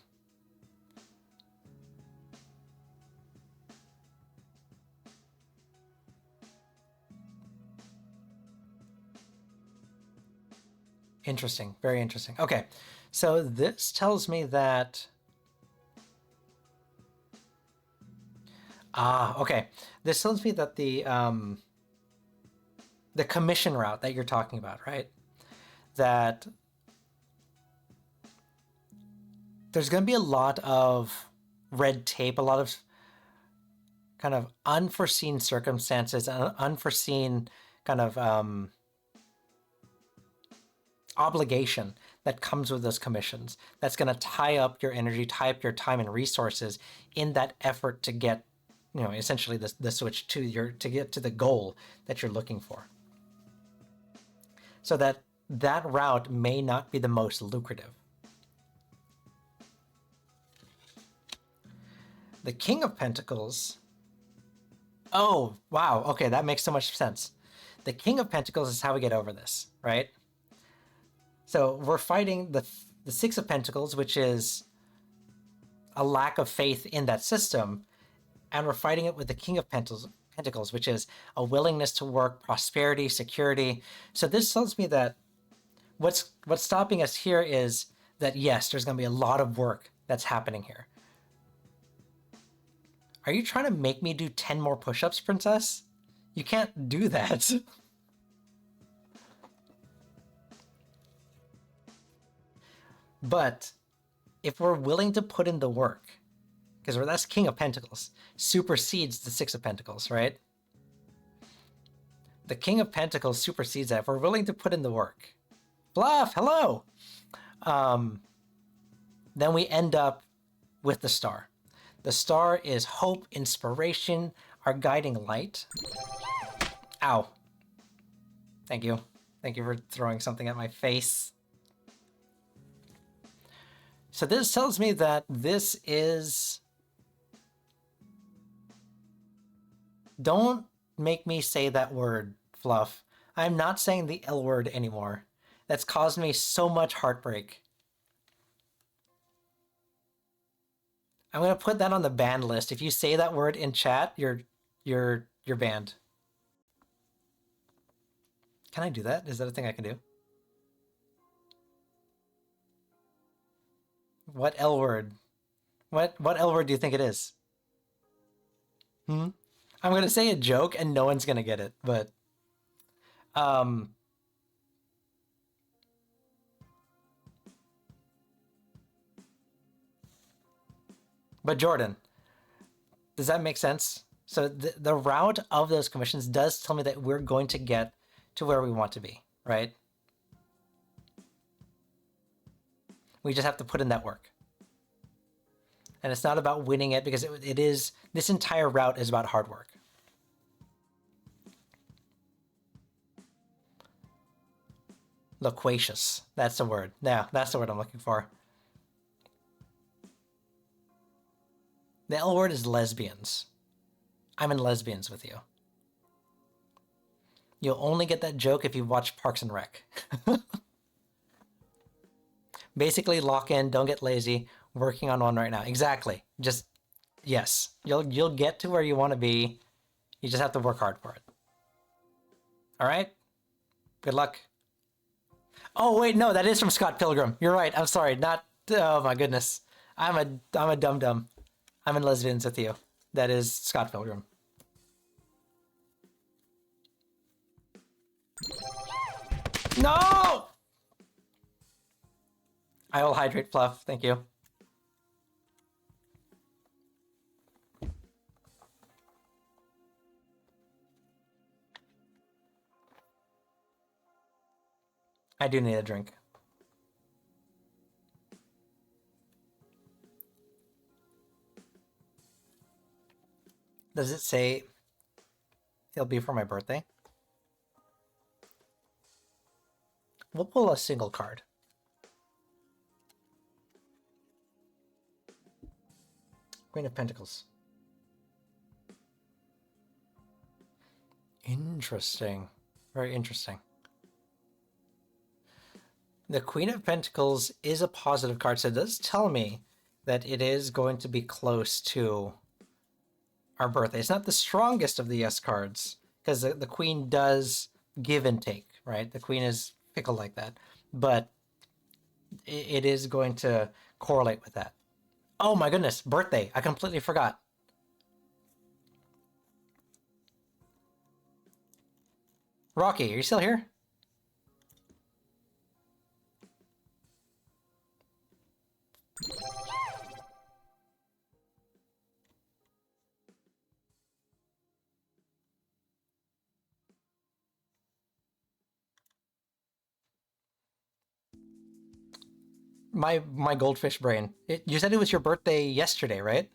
Interesting. Very interesting. Okay. So this tells me that... okay. This tells me that the commission route that you're talking about, right? That there's going to be a lot of red tape, a lot of kind of unforeseen circumstances, unforeseen kind of obligation that comes with those commissions. That's going to tie up your energy, tie up your time and resources in that effort to get, you know, essentially the switch to get to the goal that you're looking for. So that route may not be the most lucrative. The King of Pentacles. Oh, wow. Okay, that makes so much sense. The King of Pentacles is how we get over this, right? So we're fighting the Six of Pentacles, which is a lack of faith in that system, and we're fighting it with the King of Pentacles, which is a willingness to work, prosperity, security. So this tells me that what's stopping us here is that, yes, there's going to be a lot of work that's happening here. Are you trying to make me do 10 more push-ups, Princess? You can't do that. But if we're willing to put in the work, because that's King of Pentacles, supersedes the Six of Pentacles, right? The King of Pentacles supersedes that. If we're willing to put in the work. Bluff, hello! Then we end up with the Star. The Star is hope, inspiration, our guiding light. Ow. Thank you. Thank you for throwing something at my face. So this tells me that this is... Don't make me say that word, Fluff. I'm not saying the L word anymore. That's caused me so much heartbreak. I'm gonna put that on the banned list. If you say that word in chat, you're banned. Can I do that? Is that a thing I can do? What L word? What L word do you think it is? I'm gonna say a joke and no one's gonna get it, but Jordan, does that make sense? So the route of those commissions does tell me that we're going to get to where we want to be, right? We just have to put in that work. And it's not about winning it, because it is, this entire route is about hard work. Loquacious. That's the word. Yeah, that's the word I'm looking for. The L word is lesbians. I'm in lesbians with you. You'll only get that joke if you watch Parks and Rec. Basically, lock in, don't get lazy. Working on one right now. Exactly. Just, yes. You'll get to where you want to be. You just have to work hard for it. All right? Good luck. Oh, wait, no, that is from Scott Pilgrim. You're right. I'm sorry. Not, oh my goodness. I'm a dum-dum. I'm in lesbians with you. That is Scott Pilgrim. No! I will hydrate, Fluff. Thank you. I do need a drink. Does it say it'll be for my birthday? We'll pull a single card. Queen of Pentacles. Interesting. Very interesting. The Queen of Pentacles is a positive card, so it does tell me that it is going to be close to our birthday. It's not the strongest of the yes cards, because the Queen does give and take, right? The Queen is fickle like that, but it is going to correlate with that. Oh my goodness, birthday. I completely forgot. Rocky, are you still here? My goldfish brain. You said it was your birthday yesterday, right?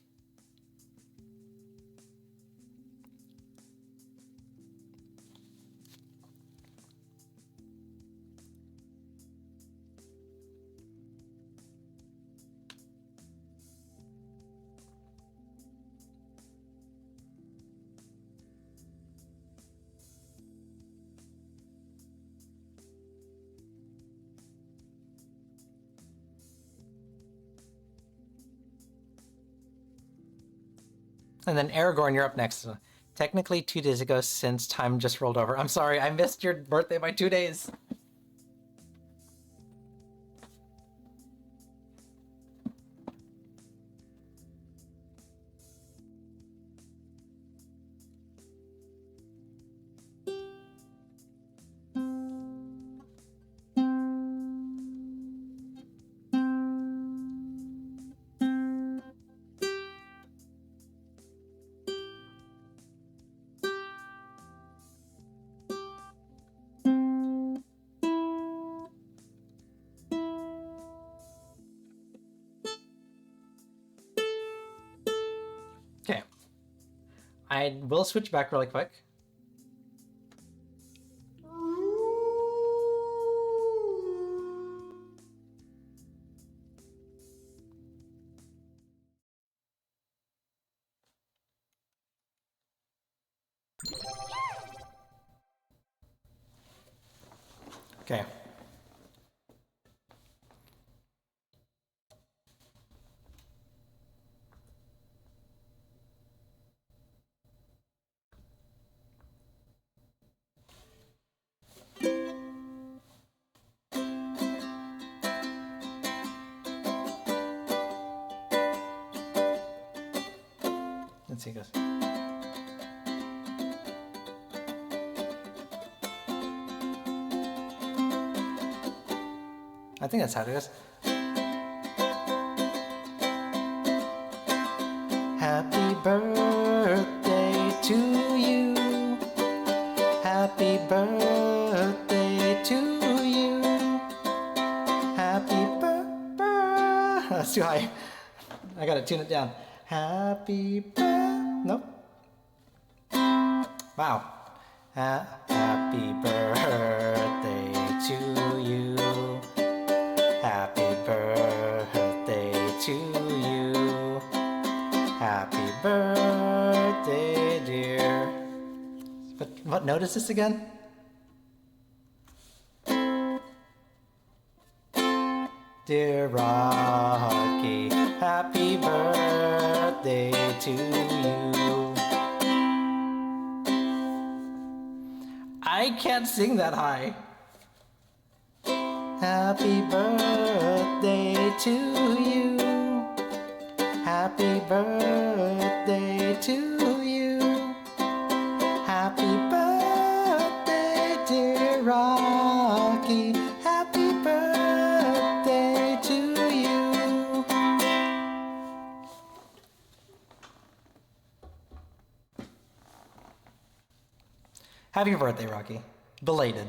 And then Aragorn, you're up next. Technically 2 days ago, since time just rolled over. I'm sorry, I missed your birthday by 2 days. I will switch back really quick. Okay. Let's see how it goes. I think that's how it goes. Happy birthday to you. Happy birthday to you. Happy birthday. That's too high. I gotta tune it down. Happy birthday. Nope. Wow. Happy birthday to you. Happy birthday to you. Happy birthday, dear. What note is this again? Dear Rocky, happy birthday to you. I can't sing that high. Happy birthday to you. Happy birthday to you. Happy birthday, dear Rocky. Happy birthday to you. Happy birthday, Rocky. Belated.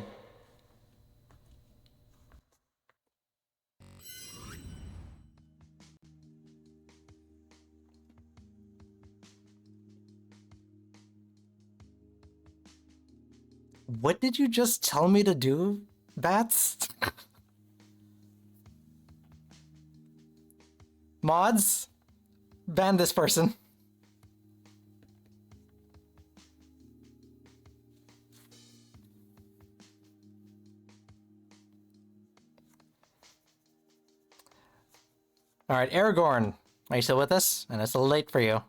What did you just tell me to do, Bats? Mods? Ban this person. Alright, Aragorn. Are you still with us? And it's a little late for you.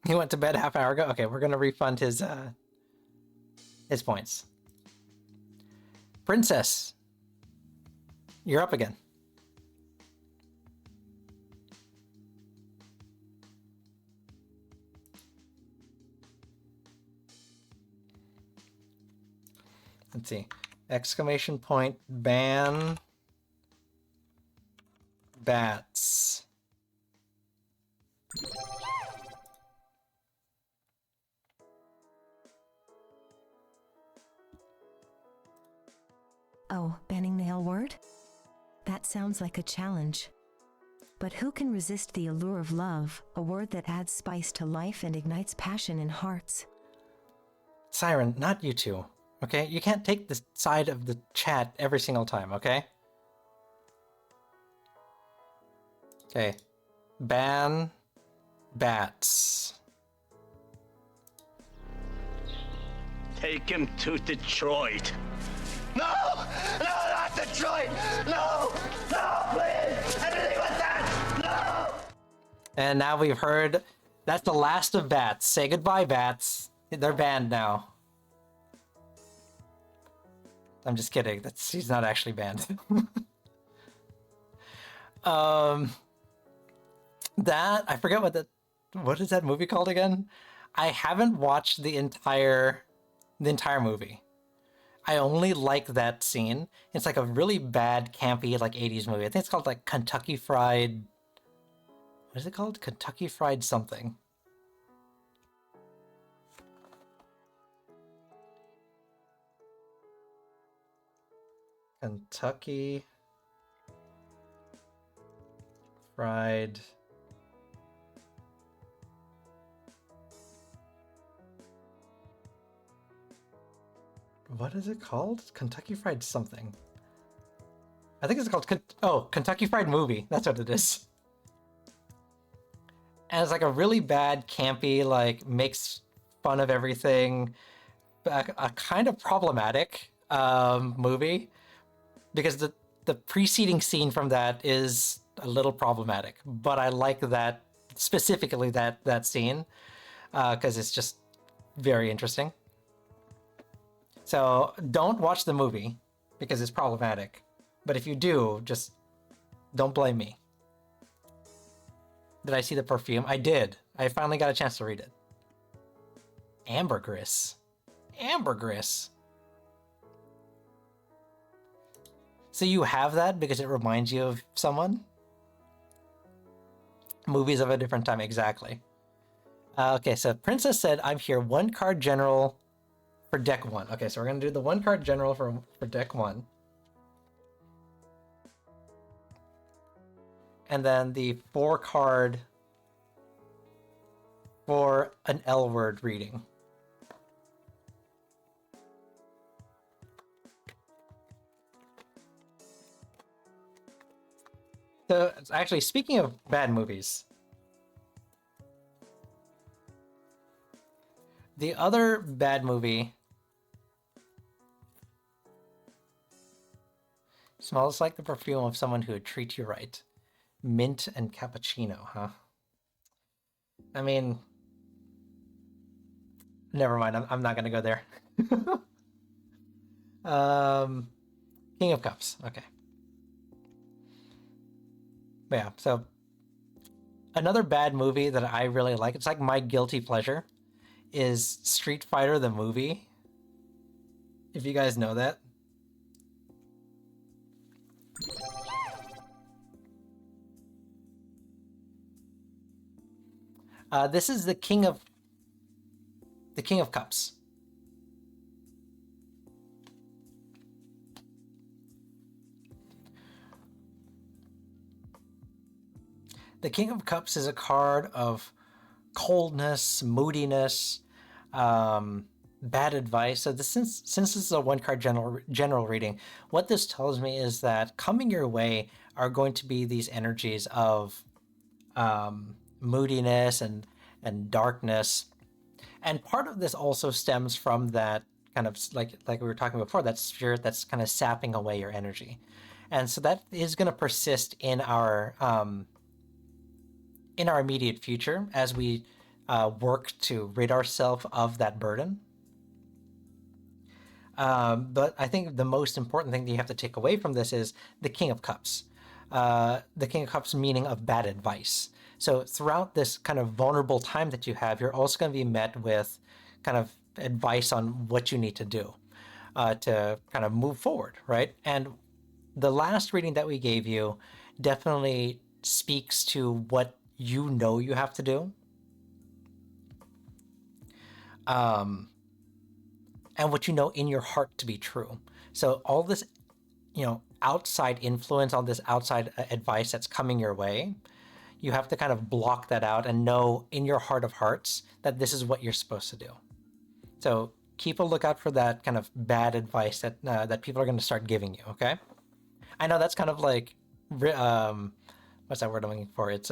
He went to bed half an hour ago? Okay, we're gonna refund his points. Princess. You're up again. Let's see. Exclamation point ban bats. Oh, banning the L word? That sounds like a challenge. But who can resist the allure of love, a word that adds spice to life and ignites passion in hearts? Siren, not you two. Okay? You can't take the side of the chat every single time, okay? Okay. Ban bats. Take him to Detroit. No! No, not Detroit! No! No, please! Anything but that! No! And now we've heard that's the last of bats. Say goodbye, bats. They're banned now. I'm just kidding. He's not actually banned. That I forget what is that movie called again? I haven't watched the entire movie. I only like that scene. It's like a really bad, campy, like 80s movie. I think it's called like Kentucky Fried. What is it called? Kentucky Fried something. Kentucky Fried what is it called? Kentucky Fried something. I think it's called Kentucky Fried Movie. That's what it is. And it's like a really bad, campy, like makes fun of everything, a kind of problematic movie, because the preceding scene from that is a little problematic. But I like that specifically that scene because it's just very interesting. So don't watch the movie because it's problematic. But if you do, just don't blame me. Did I see the perfume? I did. I finally got a chance to read it. Ambergris. Ambergris. So you have that because it reminds you of someone? Movies of a different time, exactly. Okay, so Princess said, I'm here. 1 card general for deck 1. Okay, so we're going to do the 1 card general for deck 1. And then the 4 card for an L word reading. So, actually, speaking of bad movies, the other bad movie smells like the perfume of someone who would treat you right. Mint and cappuccino, huh? I mean, never mind. I'm not gonna go there. King of Cups. Okay. But yeah. So another bad movie that I really like. It's like my guilty pleasure. Is Street Fighter the movie. If you guys know that. This is the King of Cups. The King of Cups is a card of coldness, moodiness, bad advice. So since this is a 1 card general reading, what this tells me is that coming your way are going to be these energies of moodiness and darkness. And part of this also stems from that kind of like we were talking before, that spirit that's kind of sapping away your energy. And so that is going to persist in our immediate future as we work to rid ourselves of that burden. But I think the most important thing that you have to take away from this is the King of Cups. The King of Cups meaning of bad advice. So throughout this kind of vulnerable time that you have, you're also going to be met with kind of advice on what you need to do to kind of move forward, right? And the last reading that we gave you definitely speaks to what you know you have to do. And what you know in your heart to be true. So all this, outside influence, all this outside advice that's coming your way, you have to kind of block that out and know in your heart of hearts that this is what you're supposed to do. So keep a lookout for that kind of bad advice that people are going to start giving you, okay? I know that's kind of like, what's that word I'm looking for? It's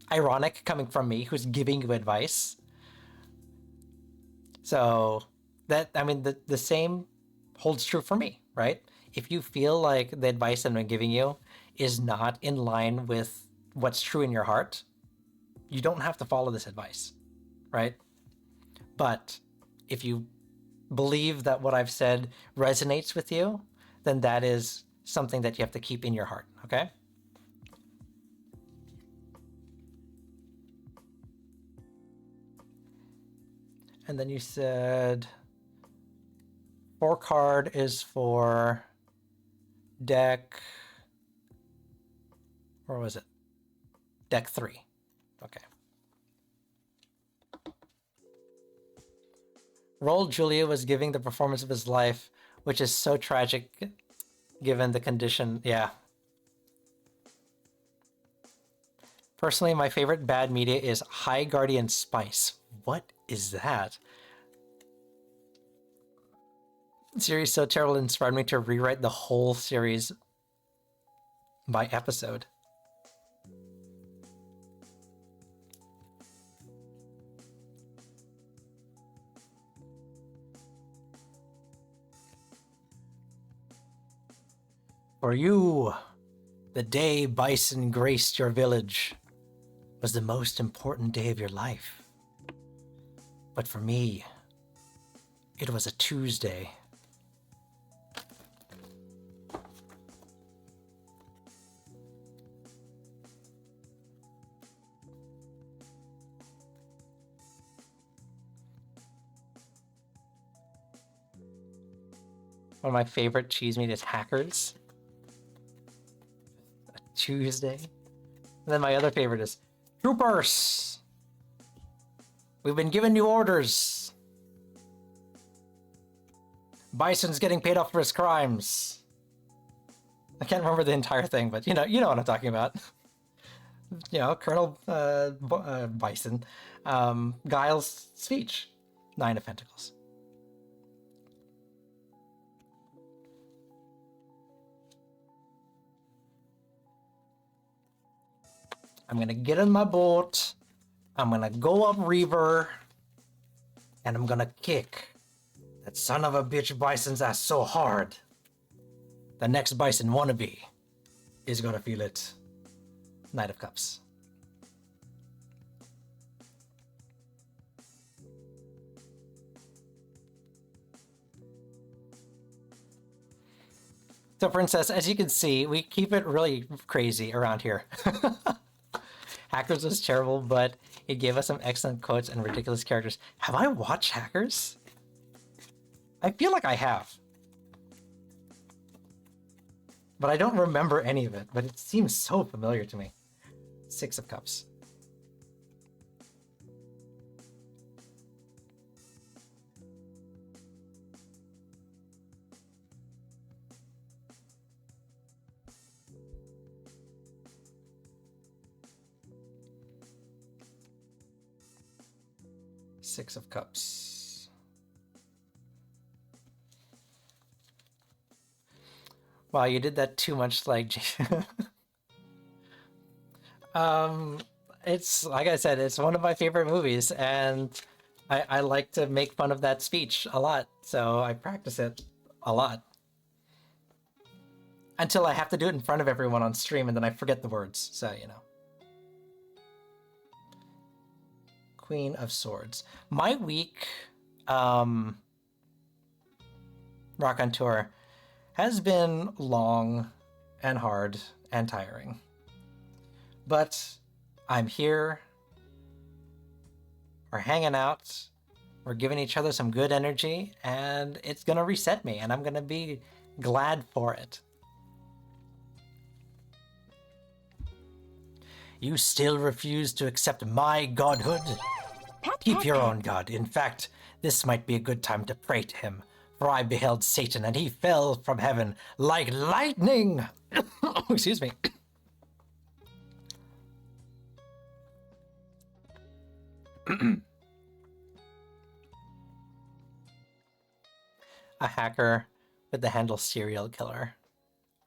ironic coming from me who's giving you advice. So that, I mean, the same holds true for me, right? If you feel like the advice that I'm giving you is not in line with what's true in your heart, you don't have to follow this advice, right? But if you believe that what I've said resonates with you, then that is something that you have to keep in your heart, okay? And then you said 4 card is for deck, or was it? Deck 3. Okay. Raul Julia was giving the performance of his life, which is so tragic. given the condition. Yeah. Personally, my favorite bad media is High Guardian Spice. What is that? Series so terrible it inspired me to rewrite the whole series by episode. For you, the day Bison graced your village was the most important day of your life. But for me, it was a Tuesday. One of my favorite cheese meat is Hackers. A Tuesday. And then my other favorite is Troopers! We've been given new orders. Bison's getting paid off for his crimes. I can't remember the entire thing, but you know what I'm talking about. You know, Colonel Bison. Guile's speech. 9 of Pentacles. I'm gonna get in my boat. I'm gonna go up river. And I'm gonna kick that son of a bitch Bison's ass so hard. The next Bison wannabe is gonna feel it. Knight of Cups. So, Princess, as you can see, we keep it really crazy around here. Hackers was terrible, but it gave us some excellent quotes and ridiculous characters. Have I watched Hackers? I feel like I have. But I don't remember any of it, but it seems so familiar to me. 6 of Cups. Six of Cups. Wow, you did that too much, like. It's like I said, it's one of my favorite movies, and I like to make fun of that speech a lot, so I practice it a lot until I have to do it in front of everyone on stream, and then I forget the words. So you know. Queen of Swords. My week, Raconteur, has been long and hard and tiring. But I'm here. We're hanging out. We're giving each other some good energy, and it's gonna reset me, and I'm gonna be glad for it. You still refuse to accept my godhood? Keep your own god. In fact, this might be a good time to pray to him, for I beheld Satan, and he fell from heaven like lightning. Excuse me. A hacker with the handle serial killer.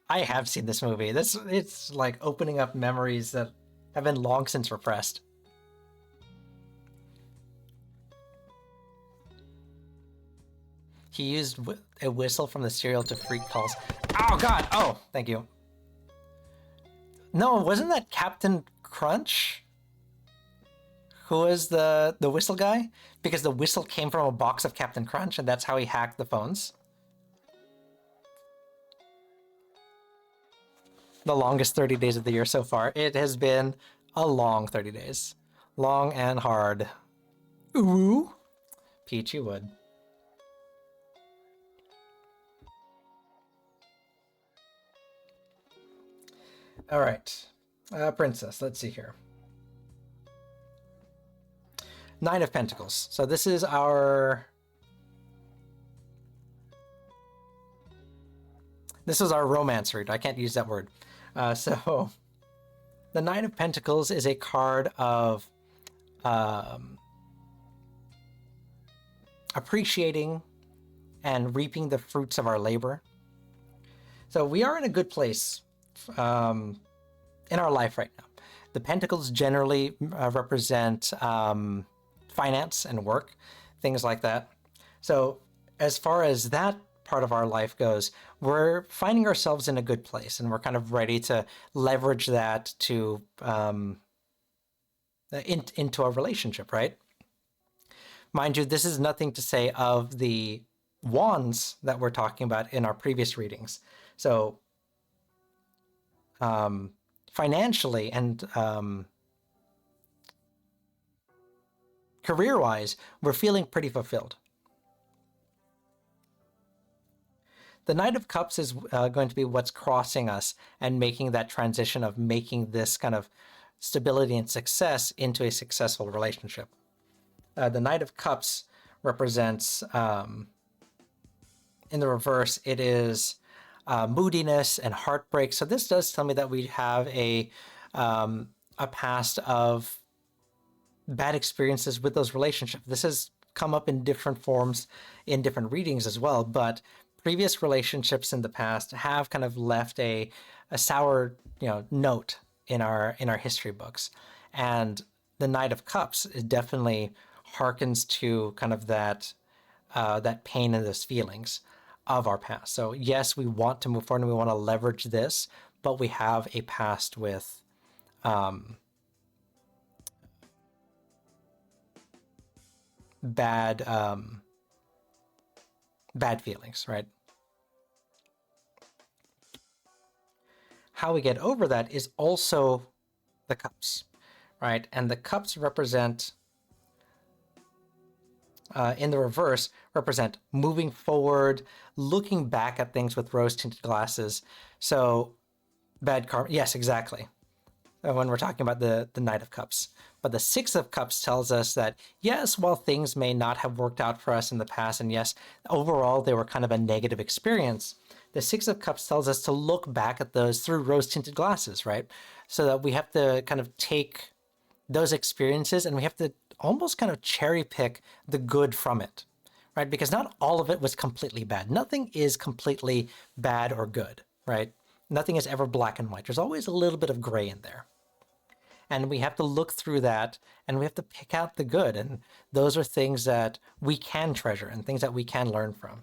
I have seen this movie. It's like opening up memories that have been long since repressed. He used a whistle from the serial to freak calls. Oh god! Oh, thank you. No, wasn't that Captain Crunch? Who was the whistle guy? Because the whistle came from a box of Captain Crunch, and that's how he hacked the phones. The longest 30 days of the year so far. It has been a long 30 days. Long and hard. Ooh. Peachy wood. All right. Princess, let's see here. 9 of Pentacles. So this is our... This is our romance read. I can't use that word. So, the Knight of Pentacles is a card of appreciating and reaping the fruits of our labor. So we are in a good place in our life right now. The Pentacles generally represent finance and work, things like that. So as far as that part of our life goes, we're finding ourselves in a good place, and we're kind of ready to leverage that to into a relationship, right? Mind you, this is nothing to say of the wands that we're talking about in our previous readings. So financially and career-wise, we're feeling pretty fulfilled. The Knight of Cups is going to be what's crossing us and making that transition of making this kind of stability and success into a successful relationship. The Knight of Cups represents, in the reverse, it is moodiness and heartbreak. So this does tell me that we have a past of bad experiences with those relationships. This has come up in different forms in different readings as well, but previous relationships in the past have kind of left a sour, note in our history books. And the Knight of Cups definitely harkens to kind of that pain and those feelings of our past. So yes, we want to move forward and we want to leverage this, but we have a past with bad feelings, right? How we get over that is also the cups, right? And the cups represent, in the reverse, represent moving forward, looking back at things with rose-tinted glasses. So bad karma, yes, exactly. When we're talking about the Knight of Cups. But the Six of Cups tells us that, yes, while things may not have worked out for us in the past, and yes, overall they were kind of a negative experience, the Six of Cups tells us to look back at those through rose-tinted glasses, right? So that we have to kind of take those experiences and we have to almost kind of cherry pick the good from it, right? Because not all of it was completely bad. Nothing is completely bad or good, right? Nothing is ever black and white. There's always a little bit of gray in there. And we have to look through that and we have to pick out the good. And those are things that we can treasure and things that we can learn from.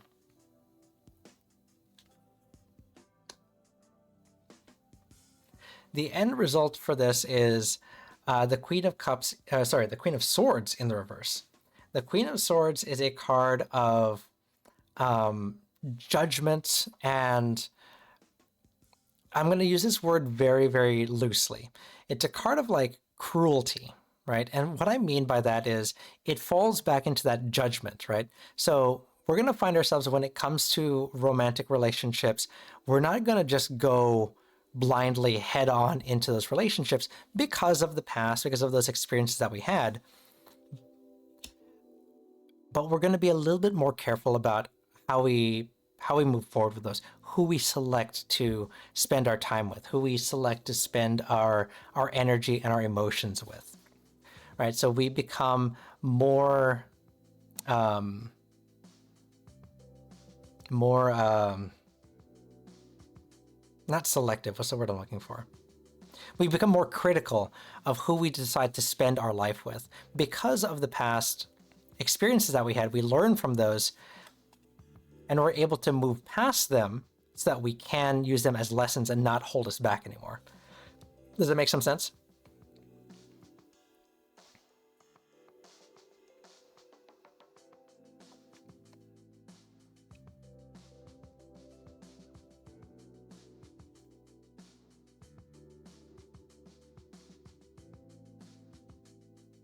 The end result for this is the Queen of Cups, the Queen of Swords in the reverse. The Queen of Swords is a card of judgment, and I'm going to use this word very, very loosely. It's a card of like cruelty, right? And what I mean by that is it falls back into that judgment, right? So we're going to find ourselves when it comes to romantic relationships, we're not going to just go blindly head on into those relationships because of the past, because of those experiences that we had. But we're going to be a little bit more careful about how we move forward with those, who we select to spend our time with, who we select to spend our energy and our emotions with, right? So we become more not selective, what's the word I'm looking for? We become more critical of who we decide to spend our life with. Because of the past experiences that we had, we learn from those and we're able to move past them so that we can use them as lessons and not hold us back anymore. Does that make some sense?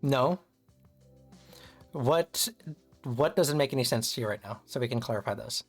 No. What doesn't make any sense to you right now? So we can clarify those.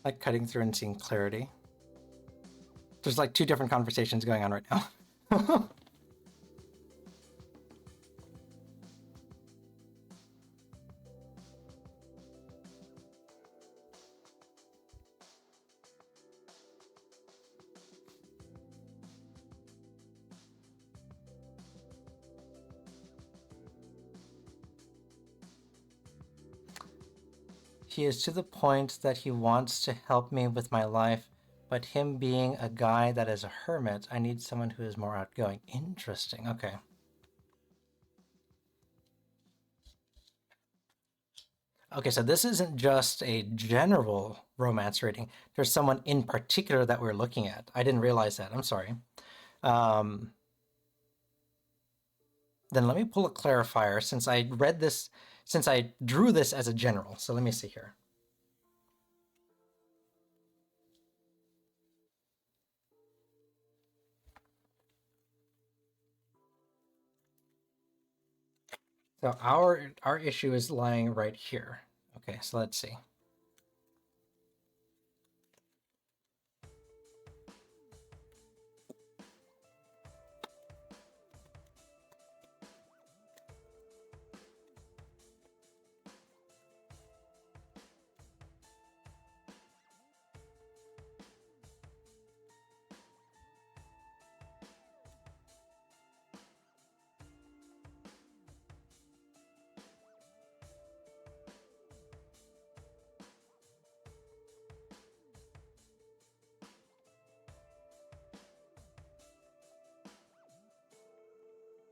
Like cutting through and seeing clarity. There's like two different conversations going on right now. He is to the point that he wants to help me with my life, but him being a guy that is a hermit, I need someone who is more outgoing. Interesting. Okay. Okay, so this isn't just a general romance rating. There's someone in particular that we're looking at. I didn't realize that. I'm sorry. Then let me pull a clarifier since I read this, since I drew this as a general. So let me see here. So our issue is lying right here. Okay, so let's see.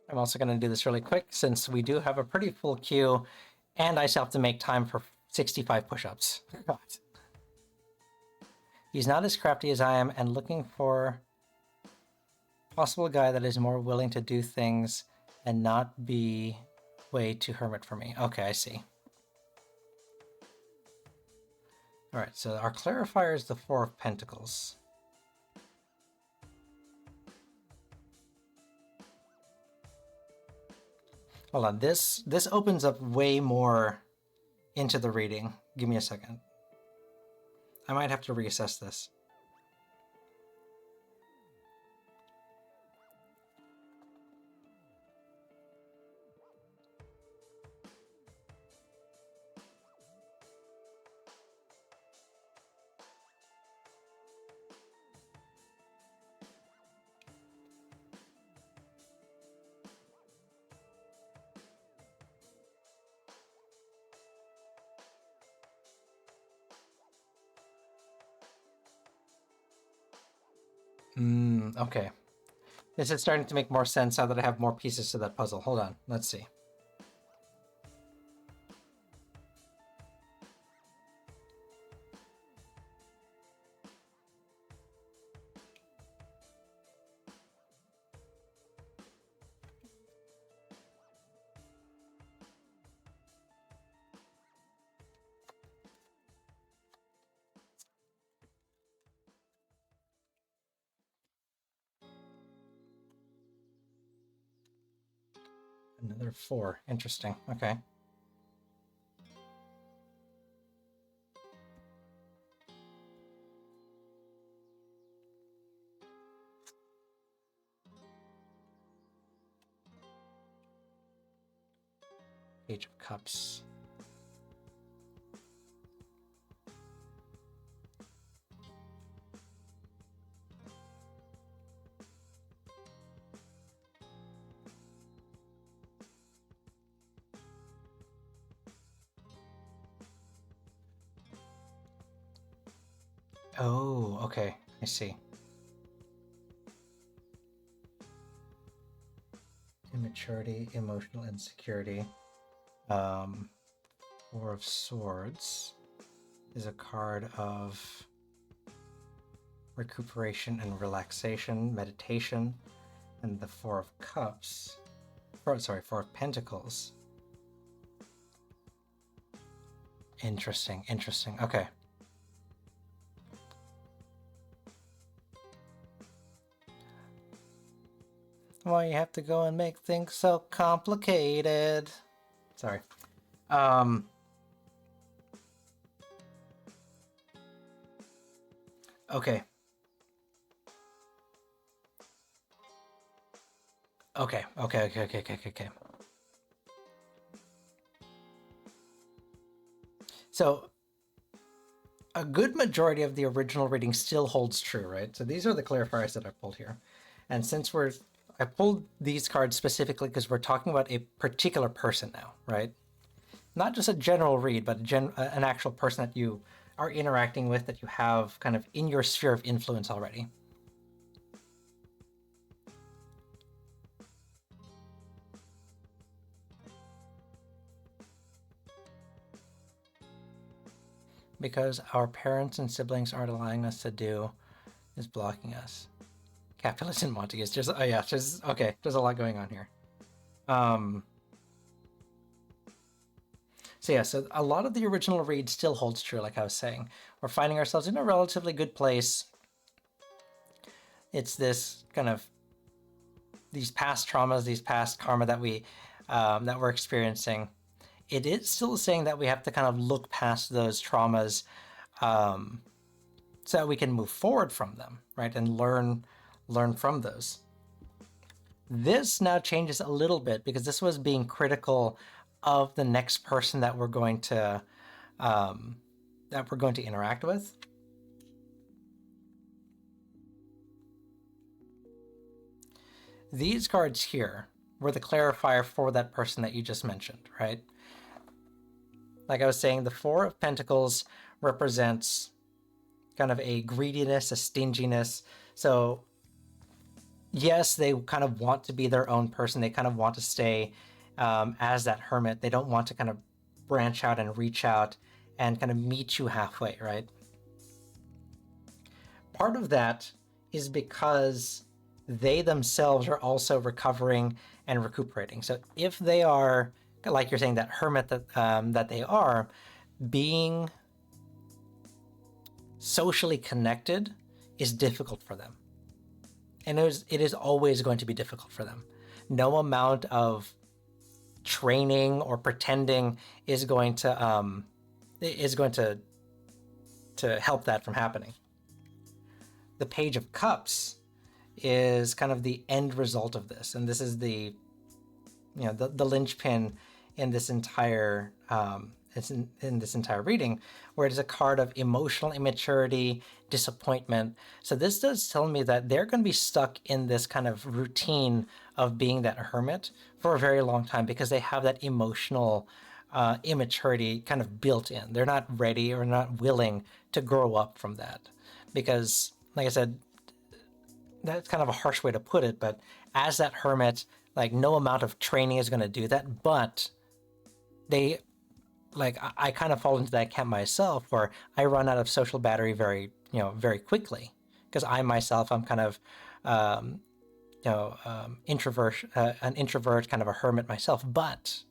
I'm also going to do this really quick since we do have a pretty full queue and I still have to make time for 65 push-ups. God. He's not as crafty as I am and looking for a possible guy that is more willing to do things and not be way too hermit for me. Okay, I see. All right, so our clarifier is the Four of Pentacles. Hold on, this opens up way more into the reading. Give me a second. I might have to reassess this. Okay. This is starting to make more sense now that I have more pieces to that puzzle. Hold on, let's see. Another 4. Interesting. Okay. Page of Cups. Oh, okay. I see. Immaturity, emotional insecurity. Four of Swords is a card of recuperation and relaxation, meditation, and the Four of Cups. Four of Pentacles. Interesting, interesting. Okay. Why you have to go and make things so complicated? Sorry. Okay. Okay. So a good majority of the original reading still holds true, right? So these are the clarifiers that I pulled here. And since I pulled these cards specifically because we're talking about a particular person now, right? Not just a general read, but an actual person that you are interacting with, that you have kind of in your sphere of influence already. Because our parents and siblings aren't allowing us to do is blocking us. Capitalist and Montague. There's okay. There's a lot going on here. So a lot of the original read still holds true, like I was saying. We're finding ourselves in a relatively good place. It's this kind of these past traumas, these past karma that we're experiencing. It is still saying that we have to kind of look past those traumas, so that we can move forward from them, right, and learn from those. This now changes a little bit because this was being critical of the next person that we're going to interact with. These cards here were the clarifier for that person that you just mentioned, right? Like I was saying, the Four of Pentacles represents kind of a greediness, a stinginess. So yes, they kind of want to be their own person. They kind of want to stay as that hermit. They don't want to kind of branch out and reach out and kind of meet you halfway, right? Part of that is because they themselves are also recovering and recuperating. So if they are, like you're saying, that hermit that they are, being socially connected is difficult for them. And it is always going to be difficult for them. No amount of training or pretending is going to help that from happening. The Page of Cups is kind of the end result of this, and this is the linchpin in this entire in this entire reading, where it is a card of emotional immaturity, disappointment. So this does tell me that they're going to be stuck in this kind of routine of being that hermit for a very long time because they have that emotional immaturity kind of built in. They're not ready or not willing to grow up from that because, like I said, that's kind of a harsh way to put it, but as that hermit, like, no amount of training is going to do that, but I kind of fall into that camp myself where I run out of social battery very quickly because I'm kind of an introvert, kind of a hermit myself, but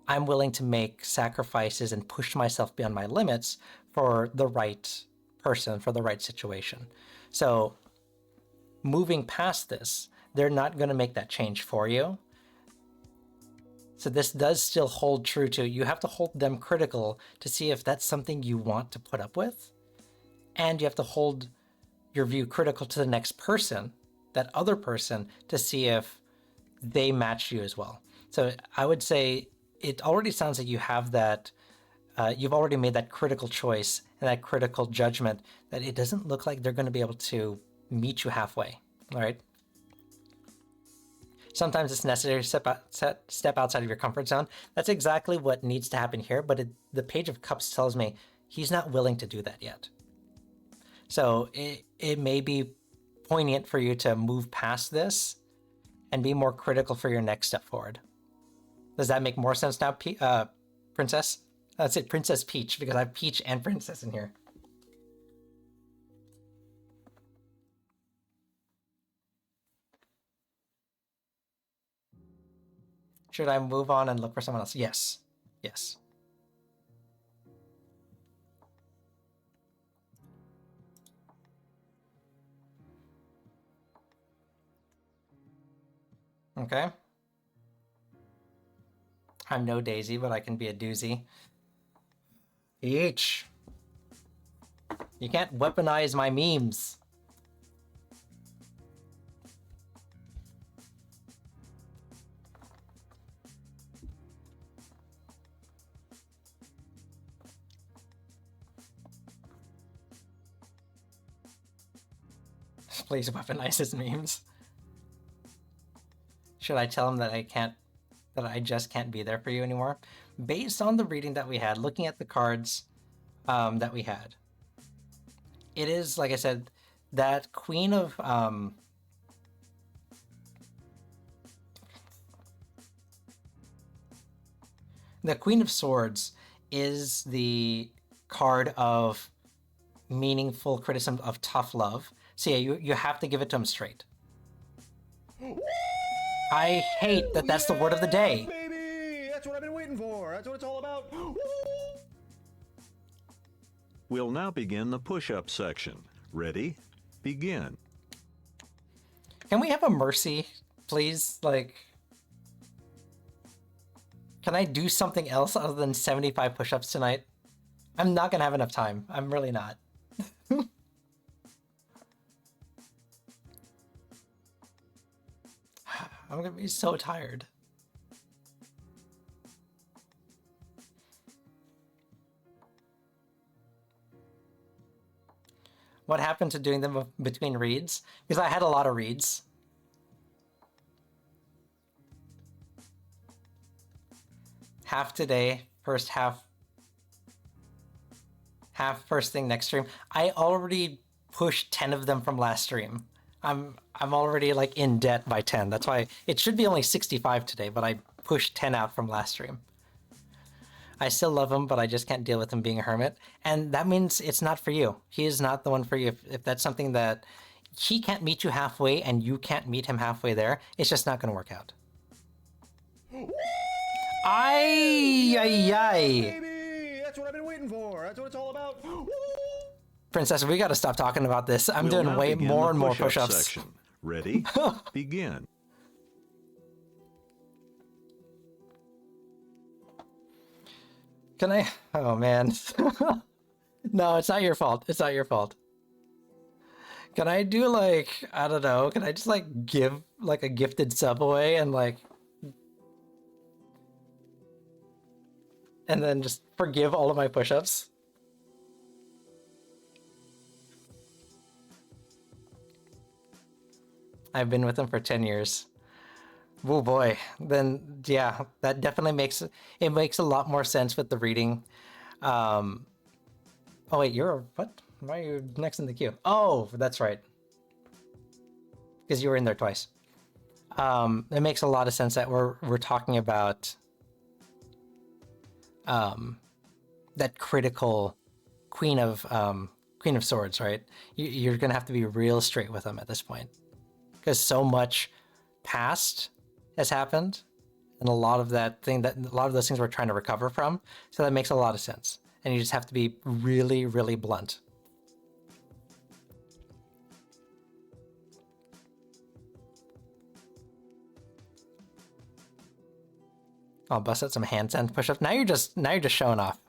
I'm willing to make sacrifices and push myself beyond my limits for the right person, for the right situation. So moving past this, they're not going to make that change for you. So this does still hold true to, you have to hold them critical to see if that's something you want to put up with. And you have to hold your view critical to the next person, that other person, to see if they match you as well. So I would say it already sounds like you have that, you've already made that critical choice and that critical judgment that it doesn't look like they're going to be able to meet you halfway, all right? Sometimes it's necessary to step outside of your comfort zone. That's exactly what needs to happen here, but the Page of Cups tells me he's not willing to do that yet. So it may be poignant for you to move past this and be more critical for your next step forward. Does that make more sense now, Princess? That's it, Princess Peach, because I have Peach and Princess in here. Should I move on and look for someone else? Yes. Yes. Okay. I'm no Daisy, but I can be a doozy. Peach. You can't weaponize my memes. Please weaponize his memes. Should I tell him that I just can't be there for you anymore? Based on the reading that we had, looking at the cards that we had, it is, like I said, that Queen of the Queen of Swords is the card of meaningful criticism of tough love. So yeah, you have to give it to him straight. I hate that that's the word of the day. Baby, that's what I've been waiting for. That's what it's all about. We'll now begin the push-up section. Ready? Begin. Can we have a mercy, please? Like, can I do something else other than 75 push-ups tonight? I'm not gonna have enough time. I'm really not. I'm gonna be so tired. What happened to doing them between reads? Because I had a lot of reads. Half today, first half first thing next stream. I already pushed 10 of them from last stream. I'm already like in debt by 10. That's why it should be only 65 today, but I pushed 10 out from last stream. I still love him, but I just can't deal with him being a hermit. And that means it's not for you. He is not the one for you. If that's something that he can't meet you halfway and you can't meet him halfway there, it's just not going to work out. Ay, ay, ay. Baby, that's what I've been waiting for. That's what it's all about. Princess, we got to stop talking about this. I'm We'll doing now way begin more the and more push-up push-ups. section. Ready? Begin. Can I? Oh, man. No, it's not your fault. It's not your fault. Can I do, like, I don't know, can I just, like, give, like, a gifted sub away and, like, and then just forgive all of my push-ups? I've been with him for 10 years. Oh boy, then yeah, that definitely makes a lot more sense with the reading. Oh wait, what? Why are you next in the queue? Oh, that's right. Because you were in there twice. It makes a lot of sense that we're talking about that critical Queen of Swords, right? You're gonna have to be real straight with him at this point, because so much past has happened, and a lot of those things we're trying to recover from. So that makes a lot of sense, and you just have to be really, really blunt. I'll bust out some handstand push-ups. Now you're just showing off.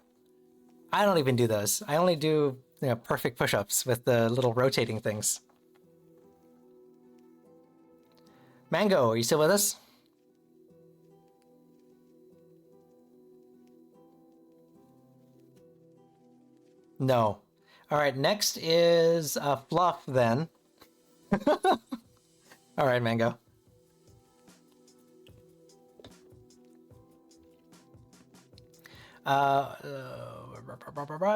I don't even do those. I only do, perfect push-ups with the little rotating things. Mango, are you still with us? No. All right, next is Fluff then. All right, Mango.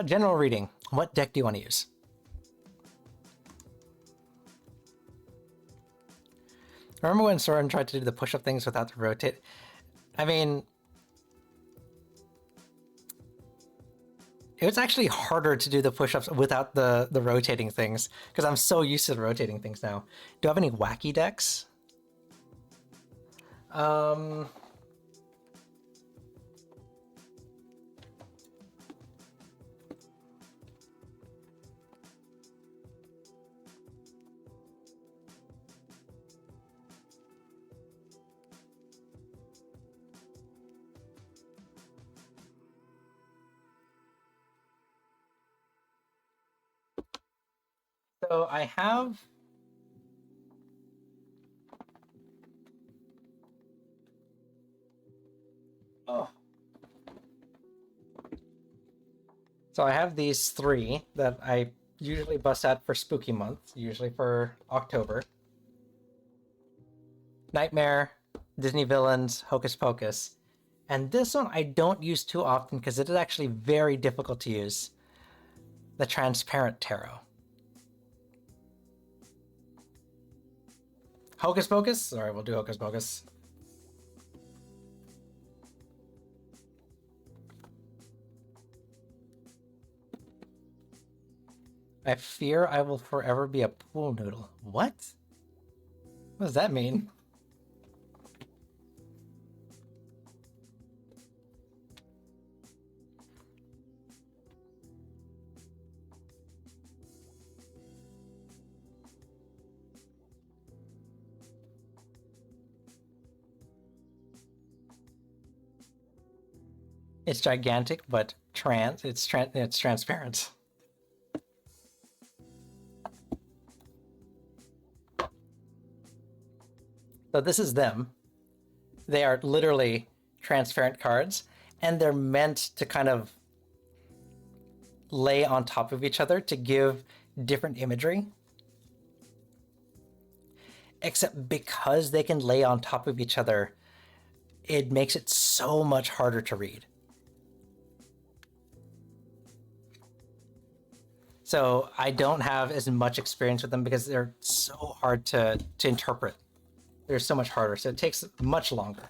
General reading. What deck do you want to use? Remember when Soren tried to do the push-up things without the rotate? I mean, it was actually harder to do the push-ups without the rotating things, because I'm so used to the rotating things now. Do I have any wacky decks? So I have. Oh. So I have these three that I usually bust out for Spooky Month, usually for October. Nightmare, Disney Villains, Hocus Pocus. And this one I don't use too often because it is actually very difficult to use. The Transparent Tarot. Hocus Pocus? Alright, we'll do Hocus Pocus. I fear I will forever be a pool noodle. What? What does that mean? It's gigantic, but it's transparent. So this is them. They are literally transparent cards, and they're meant to kind of lay on top of each other to give different imagery. Except because they can lay on top of each other, it makes it so much harder to read. So I don't have as much experience with them because they're so hard to interpret. They're so much harder, so it takes much longer.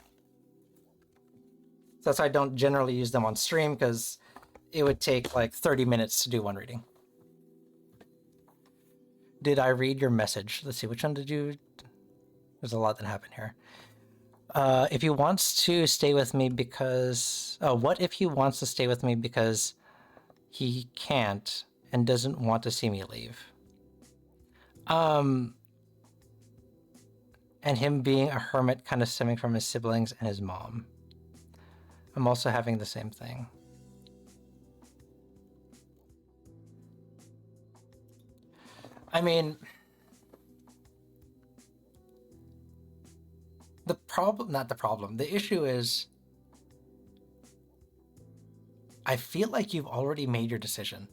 So that's why I don't generally use them on stream, because it would take like 30 minutes to do one reading. Did I read your message? Let's see, which one did you... There's a lot that happened here. If he wants to stay with me because... Oh, what if he wants to stay with me because he can't and doesn't want to see me leave? And him being a hermit kind of stemming from his siblings and his mom. I'm also having the same thing. I mean, the issue is, I feel like you've already made your decision,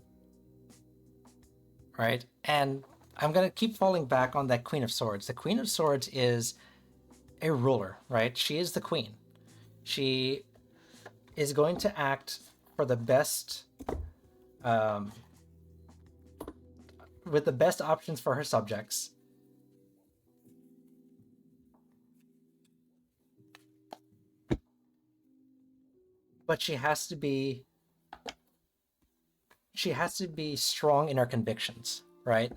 right? And I'm going to keep falling back on that Queen of Swords. The Queen of Swords is a ruler, right? She is the queen. She is going to act for the best, with the best options for her subjects. But she has to be strong in her convictions, right?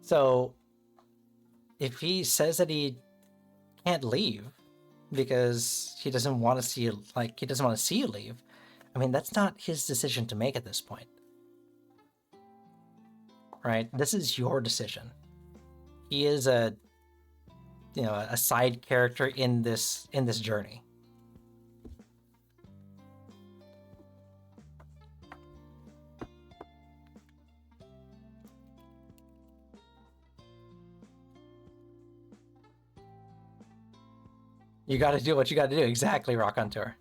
So if he says that he can't leave because he doesn't want to see you, like he doesn't want to see you leave, I mean, that's not his decision to make at this point. Right? This is your decision. He is a side character in this journey. You got to do what you got to do. Exactly, Rock on Tour.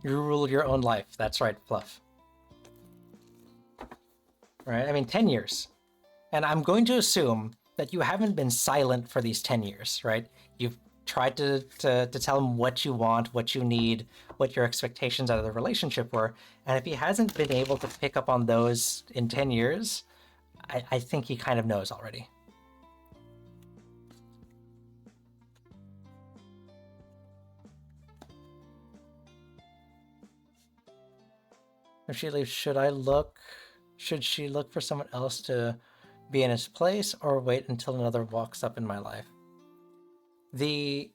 You rule your own life. That's right, Fluff. Right? I mean, 10 years. And I'm going to assume that you haven't been silent for these 10 years, right? You've tried to tell him what you want, what you need, what your expectations out of the relationship were. And if he hasn't been able to pick up on those in 10 years, I think he kind of knows already. If she leaves, should she look for someone else to be in his place, or wait until another walks up in my life? The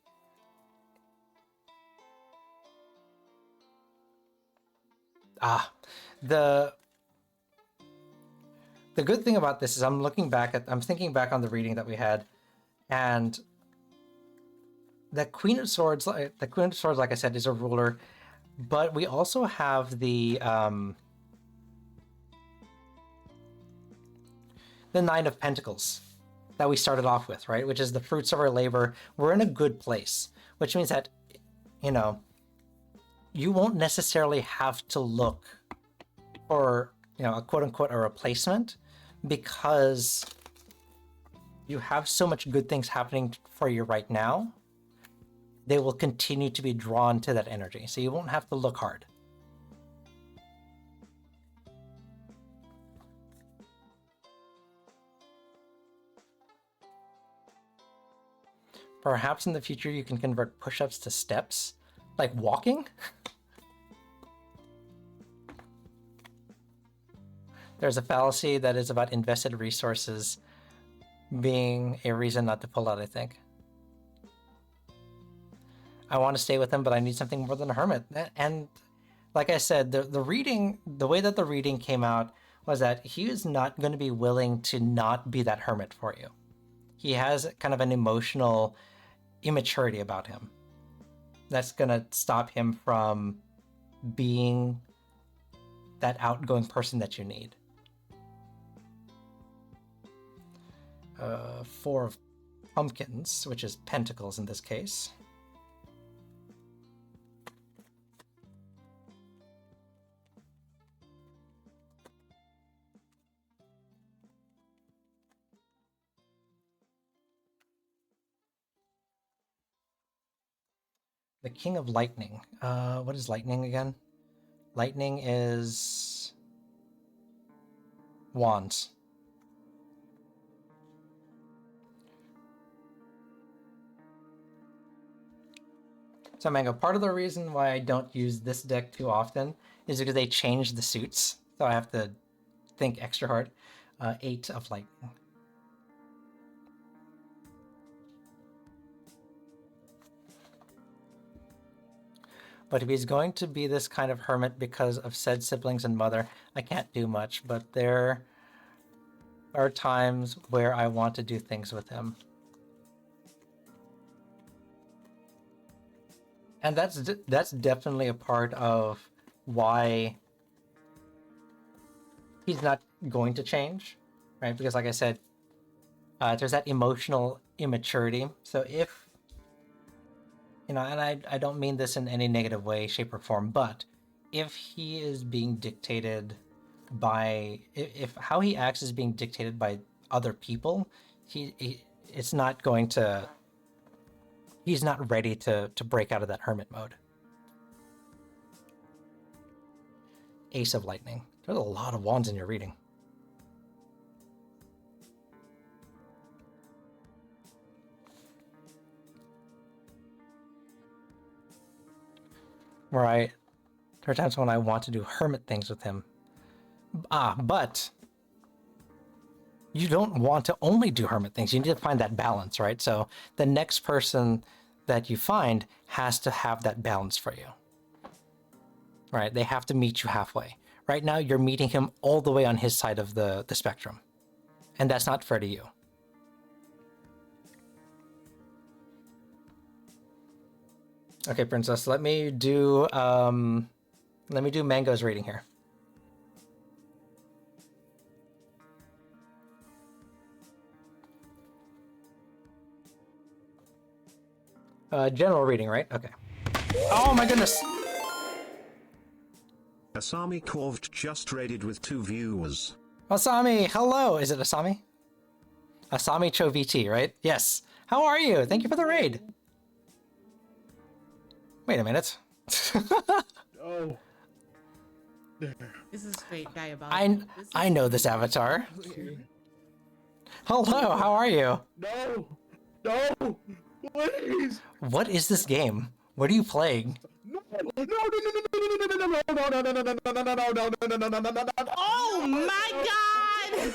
good thing about this is I'm thinking back on the reading that we had, and the Queen of Swords, like I said, is a ruler. But we also have the the Nine of Pentacles that we started off with, right? Which is the fruits of our labor. We're in a good place, which means that, you know, you won't necessarily have to look for, you know, a quote unquote a replacement, because you have so much good things happening for you right now. They will continue to be drawn to that energy. So you won't have to look hard. Perhaps in the future you can convert push-ups to steps, like walking. There's a fallacy that is about invested resources being a reason not to pull out, I think. I want to stay with him, but I need something more than a hermit. And like I said, the reading, the way that the reading came out was that he is not going to be willing to not be that hermit for you. He has kind of an emotional immaturity about him that's going to stop him from being that outgoing person that you need. Four of Pumpkins, which is Pentacles in this case. The King of Lightning. What is lightning again? Lightning is wands. So Mango, part of the reason why I don't use this deck too often is because they changed the suits. So I have to think extra hard. 8 of Lightning. But if he's going to be this kind of hermit because of said siblings and mother, I can't do much. But there are times where I want to do things with him. And that's definitely a part of why he's not going to change, right? Because like I said, there's that emotional immaturity. So if, you know, and I don't mean this in any negative way, shape, or form, but if he is being dictated by, if how he acts is being dictated by other people, it's not going to, he's not ready to break out of that hermit mode. Ace of Lightning. There's a lot of wands in your reading. Right. There are times when I want to do hermit things with him. But you don't want to only do hermit things. You need to find that balance, right? So the next person that you find has to have that balance for you. Right? They have to meet you halfway. Right now, you're meeting him all the way on his side of the spectrum. And that's not fair to you. Okay, Princess, let me do Mango's reading here. General reading, right? Okay. Oh my goodness! Asami Korved just raided with 2 viewers. Asami, hello! Is it Asami? Asami Choviti, right? Yes. How are you? Thank you for the raid. Wait a minute. Oh. This is straight diabolical. I know this avatar. Hello, how are you? No! No! Please! What is this game? What are you playing? No! No! No! No! No! No! No! No! No! No! No! No! No! No! No! No! No! No! No! Oh my god!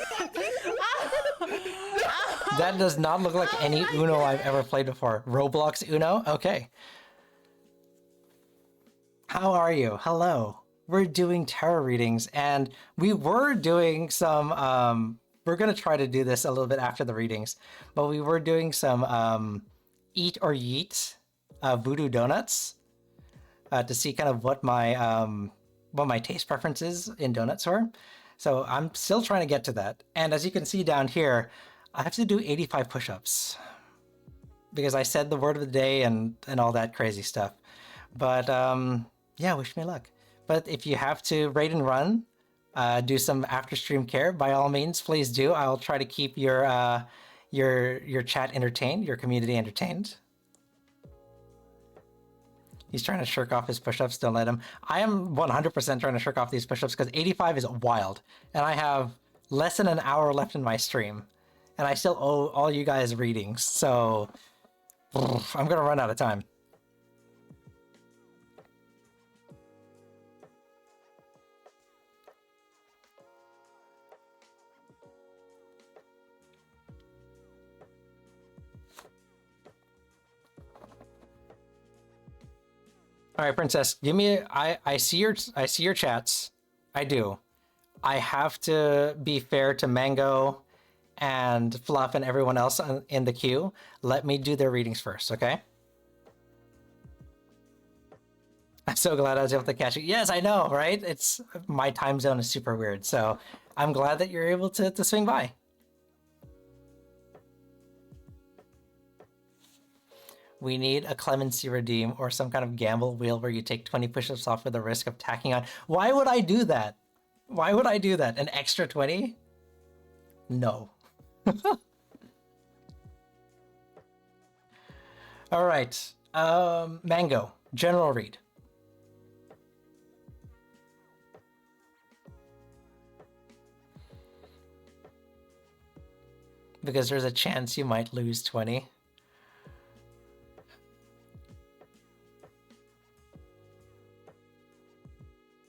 That does not look like any Uno I've ever played before. Roblox Uno? Okay. How are you? Hello. We're doing tarot readings, and we were doing some, we're going to try to do this a little bit after the readings, but we were doing some Eat or Yeet voodoo donuts to see kind of what my taste preferences in donuts were. So I'm still trying to get to that. And as you can see down here, I have to do 85 push-ups because I said the word of the day and all that crazy stuff. But yeah, wish me luck. But if you have to raid and run, do some after stream care, by all means, please do. I'll try to keep your chat entertained, your community entertained. He's trying to shirk off his push-ups. Don't let him. I am 100% trying to shirk off these push-ups because 85 is wild. And I have less than an hour left in my stream. And I still owe all you guys readings. So I'm going to run out of time. All right, Princess, give me. I see your chats. I do. I have to be fair to Mango and Fluff and everyone else in the queue. Let me do their readings first, okay? I'm so glad I was able to catch you. Yes, I know, right? It's my time zone is super weird, so I'm glad that you're able to swing by. We need a clemency redeem or some kind of gamble wheel where you take 20 push-ups off with the risk of tacking on. Why would I do that? Why would I do that? An extra 20? No. All right. Mango, general read. Because there's a chance you might lose 20.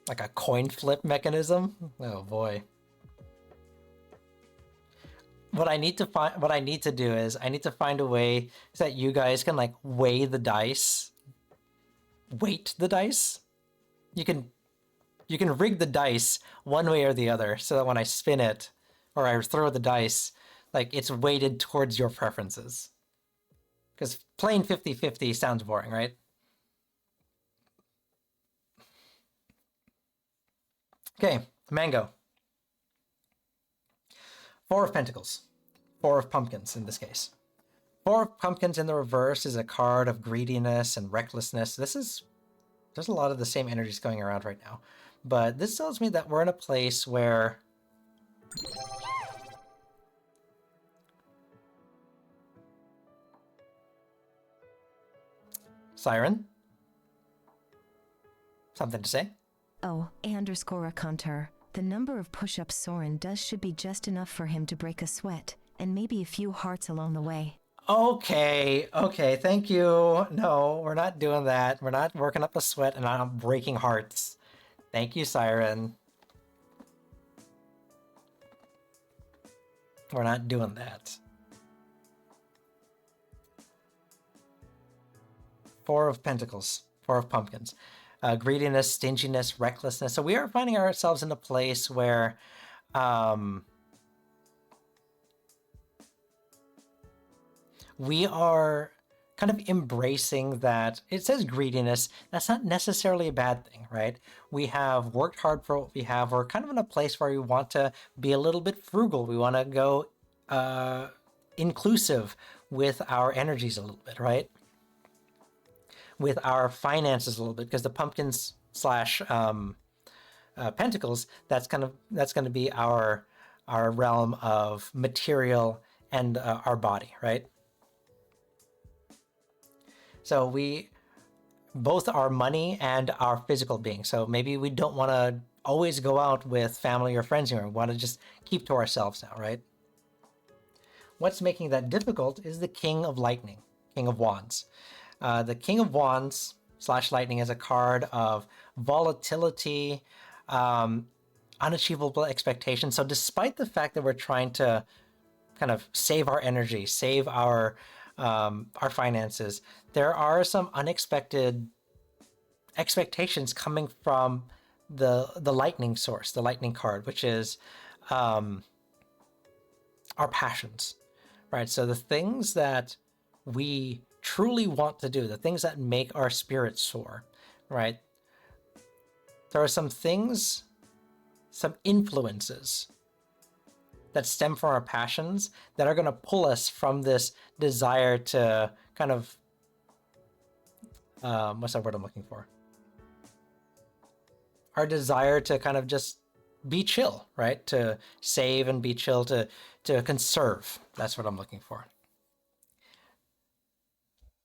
Like a coin flip mechanism? Oh boy. What I need to do is I need to find a way so that you guys can like weigh the dice. Weight the dice? You can rig the dice one way or the other so that when I spin it or I throw the dice, like it's weighted towards your preferences. Because playing 50-50 sounds boring, right? Okay, Mango. 4 of Pentacles. 4 of Pumpkins in this case. 4 of Pumpkins in the reverse is a card of greediness and recklessness. There's a lot of the same energies going around right now. But this tells me that we're in a place where Siren? Something to say? Oh, _Raconteur. The number of push-ups Soren does should be just enough for him to break a sweat, and maybe a few hearts along the way. Okay, thank you. No, we're not doing that. We're not working up a sweat and I'm breaking hearts. Thank you, Siren. We're not doing that. 4 of Pentacles, 4 of Pumpkins. Greediness, stinginess, recklessness. So we are finding ourselves in a place where we are kind of embracing that. It says greediness. That's not necessarily a bad thing, right? We have worked hard for what we have. We're kind of in a place where we want to be a little bit frugal. We want to go inclusive with our energies a little bit, right? With our finances a little bit, because the pumpkins slash pentacles, that's going to be our realm of material and our body, right? So we both our money and our physical being. So maybe we don't want to always go out with family or friends here. We want to just keep to ourselves now, right? What's making that difficult is the King of Lightning, King of Wands. The King of Wands slash Lightning is a card of volatility, unachievable expectations. So despite the fact that we're trying to kind of save our energy, save our finances, there are some unexpected expectations coming from the lightning source, the lightning card, which is our passions, right? So the things that we truly want to do, the things that make our spirit soar, right? There are some things, some influences that stem from our passions that are going to pull us from this desire to kind of what's that word I'm looking for? Our desire to kind of just be chill, right? To save and be chill, to conserve. That's what I'm looking for.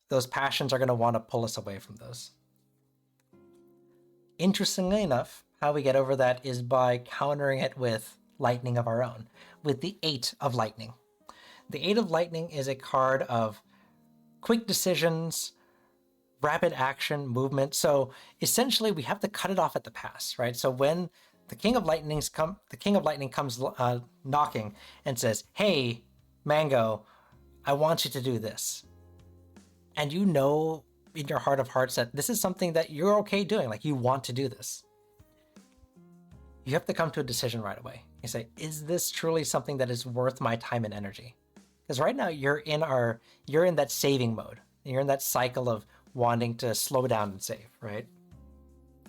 Those passions are going to want to pull us away from those. Interestingly enough, how we get over that is by countering it with lightning of our own, with the 8 of Lightning. The 8 of Lightning is a card of quick decisions, rapid action, movement. So essentially, we have to cut it off at the pass, right? So when the King of Lightning comes knocking and says, "Hey, Mango, I want you to do this," and you know in your heart of hearts that this is something that you're okay doing, like you want to do this, you have to come to a decision right away. You say, is this truly something that is worth my time and energy? Because right now you're in that saving mode. You're in that cycle of wanting to slow down and save, right?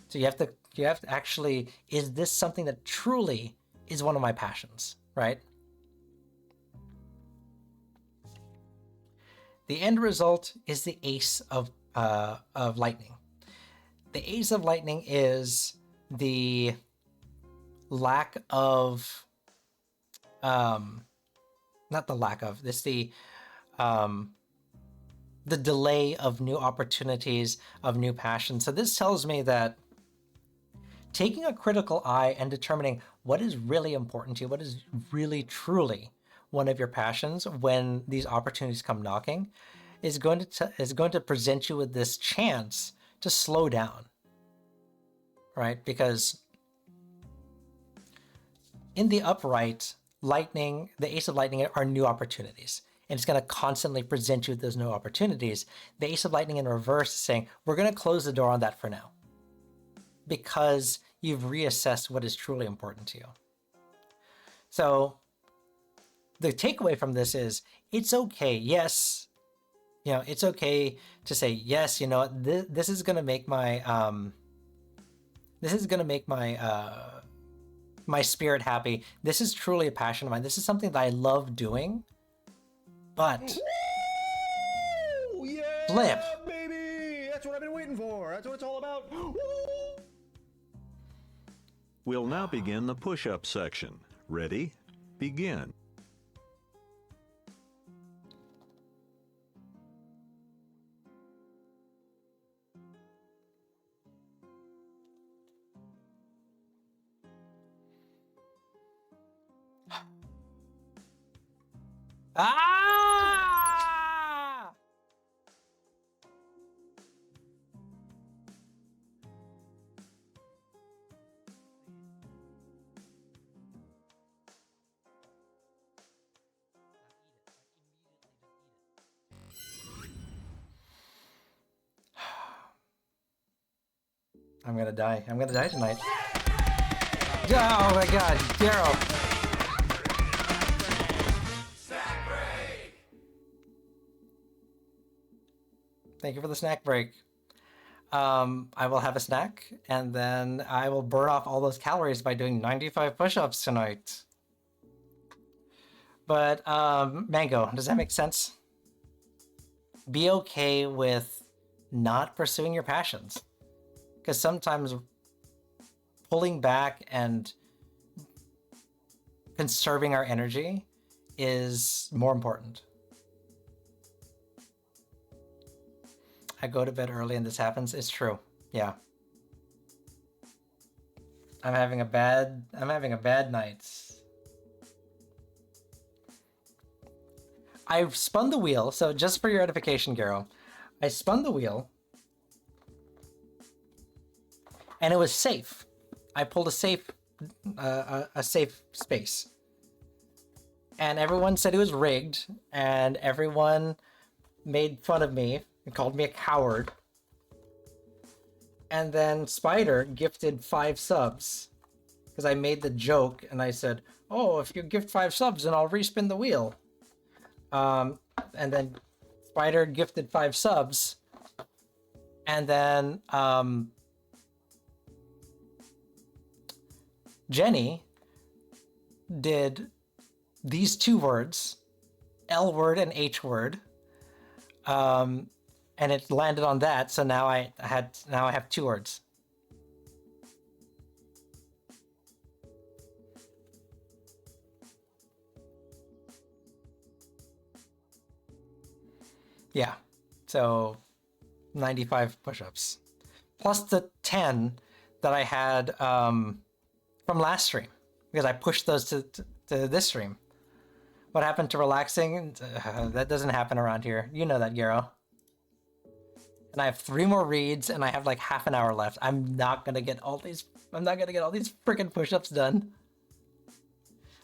So you have to actually, is this something that truly is one of my passions, right? The end result is the Ace of Lightning. The Ace of Lightning is the lack of, not the lack of, this the delay of new opportunities, of new passions. So this tells me that taking a critical eye and determining what is really important to you, what is really truly one of your passions when these opportunities come knocking, is going to present you with this chance to slow down, right? Because in the upright, Lightning, the Ace of Lightning are new opportunities, and it's going to constantly present you with those new opportunities. The Ace of Lightning in reverse is saying, we're going to close the door on that for now, because you've reassessed what is truly important to you. So the takeaway from this is, it's okay. Yes, it's okay to say, yes, this is going to make my, my spirit happy. This is truly a passion of mine. This is something that I love doing, but Woo! Yeah, flip. baby! That's what I've been waiting for. That's what it's all about. Woo! We'll now begin the push-up section. Ready? Begin. Ah! I'm gonna die. I'm gonna die tonight. Oh my god, Daryl. Thank you for the snack break. I will have a snack, and then I will burn off all those calories by doing 95 push-ups tonight. But, Mango, does that make sense? Be okay with not pursuing your passions. Because sometimes pulling back and conserving our energy is more important. I go to bed early and this happens. It's true. Yeah. I'm having a bad night. I've spun the wheel, so just for your edification, Garo, I spun the wheel and it was safe. I pulled a safe space. And everyone said it was rigged, and everyone made fun of me and called me a coward. And then Spider gifted 5 subs because I made the joke and I said, "Oh, if you gift 5 subs, then I'll respin the wheel." And then Spider gifted 5 subs, and then Jenny did these two words, L word and H word, and it landed on that. So now I have two words. Yeah, so 95 push-ups plus the 10 that I had from last stream, because I pushed those to this stream. What happened to relaxing? That doesn't happen around here. You know that, Yarrow. And I have 3 more reads, and I have like half an hour left. I'm not gonna get all these freaking push-ups done.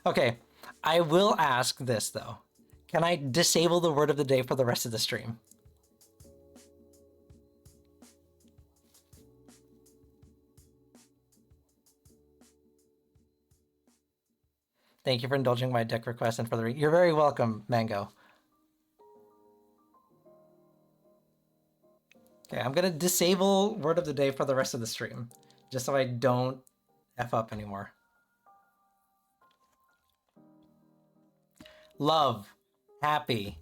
Okay, I will ask this though. Can I disable the word of the day for the rest of the stream? Thank you for indulging my deck request and for the You're very welcome, Mango. Okay, I'm gonna disable word of the day for the rest of the stream, just so I don't F up anymore. Love. Happy.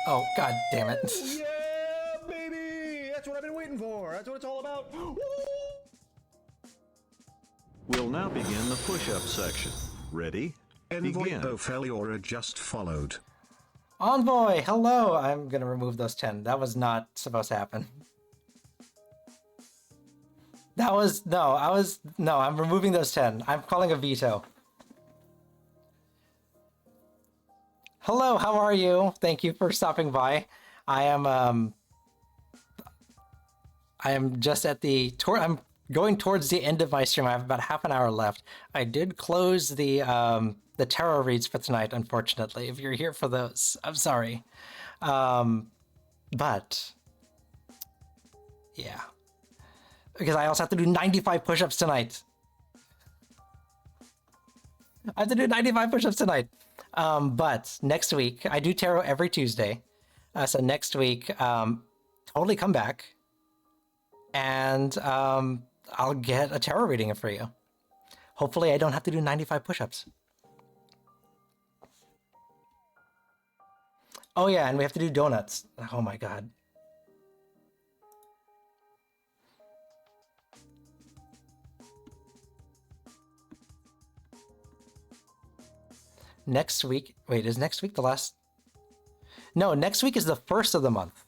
Oh, god damn it. Yeah, baby! That's what I've been waiting for. That's what it's all about. We'll now begin the push-up section. Ready? Envoy Begin. Bofeliora just followed. Envoy, hello! I'm gonna remove those 10. That was not supposed to happen. I'm removing those 10. I'm calling a veto. Hello, how are you? Thank you for stopping by. I am just at the tour. I'm going towards the end of my stream. I have about half an hour left. I did close the tarot reads for tonight, unfortunately. If you're here for those, I'm sorry. But yeah, because I also have to do 95 push-ups tonight. I have to do 95 push-ups tonight. But next week, I do tarot every Tuesday. So next week, totally come back. And I'll get a tarot reading for you. Hopefully I don't have to do 95 push-ups. Oh yeah, and we have to do donuts. Oh my god. Next week, wait, is next week the last? No, next week is the first of the month.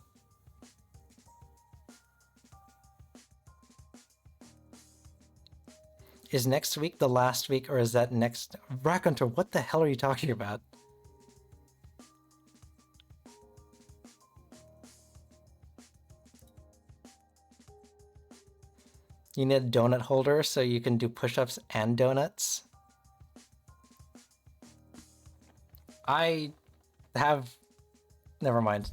Is next week the last week, or is that next? Raconteur, what the hell are you talking about? You need a donut holder so you can do push-ups and donuts. I have... Never mind.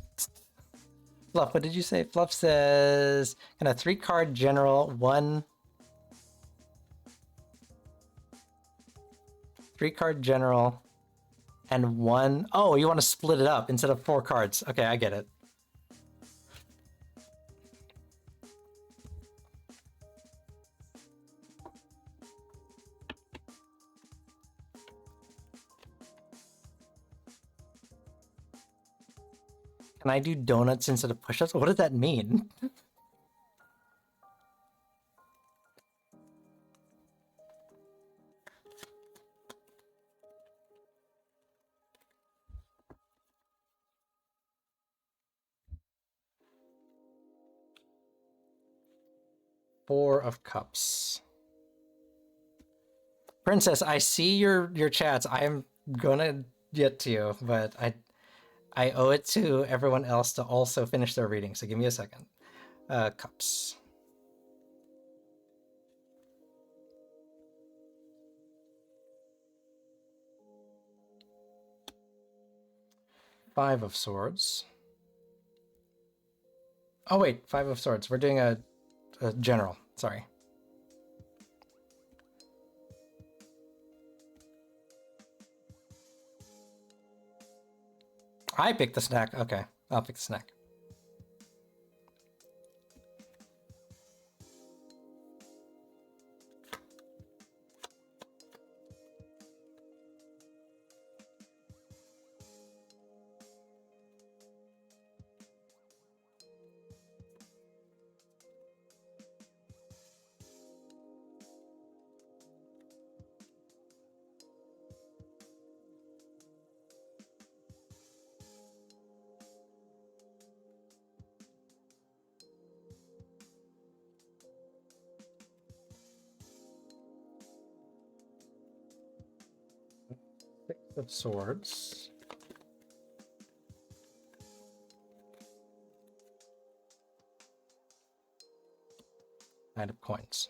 Fluff, what did you say? Fluff says, can a 3-card general, 1... 3-card general, and 1... Oh, you want to split it up instead of 4 cards. Okay, I get it. Can I do donuts instead of push-ups? What does that mean? Four of Cups. Princess, I see your chats. I am gonna get to you, but I owe it to everyone else to also finish their reading, so give me a second. Cups. Five of Swords. Oh wait, Five of Swords. We're doing a general, sorry. I picked the snack. Okay, I'll pick the snack. of Swords. Knight of Coins.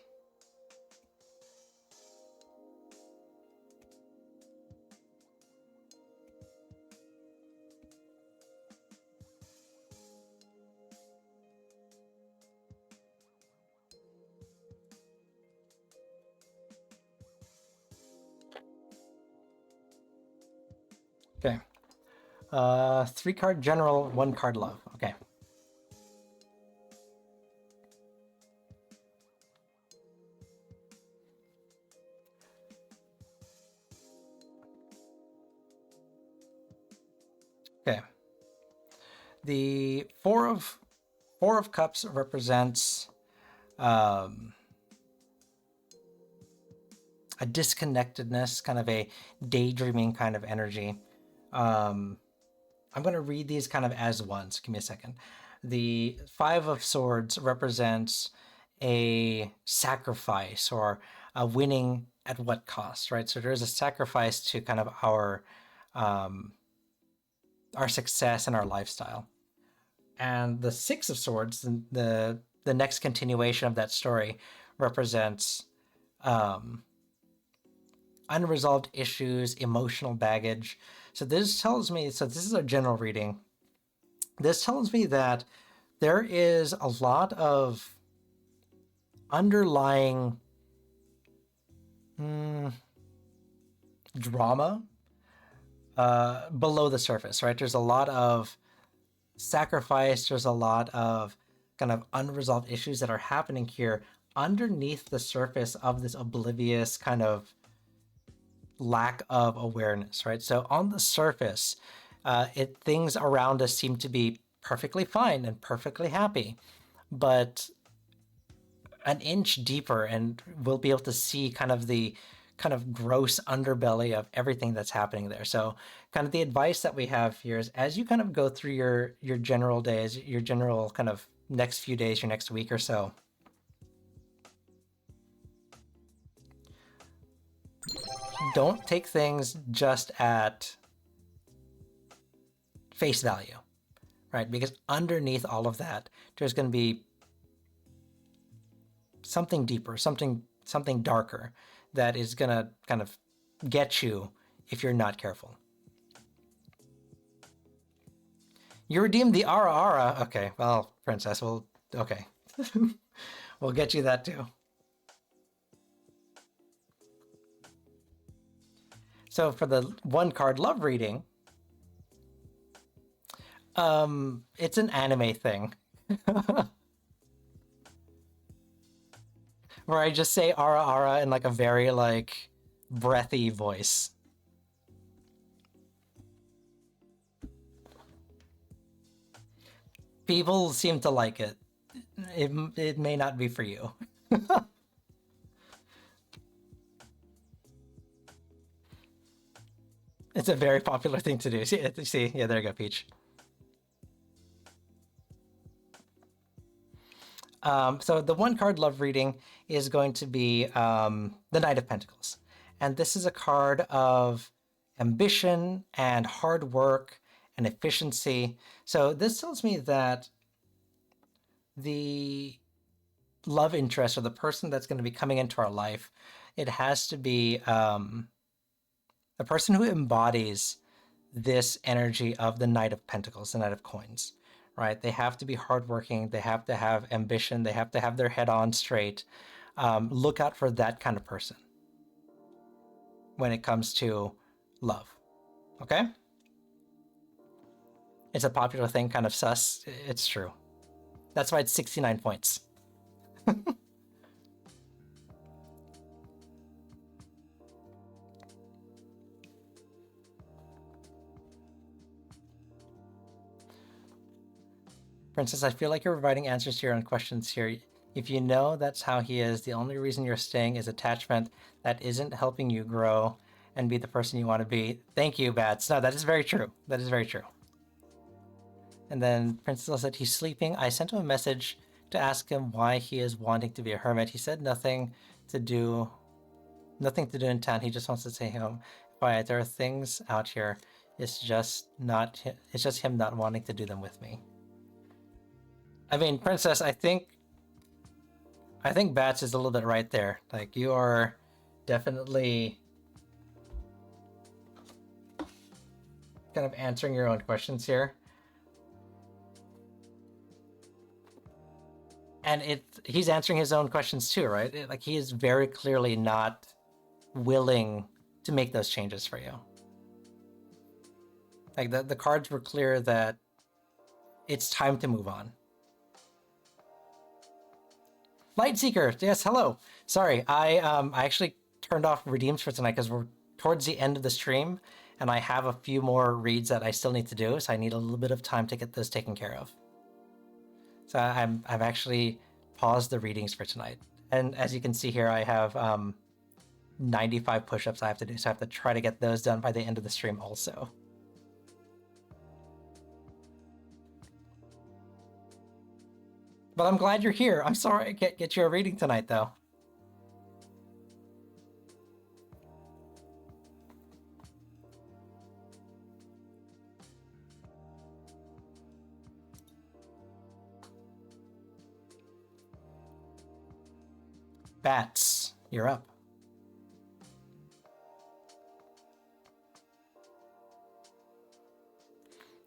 Okay. 3-card general, 1-card love. Okay. Okay. The Four of Cups represents a disconnectedness, kind of a daydreaming kind of energy. I'm going to read these kind of as one, so give me a second. The Five of Swords represents a sacrifice or a winning at what cost, right? So there's a sacrifice to kind of our success and our lifestyle. And the Six of Swords, the next continuation of that story, represents unresolved issues, emotional baggage. So this tells me, so this is a general reading. This tells me that there is a lot of underlying drama below the surface, right? There's a lot of sacrifice. There's a lot of kind of unresolved issues that are happening here underneath the surface of this oblivious kind of lack of awareness, right? So on the surface, things around us seem to be perfectly fine and perfectly happy, but an inch deeper and we'll be able to see kind of the kind of gross underbelly of everything that's happening there. So kind of the advice that we have here is, as you kind of go through your general days, your general kind of next few days, your next week or so, don't take things just at face value, right? Because underneath all of that, there's going to be something deeper, something darker that is going to kind of get you if you're not careful. You redeemed the Ara Ara. Okay, well, Princess, okay. We'll get you that too. So for the 1-card love reading, it's an anime thing. Where I just say Ara Ara in like a very like breathy voice. People seem to like it. It may not be for you. It's a very popular thing to do. See, yeah, there you go, Peach. So the 1-card love reading is going to be the Knight of Pentacles. And this is a card of ambition and hard work and efficiency. So this tells me that the love interest or the person that's going to be coming into our life, it has to be a person who embodies this energy of the Knight of Pentacles, the Knight of Coins, right? They have to be hardworking. They have to have ambition. They have to have their head on straight. Look out for that kind of person when it comes to love, okay? It's a popular thing, kind of sus. It's true. That's why it's 69 points. Princess, I feel like you're providing answers to your own questions here. If you know that's how he is, the only reason you're staying is attachment that isn't helping you grow and be the person you want to be. Thank you, Bats. No, that is very true. That is very true. And then Princess said he's sleeping. I sent him a message to ask him why he is wanting to be a hermit. He said nothing to do in town. He just wants to stay home. quiet. There are things out here. It's just not. It's just him not wanting to do them with me. I mean, Princess, I think Bats is a little bit right there. Like, you are definitely kind of answering your own questions here. And he's answering his own questions too, right? Like, he is very clearly not willing to make those changes for you. Like, the cards were clear that it's time to move on. Lightseeker, yes, hello. Sorry, I actually turned off redeems for tonight because we're towards the end of the stream, and I have a few more reads that I still need to do, so I need a little bit of time to get those taken care of. So I've actually paused the readings for tonight, and as you can see here, I have 95 push-ups I have to do, so I have to try to get those done by the end of the stream also. But I'm glad you're here. I'm sorry I can't get you a reading tonight, though. Bats, you're up.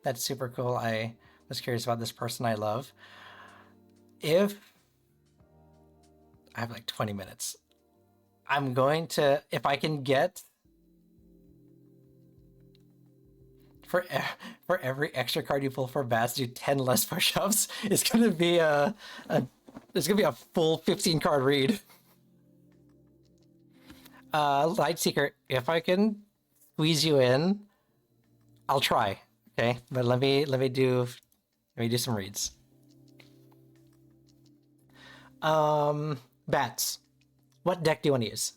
That's super cool. I was curious about this person I love. If I have like 20 minutes, I'm going to, if I can get for every extra card you pull for Bats, do 10 less push-ups. It's gonna be it's gonna be a full 15 card read. Lightseeker, if I can squeeze you in, I'll try. Okay, but let me do some reads. Bats, what deck do you want to use?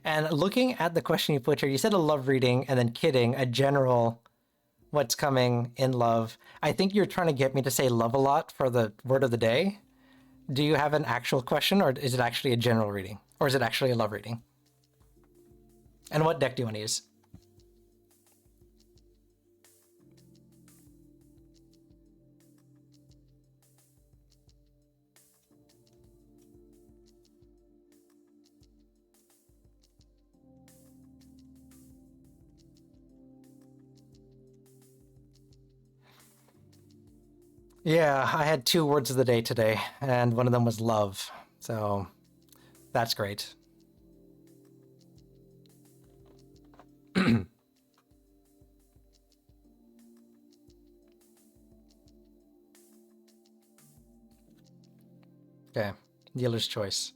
And looking at the question you put here, you said a love reading and then kidding, a general what's coming in love. I think you're trying to get me to say love a lot for the word of the day. Do you have an actual question, or is it actually a general reading? Or is it actually a love reading? And what deck do you want to use? Yeah, I had 2 words of the day today, and one of them was love. So that's great. Okay, dealer's choice.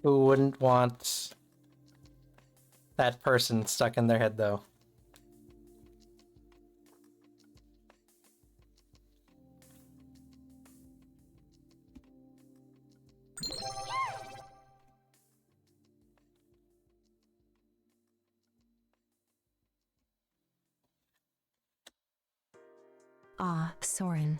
Who wouldn't want that person stuck in their head, though? Ah, Soren.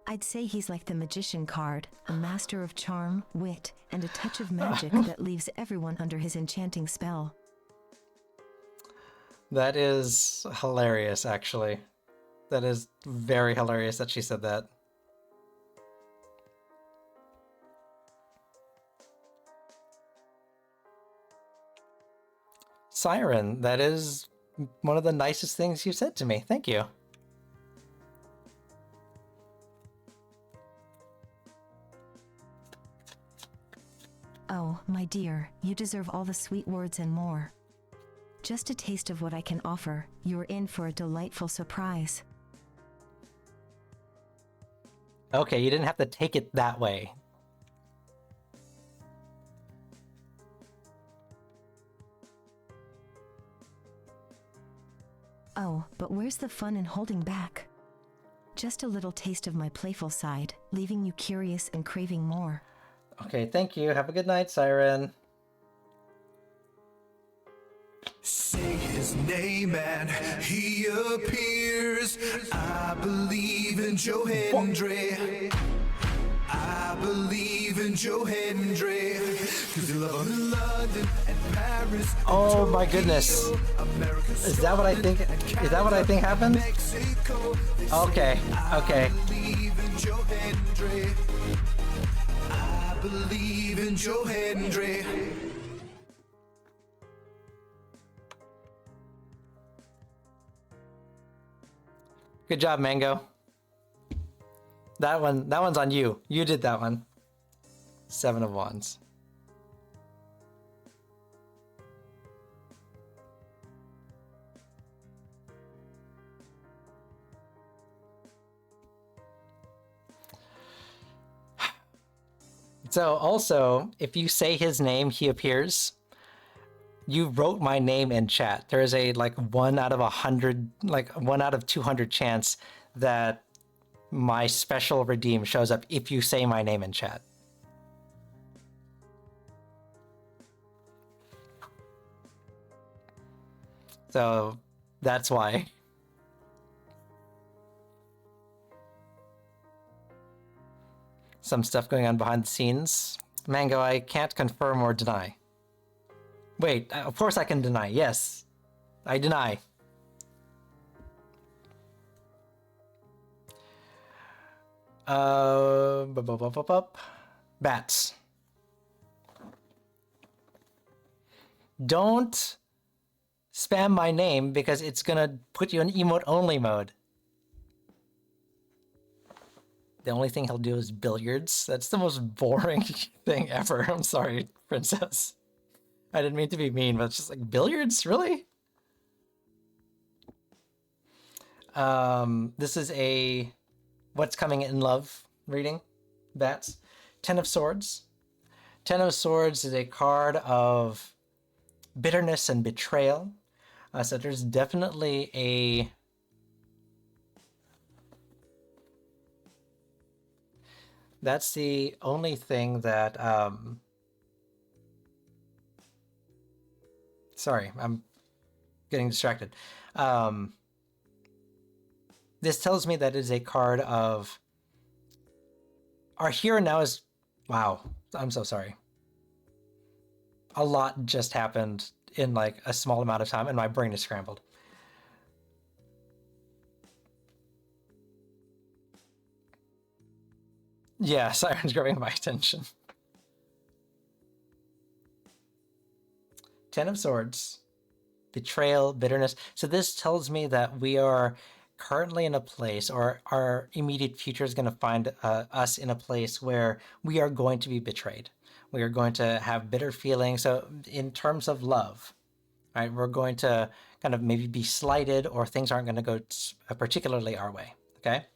I'd say he's like the magician card, a master of charm, wit, and a touch of magic that leaves everyone under his enchanting spell. That is hilarious, actually. That is very hilarious that she said that. Siren, that is one of the nicest things you said to me. Thank you. Oh, my dear, you deserve all the sweet words and more. just a taste of what I can offer, you're in for a delightful surprise. Okay, you didn't have to take it that way. Oh, but where's the fun in holding back? Just a little taste of my playful side, leaving you curious and craving more. Okay, thank you. Have a good night, Siren. Say his name and he appears. I believe in Joe Hendry. I believe in Joe Hendry. Cause he love him in London and Paris. And Oh my goodness. America's Is that what I think? Is that what I think happened? Mexico. They say Okay, okay. I believe in Joe Hendry. I believe in Joe Hendry. Good job, Mango. That one's on you. You did that one. 7 of Wands. So also, if you say his name, he appears. You wrote my name in chat. There is a 1 out of 100, 1 out of 200 chance that my special redeem shows up if you say my name in chat. So that's why. Some stuff going on behind the scenes. Mango, I can't confirm or deny. Wait, of course I can deny. Yes, I deny. Bats. Don't spam my name because it's gonna put you in emote only mode. The only thing he'll do is billiards. That's the most boring thing ever. I'm sorry, princess. I didn't mean to be mean, but it's just like, billiards? Really? This is a What's Coming in Love reading. Bats. 10 of Swords. 10 of Swords is a card of bitterness and betrayal. So there's definitely a... That's the only thing that... Sorry, I'm getting distracted. This tells me that it is a card of... Our here and now is... Wow, I'm so sorry. A lot just happened in a small amount of time and my brain is scrambled. Yeah, Siren's grabbing my attention. 10 of Swords. Betrayal, bitterness. So this tells me that we are currently in a place, or our immediate future is going to find us in a place where we are going to be betrayed. We are going to have bitter feelings. So in terms of love, right, we're going to kind of maybe be slighted, or things aren't going to go particularly our way, okay?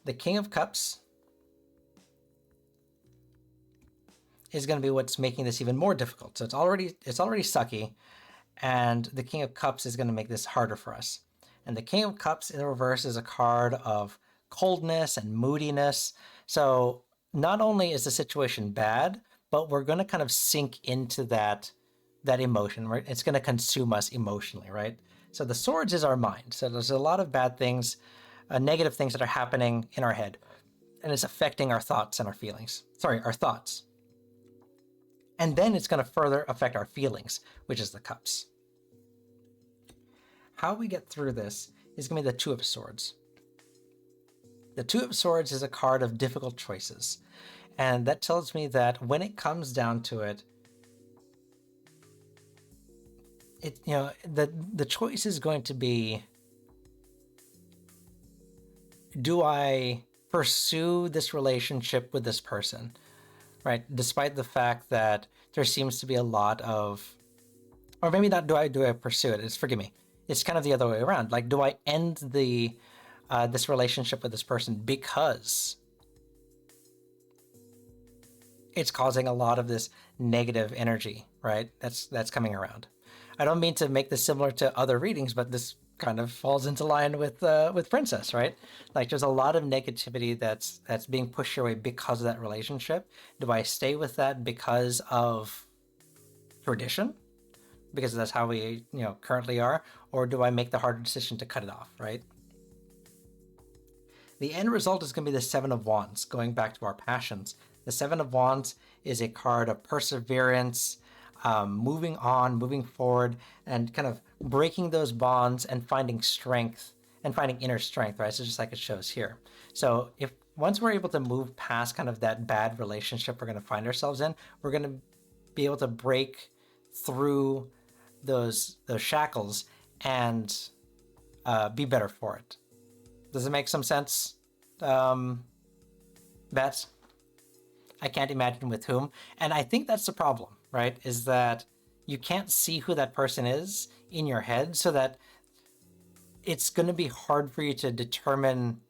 The King of Cups is going to be what's making this even more difficult. So it's already sucky, and the King of Cups is going to make this harder for us. And the King of Cups in the reverse is a card of coldness and moodiness. So not only is the situation bad, but we're going to kind of sink into that emotion, right? It's going to consume us emotionally, right? So the Swords is our mind. So there's a lot of bad things, negative things that are happening in our head, and it's affecting our thoughts and our feelings. Sorry, our thoughts. And then it's going to further affect our feelings, which is the Cups. How we get through this is going to be the Two of Swords. The Two of Swords is a card of difficult choices. And that tells me that when it comes down to it, the choice is going to be, do I pursue this relationship with this person? right? Despite the fact that there seems to be a lot of, or maybe not do I pursue it? It's, forgive me. It's kind of the other way around. Like, do I end the this relationship with this person because it's causing a lot of this negative energy, right? That's coming around. I don't mean to make this similar to other readings, but this kind of falls into line with Princess, right? Like, there's a lot of negativity that's being pushed your way because of that relationship. Do I stay with that because of tradition? Because that's how we, currently are? Or do I make the harder decision to cut it off, right? The end result is going to be the Seven of Wands, going back to our passions. The Seven of Wands is a card of perseverance, moving on, moving forward, and kind of breaking those bonds and finding strength and finding inner strength, right? So just like it shows here. So if once we're able to move past kind of that bad relationship we're going to find ourselves in, we're going to be able to break through those shackles and be better for it. Does it make some sense? Bets? I can't imagine with whom. And I think that's the problem, right? Is that you can't see who that person is in your head, so that it's going to be hard for you to determine,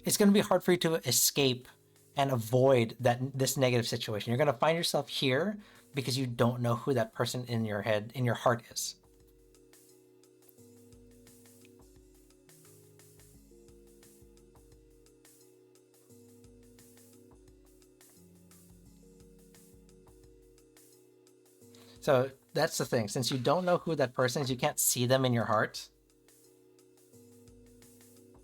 it's going to be hard for you to escape and avoid this negative situation. You're going to find yourself here because you don't know who that person in your head, in your heart is. So that's the thing. Since you don't know who that person is, you can't see them in your heart,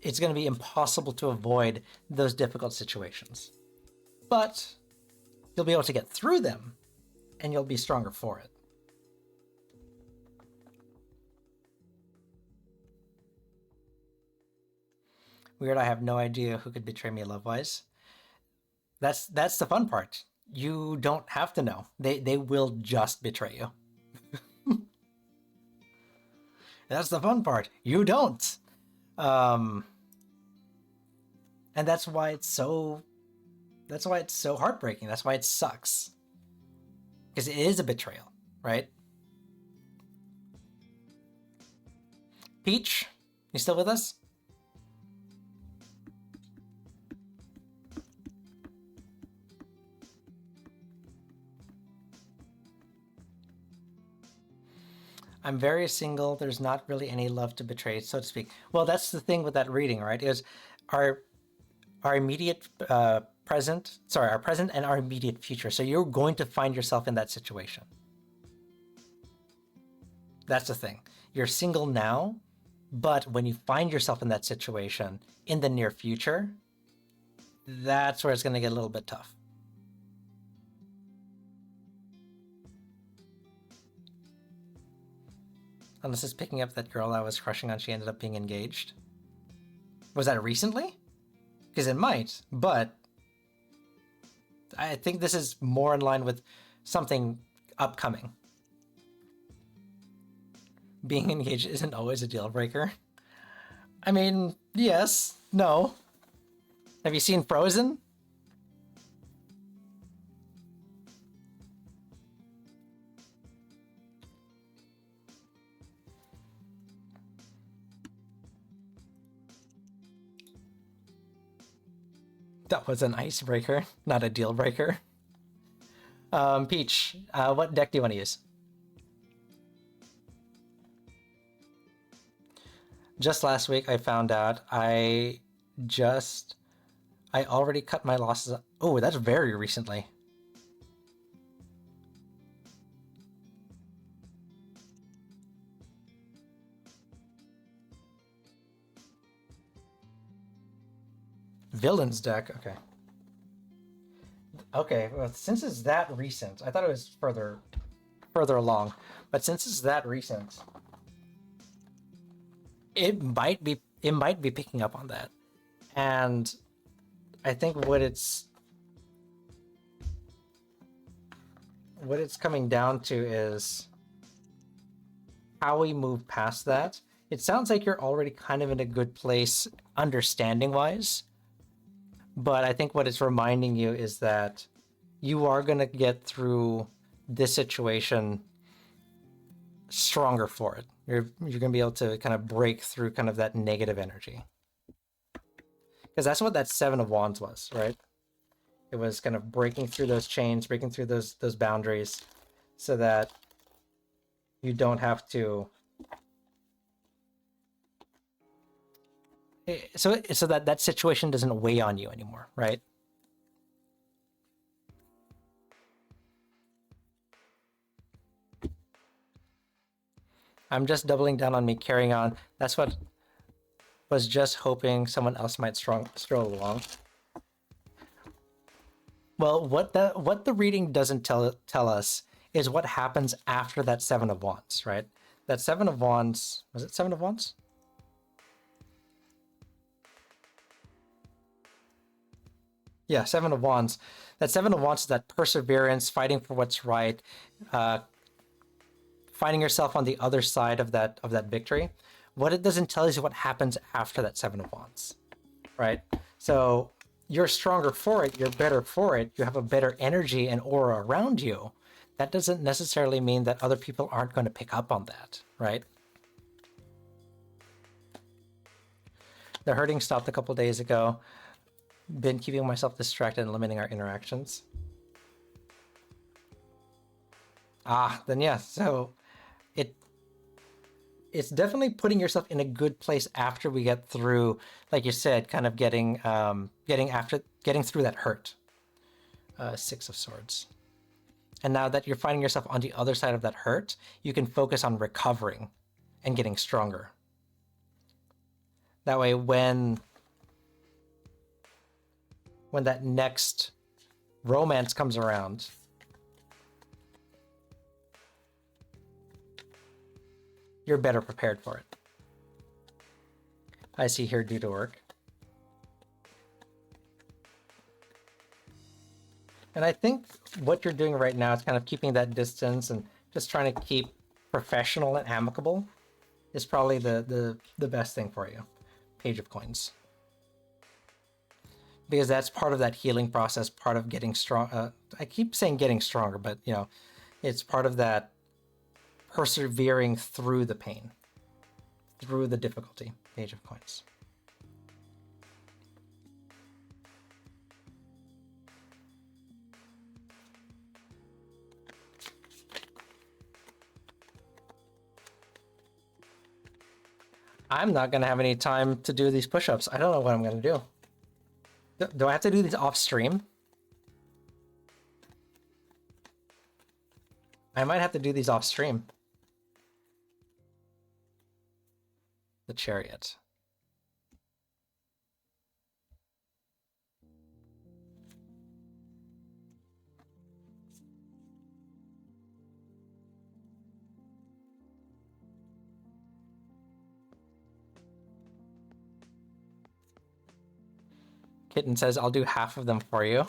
it's going to be impossible to avoid those difficult situations. But you'll be able to get through them, and you'll be stronger for it. Weird, I have no idea who could betray me love-wise. That's the fun part. You don't have to know. They will just betray you. That's the fun part. You don't. And that's why it's so heartbreaking. That's why it sucks. Because it is a betrayal, right? Peach, you still with us? I'm very single. There's not really any love to betray, so to speak. Well, that's the thing with that reading, right? Is our immediate present and our immediate future. So you're going to find yourself in that situation. That's the thing. You're single now, but when you find yourself in that situation in the near future, that's where it's going to get a little bit tough. Unless it's picking up that girl I was crushing on, she ended up being engaged. Was that recently? Because it might, but I think this is more in line with something upcoming. Being engaged isn't always a deal breaker. I mean, yes, no. Have you seen Frozen? That was an icebreaker, not a deal breaker. Peach, what deck do you want to use? Just last week I found out I already cut my losses. Oh, that's very recently. Villains deck, okay. Okay, well, since it's that recent, I thought it was further along, but since it's that recent, it might be picking up on that. And I think what it's coming down to is how we move past that. It sounds like you're already kind of in a good place understanding wise. But I think what it's reminding you is that you are gonna get through this situation stronger for it. You're gonna be able to kind of break through kind of that negative energy. Because that's what that Seven of Wands was, right? It was kind of breaking through those chains, breaking through those boundaries, so that you don't have to. So that that situation doesn't weigh on you anymore, right? I'm just doubling down on me carrying on. That's what was just hoping someone else might stroll along. Well, what the reading doesn't tell us is what happens after that Seven of Wands, right? That Seven of Wands, was it Seven of Wands? Yeah, Seven of Wands. That Seven of Wands is that perseverance, fighting for what's right, finding yourself on the other side of that victory. What it doesn't tell you is what happens after that Seven of Wands, right? So you're stronger for it, you're better for it, you have a better energy and aura around you. That doesn't necessarily mean that other people aren't going to pick up on that, right? The hurting stopped a couple days ago. Been keeping myself distracted and limiting our interactions. Then yeah, so it's definitely putting yourself in a good place after we get through, like you said, kind of getting through that hurt. Six of Swords. And now that you're finding yourself on the other side of that hurt, you can focus on recovering and getting stronger. That way, when that next romance comes around, you're better prepared for it. I see here due to work. And I think what you're doing right now is kind of keeping that distance and just trying to keep professional and amicable is probably the best thing for you. Page of Coins. Because that's part of that healing process, part of getting strong. I keep saying getting stronger, but you know, it's part of that persevering through the pain, through the difficulty. Page of Coins. I'm not going to have any time to do these push-ups. I don't know what I'm going to do. Do I have to do these off stream? I might have to do these off stream. The Chariot. Kitten says, I'll do half of them for you.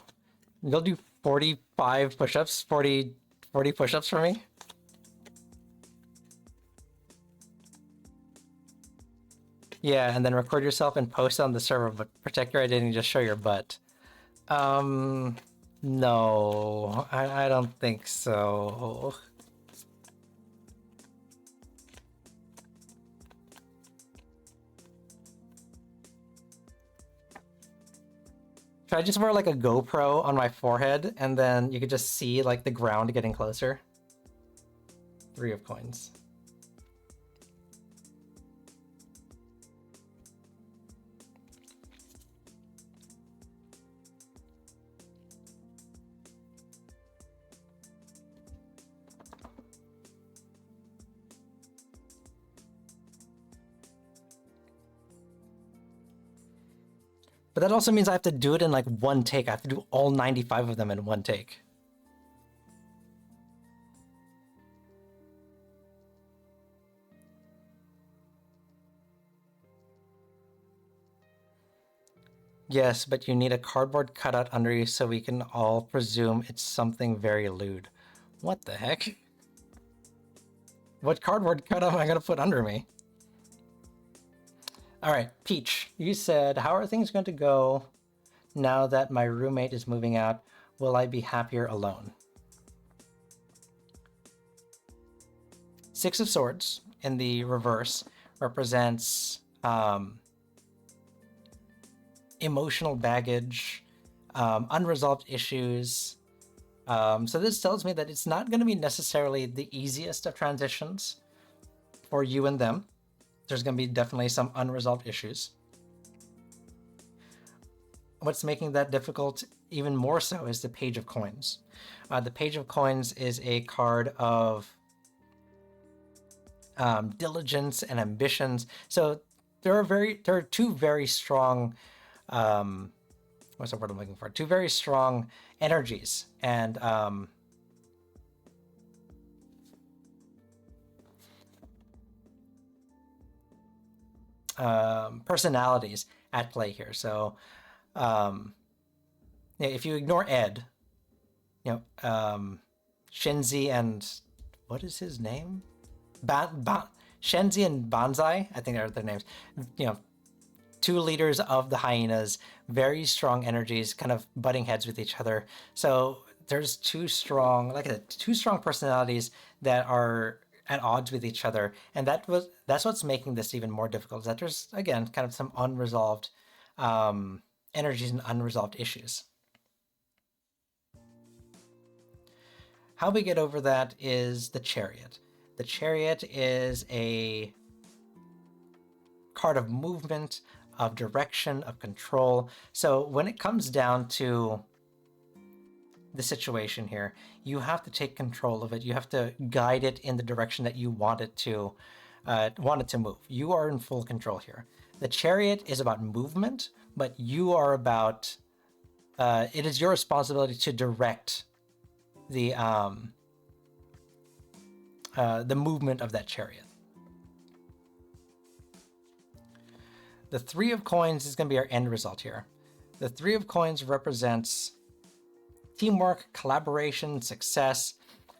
You'll do 45 push-ups, 40 push-ups for me? Yeah, and then record yourself and post on the server, but protect your identity, just show your butt. No, I don't think so. Should I just wear like a GoPro on my forehead and then you could just see like the ground getting closer? 3 of Coins. But that also means I have to do it in like one take. I have to do all 95 of them in one take. Yes, but you need a cardboard cutout under you so we can all presume it's something very lewd. What the heck? What cardboard cutout am I gonna put under me? All right, Peach, you said, how are things going to go now that my roommate is moving out? will I be happier alone? Six of Swords in the reverse represents emotional baggage, unresolved issues. So this tells me that it's not going to be necessarily the easiest of transitions for you and them. There's going to be definitely some unresolved issues. What's making that difficult even more so is the Page of Coins. The Page of Coins is a card of diligence and ambitions. So there are two very strong what's the word I'm looking for? Two very strong energies and personalities at play here. So if you ignore Ed, Shenzi and what is his name? Shenzi and Banzai, I think are their names. Two leaders of the hyenas, very strong energies, kind of butting heads with each other. So there's two strong personalities that are at odds with each other, and that's what's making this even more difficult. Is that there's again kind of some unresolved energies and unresolved issues. How we get over that is the Chariot. The Chariot is a card of movement, of direction, of control. So when it comes down to the situation here, you have to take control of it. You have to guide it in the direction that you want it to move. You are in full control here. The Chariot is about movement, but you are about it is your responsibility to direct the movement of that chariot. The Three of Coins is going to be our end result here. The Three of Coins represents teamwork, collaboration, success.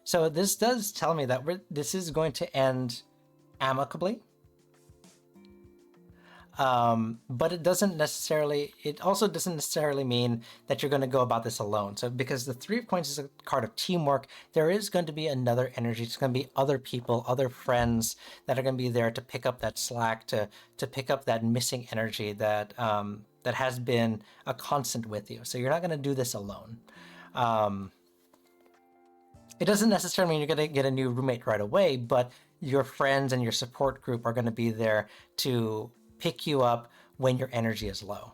So this does tell me that this is going to end amicably. But it also doesn't necessarily mean that you're going to go about this alone. So because the Three of Coins is a card of teamwork, there is going to be another energy. It's going to be other people, other friends that are going to be there to pick up that slack, to pick up that missing energy that that has been a constant with you. So you're not going to do this alone. It doesn't necessarily mean you're going to get a new roommate right away, but your friends and your support group are going to be there to pick you up when your energy is low.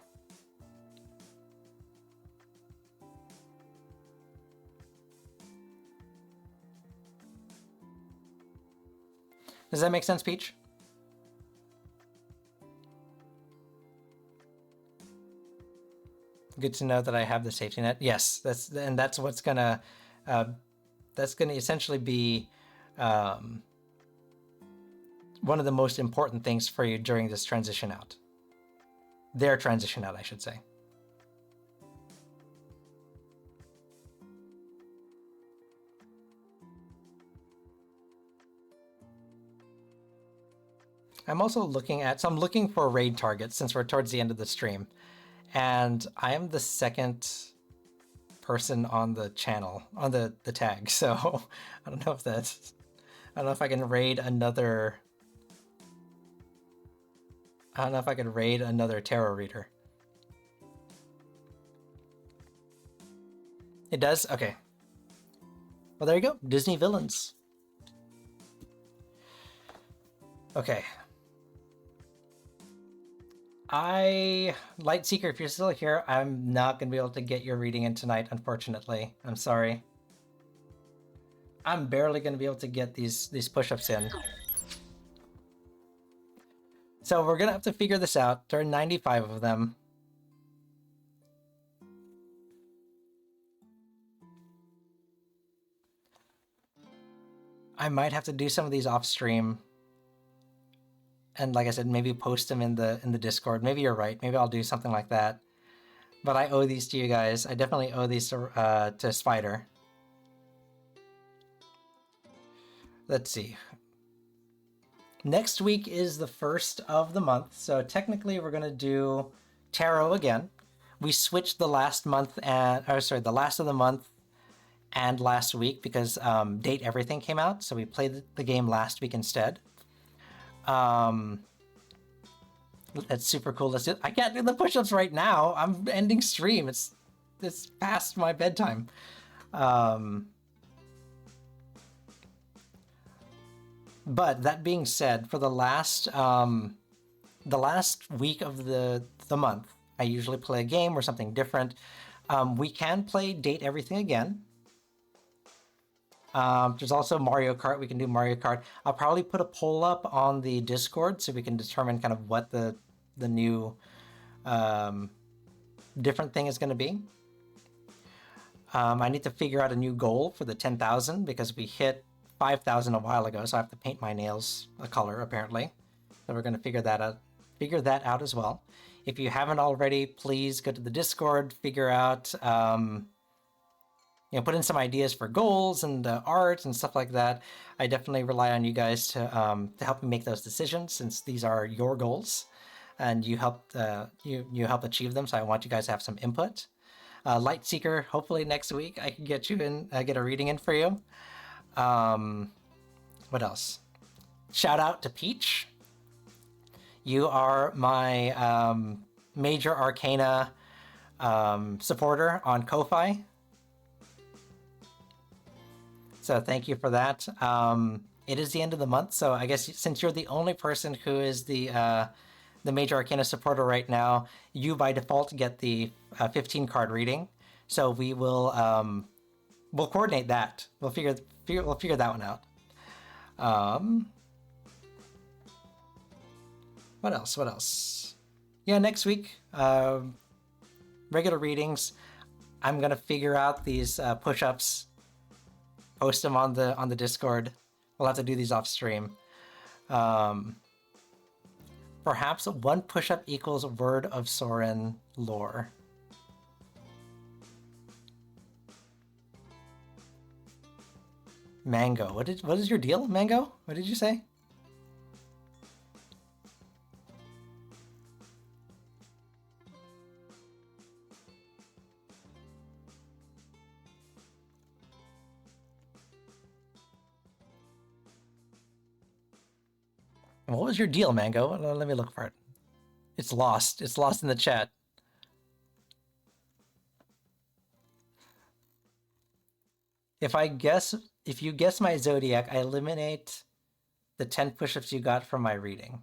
Does that make sense, Peach? Good to know that I have the safety net. Yes, that's what's gonna essentially be one of the most important things for you during this transition out. Their transition out, I should say. I'm also looking for raid targets since we're towards the end of the stream. And I am the second person on the channel, on the tag. So I don't know if I can raid another tarot reader. It does? Okay. Well, there you go. Disney villains. Okay. Lightseeker, if you're still here, I'm not going to be able to get your reading in tonight, unfortunately. I'm sorry. I'm barely going to be able to get these push-ups in. So we're going to have to figure this out. There are 95 of them. I might have to do some of these off stream. And like I said, maybe post them in the Discord. Maybe you're right. Maybe I'll do something like that. But I owe these to you guys. I definitely owe these to Spider. Let's see. Next week is the first of the month, so technically we're going to do tarot again. we switched the last month and the last of the month and last week because Date Everything came out, so we played the game last week instead. That's super cool. Let's do. I can't do the push-ups right now. I'm ending stream. It's past my bedtime. But that being said, for the last week of the month, I usually play a game or something different. We can play Date Everything again. There's also Mario Kart. We can do Mario Kart. I'll probably put a poll up on the Discord so we can determine kind of what the new different thing is going to be. I need to figure out a new goal for the 10,000 because we hit 5,000 a while ago, so I have to paint my nails a color apparently. So we're going to figure that out as well. If you haven't already, please go to the Discord, figure out, put in some ideas for goals and art and stuff like that. I definitely rely on you guys to help me make those decisions since these are your goals, and you help achieve them. So I want you guys to have some input. Lightseeker, hopefully next week I can get you in, get a reading in for you. What else? Shout out to Peach. You are my Major Arcana supporter on Ko-Fi. So thank you for that. It is the end of the month, so I guess since you're the only person who is the Major Arcana supporter right now, you by default get the 15 card reading. So we will we'll coordinate that. We'll figure that one out. What else? Yeah, next week, regular readings. I'm gonna figure out these push-ups. Post them on the Discord. We'll have to do these off stream. Perhaps one push-up equals Word of Soren lore. Mango. What is your deal, Mango? What did you say? What was your deal, Mango? Let me look for it. It's lost. It's lost in the chat. If you guess my zodiac, I eliminate the 10 push-ups you got from my reading.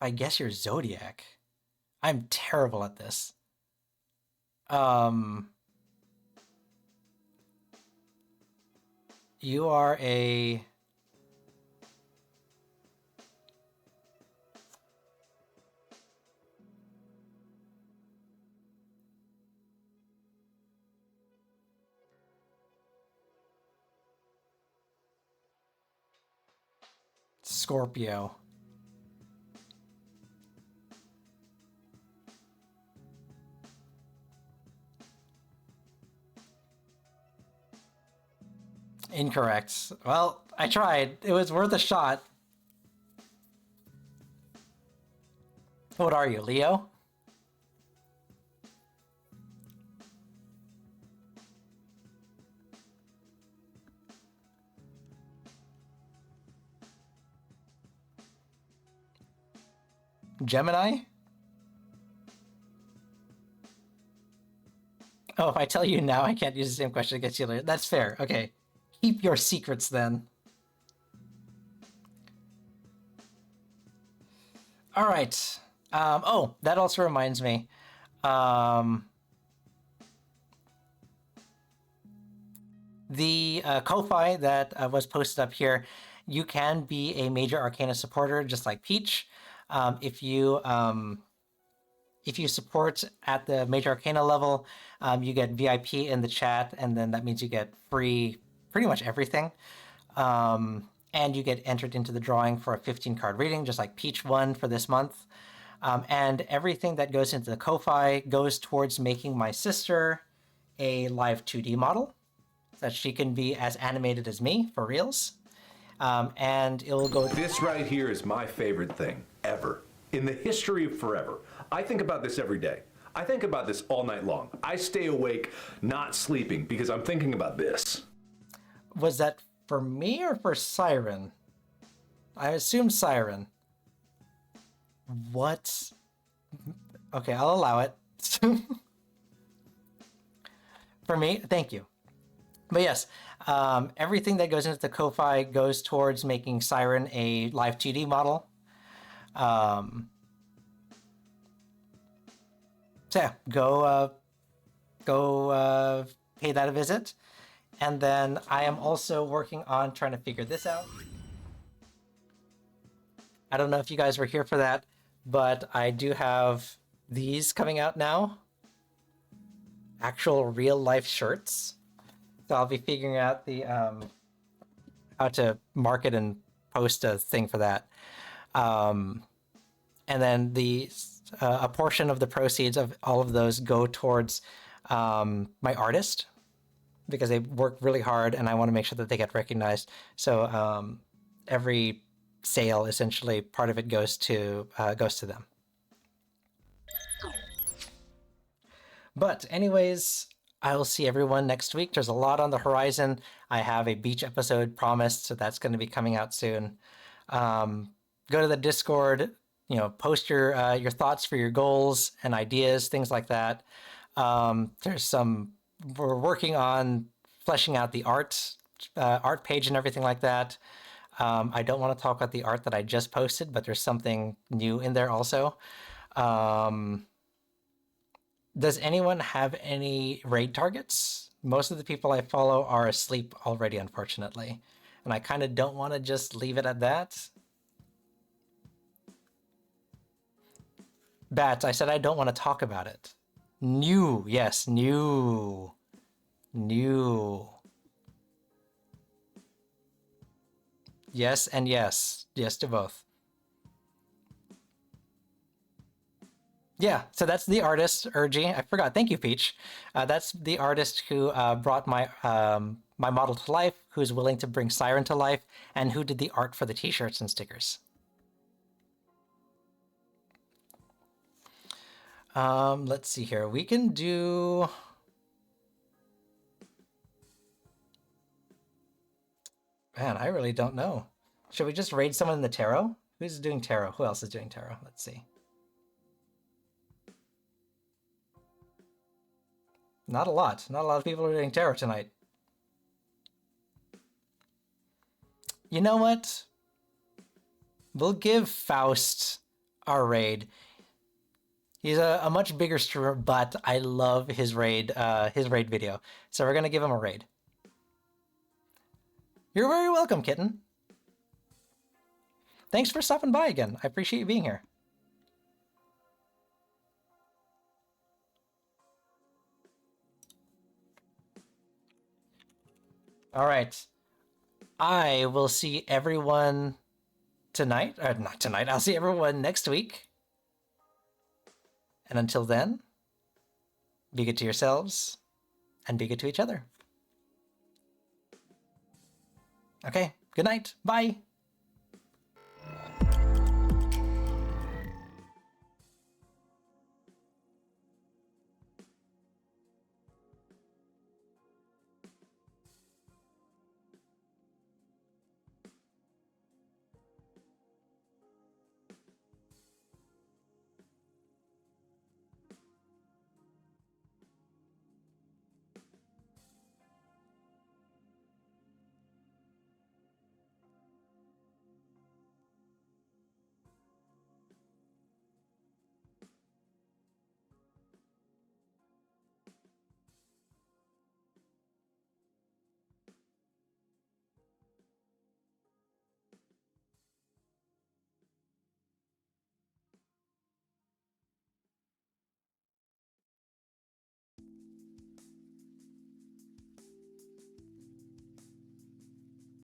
If I guess your zodiac, I'm terrible at this. You are a... Scorpio. Incorrect. Well, I tried. It was worth a shot. What are you, Leo? Gemini? Oh, if I tell you now, I can't use the same question against you later. That's fair. Okay. Keep your secrets then. All right. Oh, that also reminds me. The Ko-Fi that was posted up here, you can be a Major Arcana supporter just like Peach. If you support at the Major Arcana level, you get VIP in the chat, and then that means you get free pretty much everything. And you get entered into the drawing for a 15-card reading, just like Peach won for this month. And everything that goes into the Ko-Fi goes towards making my sister a live 2D model, so that she can be as animated as me, for reals. And it'll go... This right here is my favorite thing ever in the history of forever. I think about this every day. I think about this all night long. I stay awake, not sleeping, because I'm thinking about this. Was that for me or for Siren? I assume Siren. What? Okay, I'll allow it. For me, thank you. But yes, everything that goes into the Ko-Fi goes towards making Siren a live 2D model. So yeah, go pay that a visit. And then I am also working on trying to figure this out. I don't know if you guys were here for that, but I do have these coming out now. Actual real life shirts. So I'll be figuring out the how to market and post a thing for that. And then a portion of the proceeds of all of those go towards my artist, because they work really hard and I want to make sure that they get recognized. So every sale, essentially, part of it goes to them. But anyways, I will see everyone next week. There's a lot on the horizon. I have a beach episode promised, so that's going to be coming out soon. Go to the Discord, post your thoughts for your goals and ideas, things like that. We're working on fleshing out the art page and everything like that. I don't want to talk about the art that I just posted, but there's something new in there also. Does anyone have any raid targets? Most of the people I follow are asleep already, unfortunately. And I kind of don't want to just leave it at that. Bats, I said I don't want to talk about it. New, yes, new. Yes and yes. Yes to both. Yeah, so that's the artist, Urgy. I forgot. Thank you, Peach. That's the artist who brought my my model to life, who's willing to bring Siren to life, and who did the art for the t-shirts and stickers. Let's see here. We can do... Man, I really don't know. Should we just raid someone in the tarot? Who's doing tarot? Who else is doing tarot? Let's see. Not a lot. Not a lot of people are doing tarot tonight. You know what? We'll give Faust our raid. He's a much bigger streamer, but I love his raid video. So we're gonna give him a raid. You're very welcome, kitten. Thanks for stopping by again. I appreciate you being here. All right. I will see everyone tonight. Or not tonight. I'll see everyone next week. And until then, be good to yourselves and be good to each other. Okay. Good night. Bye.